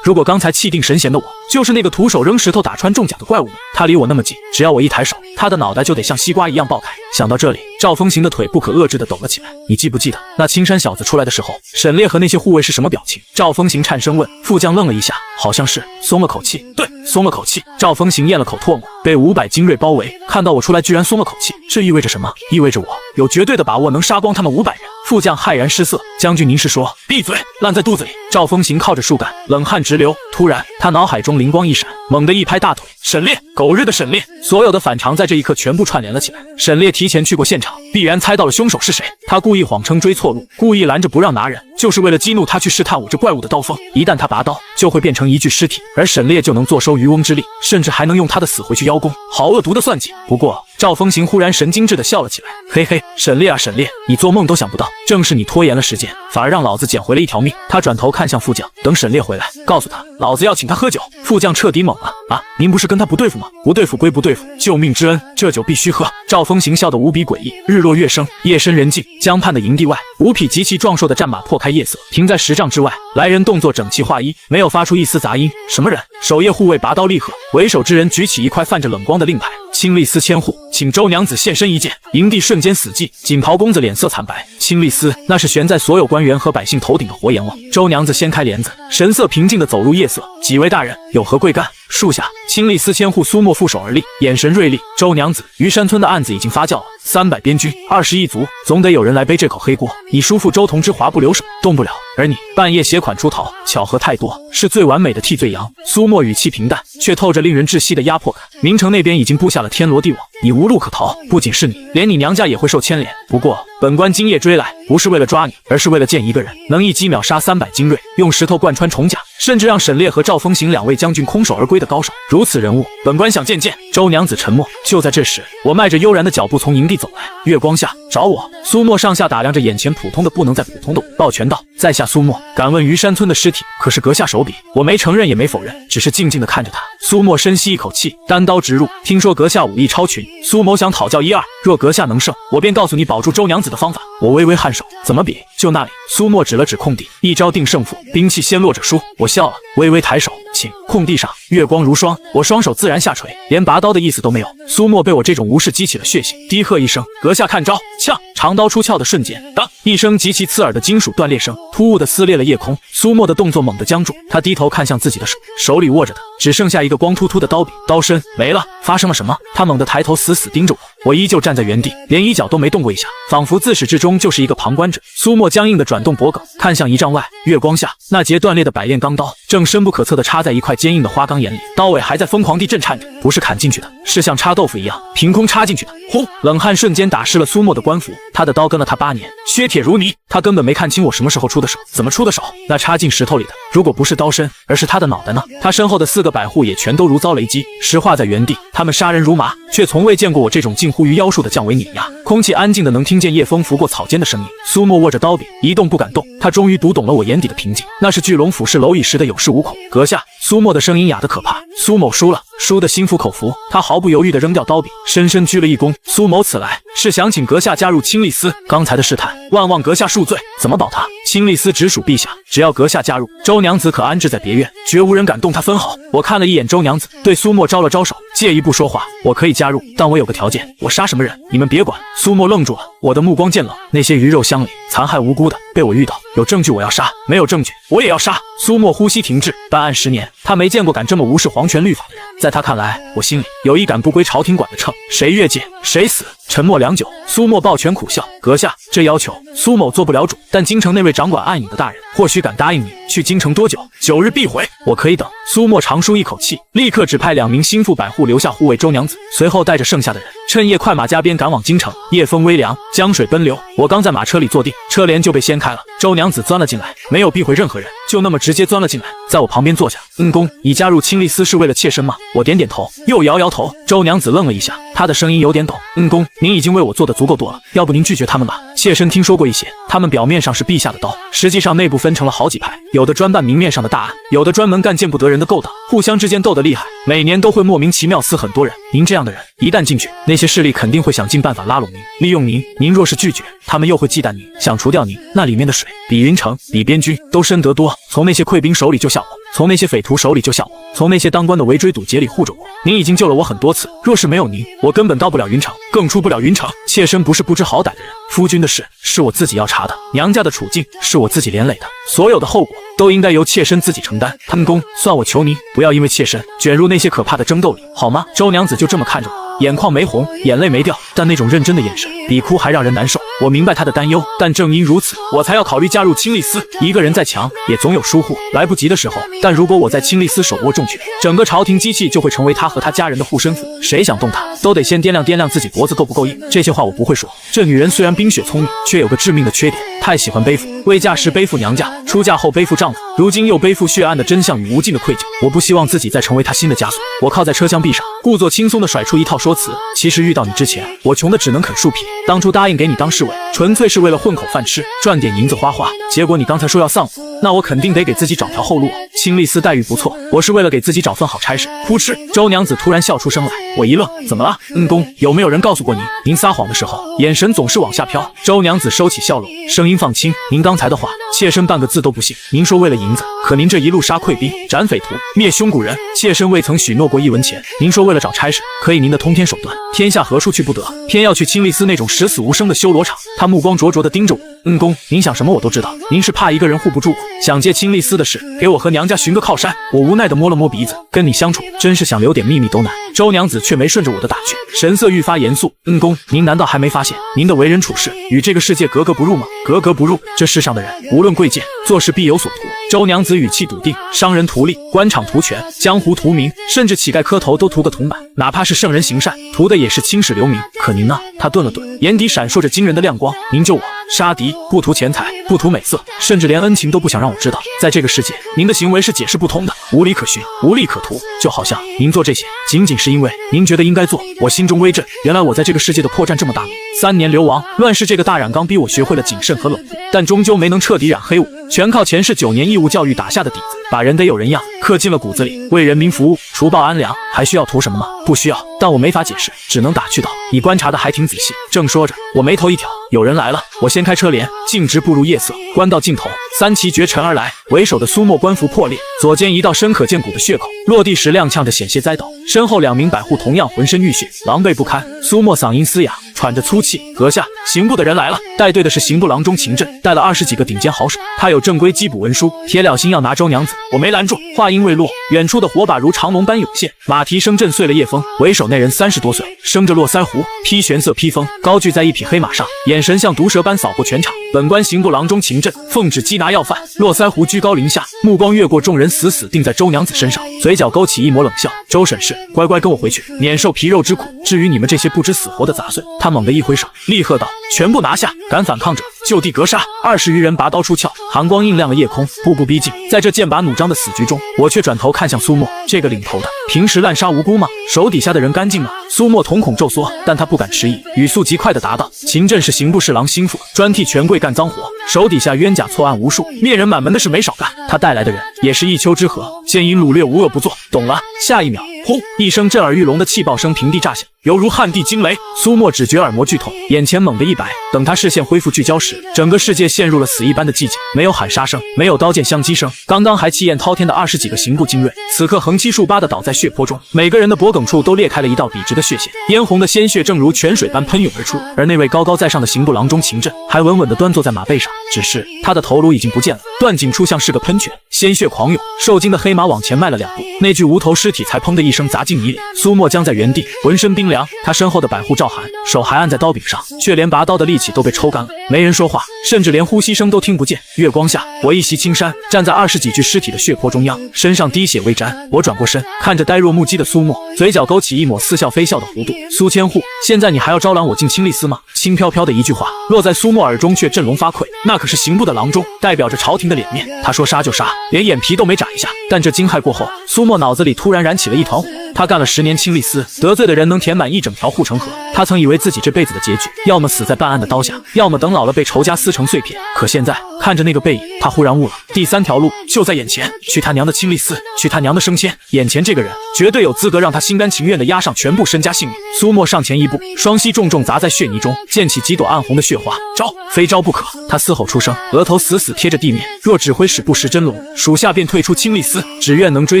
如果刚才气定神闲的我就是那个徒手扔石头打穿重甲的怪物，他离我那么近，只要我一抬手，他的脑袋就得像西瓜一样爆开。想到这里，赵风行的腿不可遏制地抖了起来。你记不记得那青山小子出来的时候，沈烈和那些护卫是什么表情？赵风行颤声问。副将愣了一下，好像是松了口气。对，松了口气。赵风行咽了口唾沫，被500精锐包围，看到我出来居然松了口气，这意味着什么？意味着我有绝对的把握能杀光他们500人。副将骇然失色，将军您是说？闭嘴，烂在肚子里。赵风行靠着树干，冷汗直流。突然他脑海中灵光一闪，猛地一拍大腿，沈烈，狗日的沈烈！所有的反常在这一刻全部串联了起来。沈烈提前去过现场，必然猜到了凶手是谁。他故意谎称追错路，故意拦着不让拿人，就是为了激怒他去试探我这怪物的刀锋。一旦他拔刀，就会变成一具尸体，而沈烈就能坐收渔翁之利，甚至还能用他的死回去邀功。好恶毒的算计！不过赵风行忽然神经质地笑了起来，嘿嘿，沈烈啊沈烈，你做梦都想不到，正是你拖延了时间，反而让老子捡回了一条命。他转头看向副将，等沈烈回来，告诉他，老子要请他喝酒。副将彻底懵了，啊，您不是跟他不对付吗？不对付归不对付，救命之恩，这酒必须喝。赵风行笑得无比诡异。日落月升，夜深人静，江畔的营地外，5匹极其壮硕的战马破开夜色，停在10丈之外。来人动作整齐划一，没有发出一丝杂音。什么人？守夜护卫拔刀立喝，为首之人举起一块泛着冷光的令牌，清吏司千户，请周娘子现身一见。营地瞬间死寂，锦袍公子脸色惨白。清吏司那是悬在所有官员和百姓头顶的活阎王。周娘子掀开帘子，神色平静地走入夜色。几位大人有何贵干？树下，清吏司千户苏沫负手而立，眼神锐利。周娘子，虞山村的案子已经发酵了，300边军，20异族，总得有人来背这口黑锅。你叔父周同之华不留手，动不了，而你半夜携款出逃，巧合太多，是最完美的替罪羊。苏沫语气平淡，却透着令人窒息的压迫感。明城那边已经布下了天罗地网，你无路可逃。不仅是你，连你娘家也会受牵连。不过本官今夜追来，不是为了抓你，而是为了见一个人能一击秒杀300精锐，用石头贯穿重甲，甚至让沈烈和赵风行2位将军空手而归的高手。如此人物，本官想见见。周娘子沉默。就在这时，我迈着悠然的脚步从营地走来。月光下找我。苏沫上下打量着眼前普通的不能再普通的我，抱拳道：在下苏沫，敢问虞山村的尸体可是阁下手笔？我没承认也没否认，只是静静地看着他。苏沫深吸一口气，单刀直入。听说阁下武艺超群，苏某想讨教一二，若阁下能胜，我便告诉你保住周娘子的方法。我微微颔首，怎么比？就那里。苏沫指了指空地，一招定胜负，兵器先落者输。我笑了，微微抬手，请。空地上月光如霜，我双手自然下垂，连拔刀的意思都没有。苏沫被我这种无视激起了血性，低喝一声：阁下看招！呛！长刀出鞘的瞬间，当一声极其刺耳的金属断裂声，突兀地撕裂了夜空。苏沫的动作猛地僵住，他低头看向自己的手，手里握着的只剩下一个光秃秃的刀柄，刀身没了。发生了什么？他猛地抬头，死死盯着我。我依旧站在原地，连一脚都没动过一下，仿佛自始至终就是一个旁观者。苏沫僵硬地转动脖颈，看向1丈外。月光下，那截断裂的百炼钢刀正深不可测地插在一块坚硬的花岗岩里，刀尾还在疯狂地震颤着，不是砍进去的，是像插豆腐一样凭空插进去的。轰！冷汗瞬间打湿了苏沫的官服。他的刀跟了他8年，削铁如泥，他根本没看清我什么时候出的手，怎么出的手？那插进石头里的，如果不是刀身，而是他的脑袋呢？他身后的4个百户也全都如遭雷击，石化在原地。他们杀人如麻，却从未见过我这种近乎于妖术的降维碾压。空气安静的能听见夜风拂过草间的声音。苏沫握着刀柄，一动不敢动。他终于读懂了我眼底的平静，那是巨龙俯视蝼蚁时的有恃无恐。阁下，苏沫的声音哑得可怕。苏某输了，输得心服口服。他毫不犹豫地扔掉刀柄，深深鞠了一躬。苏某此来是想请阁下加入青丽司，刚才的试探，万望阁下恕罪。怎么保他？青丽司直属陛下，只要阁下加入，周娘子可安置在别院，绝无人敢动她分毫。我看了一眼周娘子，对苏沫招了招手，借一步说话。我可以加入，但我有个条件，我杀什么人，你们别管。苏沫愣住了，我的目光渐冷。那些鱼肉乡里残害无辜的，被我遇到，有证据我要杀，没有证据我也要杀。苏沫呼吸停滞，办案10年，他没见过敢这么无视皇权律法的人。在他看来，我心里有一杆不归朝廷管的秤，谁越界谁死。沉默良久，苏沫抱拳苦笑：阁下，这要求苏某做不了主，但京城那位掌管暗影的大人或许敢答应你。去京城多久？9日必回。我可以等。苏沫长舒一口气，立刻指派2名心腹百户留下护卫周娘子，随后带着剩下的人趁夜快马加鞭赶往京城。夜风微凉，江水奔流，我刚在马车里坐定，车帘就被掀开了。周娘子钻了进来，没有避讳任何人，就那么直接钻了进来，在我旁边坐下。公，你加入青丽司是为了妾身吗？我点点头，又摇摇头。周娘子愣了一下，她的声音有点抖。公，您已经为我做的足够多了，要不您拒绝他们吧。妾身听说过一些，他们表面上是陛下的刀，实际上内部分成了好几派，有的专办明面上的大案，有的专门干见不得人的勾当，互相之间斗得厉害，每年都会莫名其妙死很多人。您这样的人一旦进去，那些势力肯定会想尽办法拉拢您，利用您。您若是拒绝，他们又会忌惮您，想除掉您。那里面的水比云城、比边军都深得多，从那些溃兵手里救下我，从那些匪徒手里救下我，从那些当官的围追堵截里护着我。您已经救了我很多次，若是没有您，我根本到不了云城，更出不了云城。妾身不是不知好歹的人，夫君的事是我自己要查的，娘家的处境是我自己连累的，所有的后果都应该由妾身自己承担。公，算我求您，不要因为妾身卷入那些可怕的争斗里，好吗？周娘子就这么看着我，眼眶没红，眼泪没掉，但那种认真的眼神比哭还让人难受。我明白她的担忧，但正因如此，我才要考虑加入青丽司。一个人再强，也总有疏忽来不及的时候，但如果我在青丽司手握重权，整个朝廷机器就会成为他和他家人的护身符，谁想动他，都得先掂量掂量自己脖子够不够硬。这些话我不会说。这女人虽然冰雪聪明，却有个致命的缺点，太喜欢背负。未嫁时背负娘家，出嫁后背负丈夫，如今又背负血案的真相与无尽的愧疚。我不希望自己再成为她新的枷锁。我靠在车厢壁上，故作轻松地甩出一套说辞。其实遇到你之前，我穷的只能啃树皮，当初答应给你当侍卫，纯粹是为了混口饭吃，赚点银子花花。结果你刚才说要丧服，那我肯定得给自己找条后路啊。青丽司待遇不错，我是为了给自己找份好差事。噗嗤，周娘子突然笑出声来，我一愣，怎么了？公，有没有人告诉过您撒谎的时候眼神总是往下飘？周娘子收起笑容，声音放轻，您刚才的话，妾身半个字都不信。您说为了银子，可您这一路杀溃兵、斩匪徒、灭凶古人，妾身未曾许诺过1文钱。您说为了找差事，可以您的通天手段，天下何处去不得？偏要去青丽司那种十死无生的修罗场。他目光灼灼地盯着我，公，您想什么我都知道，您是怕一个人护不住我，想借青丽丝的事给我和娘家寻个靠山。我无奈地摸了摸鼻子，跟你相处真是想留点秘密都难。周娘子却没顺着我的打去，神色愈发严肃。公，您难道还没发现您的为人处事与这个世界格格不入吗？格格不入，这世上的人无论贵贱，做事必有所图。周娘子语气笃定，商人图利，官场图权，江湖图名，甚至乞丐磕头都图个铜板，哪怕是圣人行善，图的也是青史留名。可您呢？他顿了顿，眼底闪烁着惊人的亮光。您救我，杀敌，不图钱财，不图美色，甚至连恩情都不想让我知道。在这个世界，您的行为是解释不通的，无理可循，无利可图。就好像您做这些，仅仅是因为您觉得应该做。我心中微震，原来我在这个世界的破绽这么大名。3年流亡，乱世这个大染缸逼我学会了谨慎和冷酷，但终究没能彻底染黑我，全靠前世9年义务教育打下的底子，把人得有人样刻进了骨子里，为人民服务，除暴安良，还需要图什么吗？不需要。但我没法解释，只能打趣道：你观察的还挺仔细。正说着，我眉头一挑，有人来了。我掀开车帘，径直步入夜色，官道尽头，3骑绝尘而来，为首的苏墨官服破裂，左肩一道深可见骨的血口，落地时踉跄着险些栽倒，身后2名百户同样浑身浴血，狼狈不堪。苏墨嗓音嘶哑，喘着粗气：阁下，刑部的人来了。带队的是刑部郎中秦震，带了20几个顶尖好手，他有正规缉捕文书，铁了心要拿周娘子。我没拦住，话音未落，远处的火把如长龙般涌现，马蹄声震碎了夜风。为首那人30多岁，生着络腮胡，披玄色披风，高踞在一匹黑马上，眼神像毒蛇般扫过全场。本官刑部郎中秦震，奉旨缉拿要犯。络腮胡居高临下，目光越过众人，死死定在周娘子身上，嘴角勾起一抹冷笑：周婶氏，乖乖跟我回去，免受皮肉之苦。至于你们这些不知死活的杂碎，他猛地一挥手，厉喝道：全部拿下，敢反抗者就地格杀！20余人拔刀出鞘，寒光映亮了夜空，步步逼近。在这剑拔弩张的死局中，我却转头看向苏墨，这个领头的，平时滥杀无辜吗？手底下的人干净吗？苏墨瞳孔骤缩，但他不敢迟疑，语速极快地答道：秦震是刑部侍郎心腹，专替权贵干脏活，手底下冤假错案无数，灭人满门的事没少干。他带来的人也是一丘之貉，奸淫掳掠无恶不作，懂了？下一秒，轰！一声震耳欲聋的气爆声平地炸响，犹如撼地惊雷。苏墨只觉耳膜剧痛，眼前猛地一白。等他视线恢复聚焦时，整个世界陷入了死一般的寂静，没有喊杀声，没有刀剑相击声。刚刚还气焰滔天的20几个刑部精锐，此刻横七竖八地倒在血泊中，每个人的脖梗处都裂开了一道笔直的血线，嫣红的鲜血正如泉水般喷涌而出。而那位高高在上的刑部郎中秦震，还稳稳地端坐在马背上，只是他的头颅已经不见了，断颈处像是个喷泉，鲜血狂涌。受惊的黑马往前迈了2步，那具无头尸体才砰的一声砸进泥里。苏墨僵在原地，浑身冰凉。他身后的百户赵涵手还按在刀柄上，却连拔刀的力气都被抽干了。没人说话，甚至连呼吸声都听不见。月光下，我一袭青衫，站在20几具尸体的血泊中央，身上滴血未沾。我转过身，看着呆若木鸡的苏墨，嘴角勾起一抹似笑非笑的弧度。苏千户，现在你还要招揽我进青丽司吗？轻飘飘的一句话落在苏墨耳中，却振聋发聩。那可是刑部的郎中，代表着朝廷的脸面。他说杀就杀，连眼皮都没眨一下。但这惊骇过后，苏墨脑子里突然燃起了一团火。他干了10年青丽司，得罪的人能填满一整条护城河。他曾以为自己这辈子的结局，要么死在办案的刀下，要么等老了被仇家撕成碎片。可现在看着那个背影，他忽然悟了，第3条路就在眼前。去他娘的青丽司，去他娘的升迁！眼前这个人绝对有资格让他心甘情愿地押上全部身家性命。苏墨上前一步，双膝重重砸在血泥中，溅起几朵暗红的血花。招，非招不可！他嘶吼出声，额头死死贴着地面。若指挥使不识真龙，属下便退出青丽司，只愿能追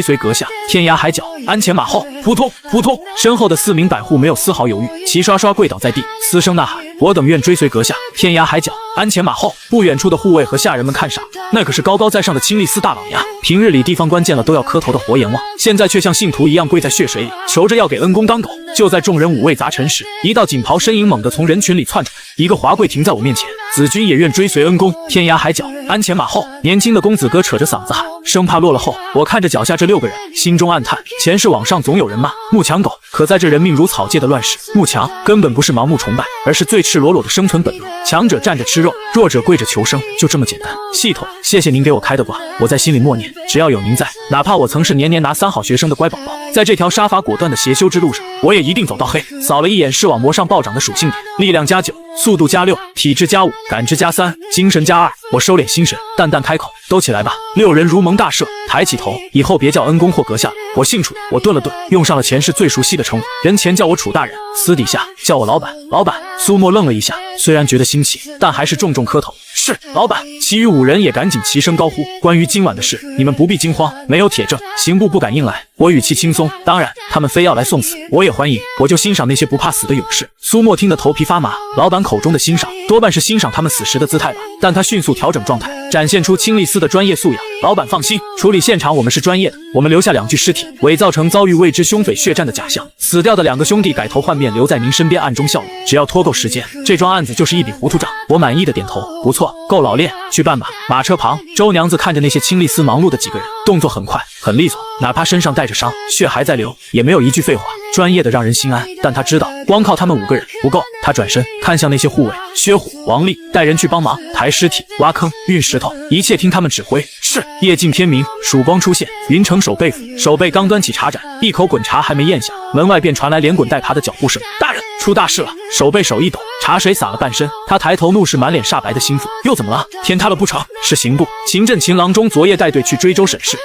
随阁下天涯海角，鞍前马后。扑通扑通，身后的4名百户没有丝毫犹豫，齐刷刷跪倒在地，嘶声呐喊：我等愿追随阁下天涯海角，鞍前马后。不远处的护卫和下人们看傻，那可是高高在上的青丽司大老爷啊！平日里地方官见了都要磕头的活阎王，现在却像信徒一样跪在血水里，求着要给恩公当狗。就在众人五味杂陈时，一道锦袍身影猛地从人群里窜出来，一个华贵停在我面前。子君也愿追随恩公天涯海角，鞍前马后。年轻的公子哥扯着嗓子喊，生怕落了后。我看着脚下这6个人，心中暗叹，前世往上总有人骂慕强狗，可在这人命如草芥的乱世，慕强根本不是盲目崇拜，而是最赤裸裸的生存本能。强者站着吃肉，弱者跪着求生，就这么简单。系统，谢谢您给我开的挂。我在心里默念，只要有您在，哪怕我曾是年年拿3好学生的乖宝宝，在这条杀伐果断的邪修之路上，我也一定走到黑。扫了一眼视网膜上暴涨的属性点，力量+9，速度+6，体质+5，感知+3，精神+2。我收敛心神，淡淡开口：都起来吧。6人如蒙大赦，抬起头，以后别叫恩公或阁下，我姓楚。我顿了顿，用上了前世最熟悉的称呼，人前叫我楚大人，私底下叫我老板。老板。苏墨愣了一下，虽然觉得新奇，但还是重重磕头。是，老板。其余5人也赶紧齐声高呼：关于今晚的事，你们不必惊慌，没有铁证，刑部不敢硬来。我语气轻松，当然，他们非要来送死，我也欢迎，我就欣赏那些不怕死的勇士。苏沫听得头皮发麻，老板口中的欣赏，多半是欣赏他们死时的姿态吧。但他迅速调整状态，展现出青丽丝的专业素养。老板放心，处理现场我们是专业的，我们留下2具尸体，伪造成遭遇未知凶匪血战的假象。死掉的2个兄弟改头换面，留在您身边暗中效力，只要拖够时间，这桩案子就是一笔糊涂账。我满意的点头，不错，够老练，去办吧。马车旁，周娘子看着那些青丽丝忙碌的几个人，动作很快，很利索，哪怕身上带着伤，血还在流，也没有一句废话，专业的让人心安。但他知道，光靠他们5个人不够。他转身看向那些护卫，薛虎、王丽，带人去帮忙抬尸体、挖坑、运石头，一切听他们指挥。是。夜近天明，曙光出现，云城守备府，守备刚端起茶盏，一口滚茶还没咽下，门外便传来连滚带爬的脚步声。大人，出大事了！守备手一抖，茶水洒了半身。他抬头怒视满脸煞白的心腹，又怎么了？天塌了不成？是刑部秦镇秦郎中昨夜带队去追州审视，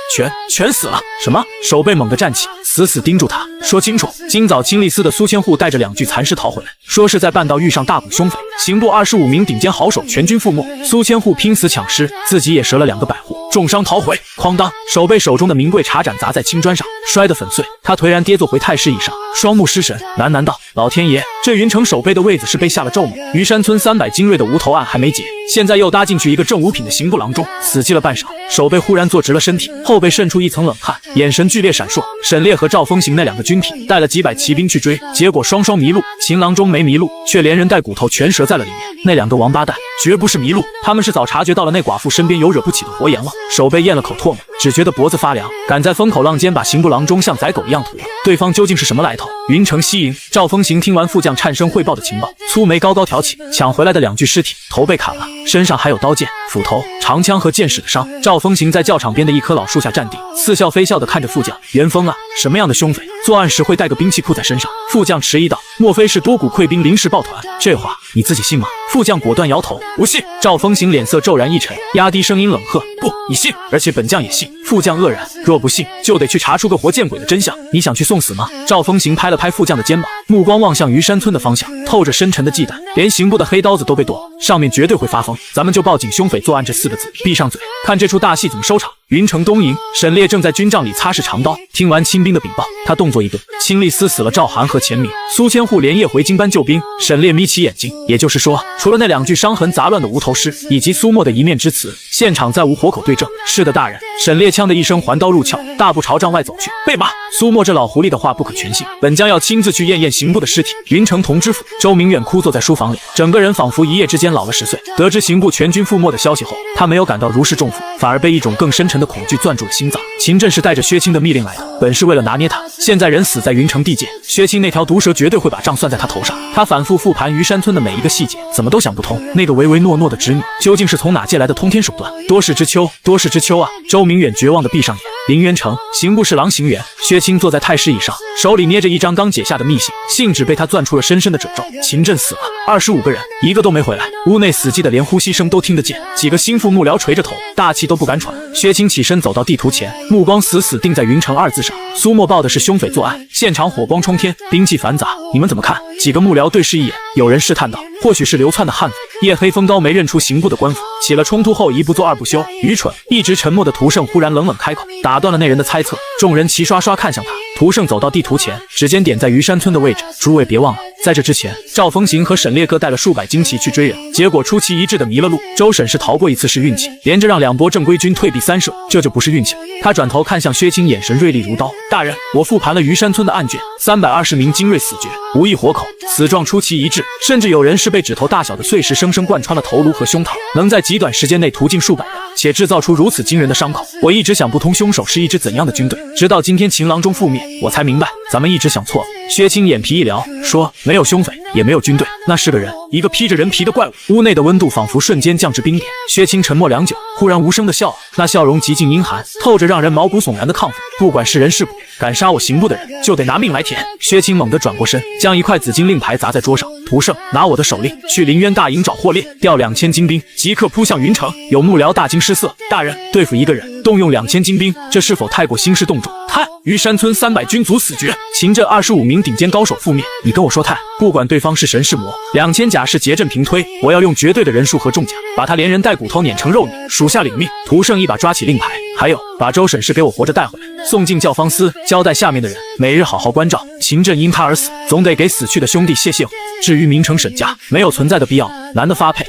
全死了。什么？守备猛地站起，死死盯住他，说清楚。今早青丽丝的苏千户带着2具残尸逃回来，说是在半道遇上大捕凶匪，刑部25名顶尖好手全军覆没。苏千户拼死抢尸，自己也折了2个百户，重伤逃回。哐当，守备手中的名贵茶盏砸在青砖上，摔得粉碎。他颓然跌坐回太师椅上，双目失神，喃喃道：老天爷，这云城守备的位子是被下了咒吗？虞山村300精锐的无头案还没解，现在又搭进去一个正五品的刑部郎中。死寂了半晌，守备忽然坐直了身体，后背渗出一层冷汗，眼神剧烈闪烁。沈烈和赵风行那2个军体带了几百骑兵去追，结果双迷路，秦郎中没迷路，却连人带骨头全折在了里面。那2个王八蛋绝不是迷路，他们是早察觉到了那寡妇身边有惹不起的活阎王。守备咽了口唾沫，只觉得脖子发凉，敢在风口浪尖把刑部郎中像宰狗一样屠了，对方究竟是什么来头？云城西营，赵风行听完副将颤声汇报的情报，粗眉高高挑起，抢回来的2具尸体头被砍了，身上还有刀剑、斧头、长枪和剑矢的伤。赵风行在教场边的一棵老树下站定，似笑非笑地看着副将。元丰啊，什么样的凶匪作案时会带个兵器库在身上？副将迟疑道：莫非是多股溃兵临时抱团？这话你自己信吗？副将果断摇头，不信。赵风行脸色骤然一沉，压低声音冷喝：不，你信，而且本将也信。副将愕然，若不信，就得去查出个活见鬼的真相。你想去送死吗？赵风行拍了拍副将的肩膀，目光望向虞山村的方向，透着深沉的忌惮。连刑部的黑刀子都被剁，上面绝对会发疯。咱们就报警凶匪作案这4个字，闭上嘴，看这出大戏怎么收场。云城东营，沈烈正在军帐里擦拭长刀，听完亲兵的禀报，他动作一顿，青丽丝死了赵涵和钱明，苏千户连夜回京搬救兵。沈烈眯起眼睛，也就是说，除了那2具伤痕杂乱的无头尸，以及苏沫的一面之词，现场再无活口对证。是的，大人。沈烈呛的一声，还刀入鞘，大步朝帐外走去。备马！苏沫这老狐狸的话不可全信，本将要亲自去验验刑部的尸体。云城同知府周明远枯坐在书房里，整个人仿佛一夜之间老了10岁。得知刑部全军覆没的消息后，他没有感到如释重负，反而被一种更深沉的恐惧攥住了心脏。秦震是带着薛清的密令来的，本是为了拿捏他，现在人死在云城地界，薛清那条毒蛇绝对会把账算在他头上。他反复复盘虞山村的每一个细节，怎么都想不通，那个唯唯诺诺的侄女究竟是从哪借来的通天手段？多事之秋，多事之秋啊！周明远绝望地闭上眼。林渊城，刑部侍郎邢元，薛清坐在太师椅上，手里捏着一张刚解下的密信，信纸被他攥出了深深的褶皱。秦震死了，25个人一个都没回来，屋内死寂的连呼吸声都听得见。几个心腹幕僚垂着头，大气都不敢喘。薛清起身走到地图前，目光死死定在云城2字上。苏沫报的是凶匪作案，现场火光冲天，兵器繁杂，你们怎么看？几个幕僚对视一眼，有人试探道：或许是流窜的悍匪。夜黑风高没认出刑部的官府，起了冲突后一不做二不休，愚蠢！一直沉默的涂胜忽然冷冷开口，打断了那人的猜测。众人齐刷刷看向他。涂胜走到地图前，指尖点在虞山村的位置。诸位别忘了，在这之前，赵风行和沈烈各带了数百精骑去追人，结果出奇一致的迷了路。周审是逃过一次是运气，连着让2波正规军退避3舍，这就不是运气了。他转头看向薛清，眼神锐利如刀。大人，我复盘了虞山村的案卷，320名精锐死绝，无一活口，死状出奇一致，甚至有人是被指头大小的碎石生生贯穿了头颅和胸膛，能在极短时间内屠尽数百人，且制造出如此惊人的伤口。我一直想不通凶手是一支怎样的军队，直到今天秦郎中覆灭，我才明白咱们一直想错了。薛清眼皮一撩，说：没有凶匪，也没有军队，那是个人，一个披着人皮的怪物。屋内的温度仿佛瞬间降至冰点。薛清沉默良久，忽然无声的笑了，那笑容极尽阴寒，透着让人毛骨悚然的亢奋。不管是人是鬼，敢杀我刑部的人，就得拿命来填。薛清猛地转过身，将一块紫金令牌砸在桌上。涂胜，拿我的手令去临渊大营找霍烈，调2000精兵，即刻扑向云城。有幕僚大惊失色，大人，对付一个人动用2000精兵，这是否太过兴师动众？太虞山村300军卒死绝，秦镇25名顶尖高手覆灭，你跟我说太？不管对对方是神是魔。2000甲是结阵平推，我要用绝对的人数和重甲，把他连人带骨头碾成肉泥。属下领命。涂胜一把抓起令牌，还有把周婶氏给我活着带回来，送进教坊司，交代下面的人每日好好关照。秦振因他而死，总得给死去的兄弟泄泄火。至于明成沈家，没有存在的必要，懒得发配。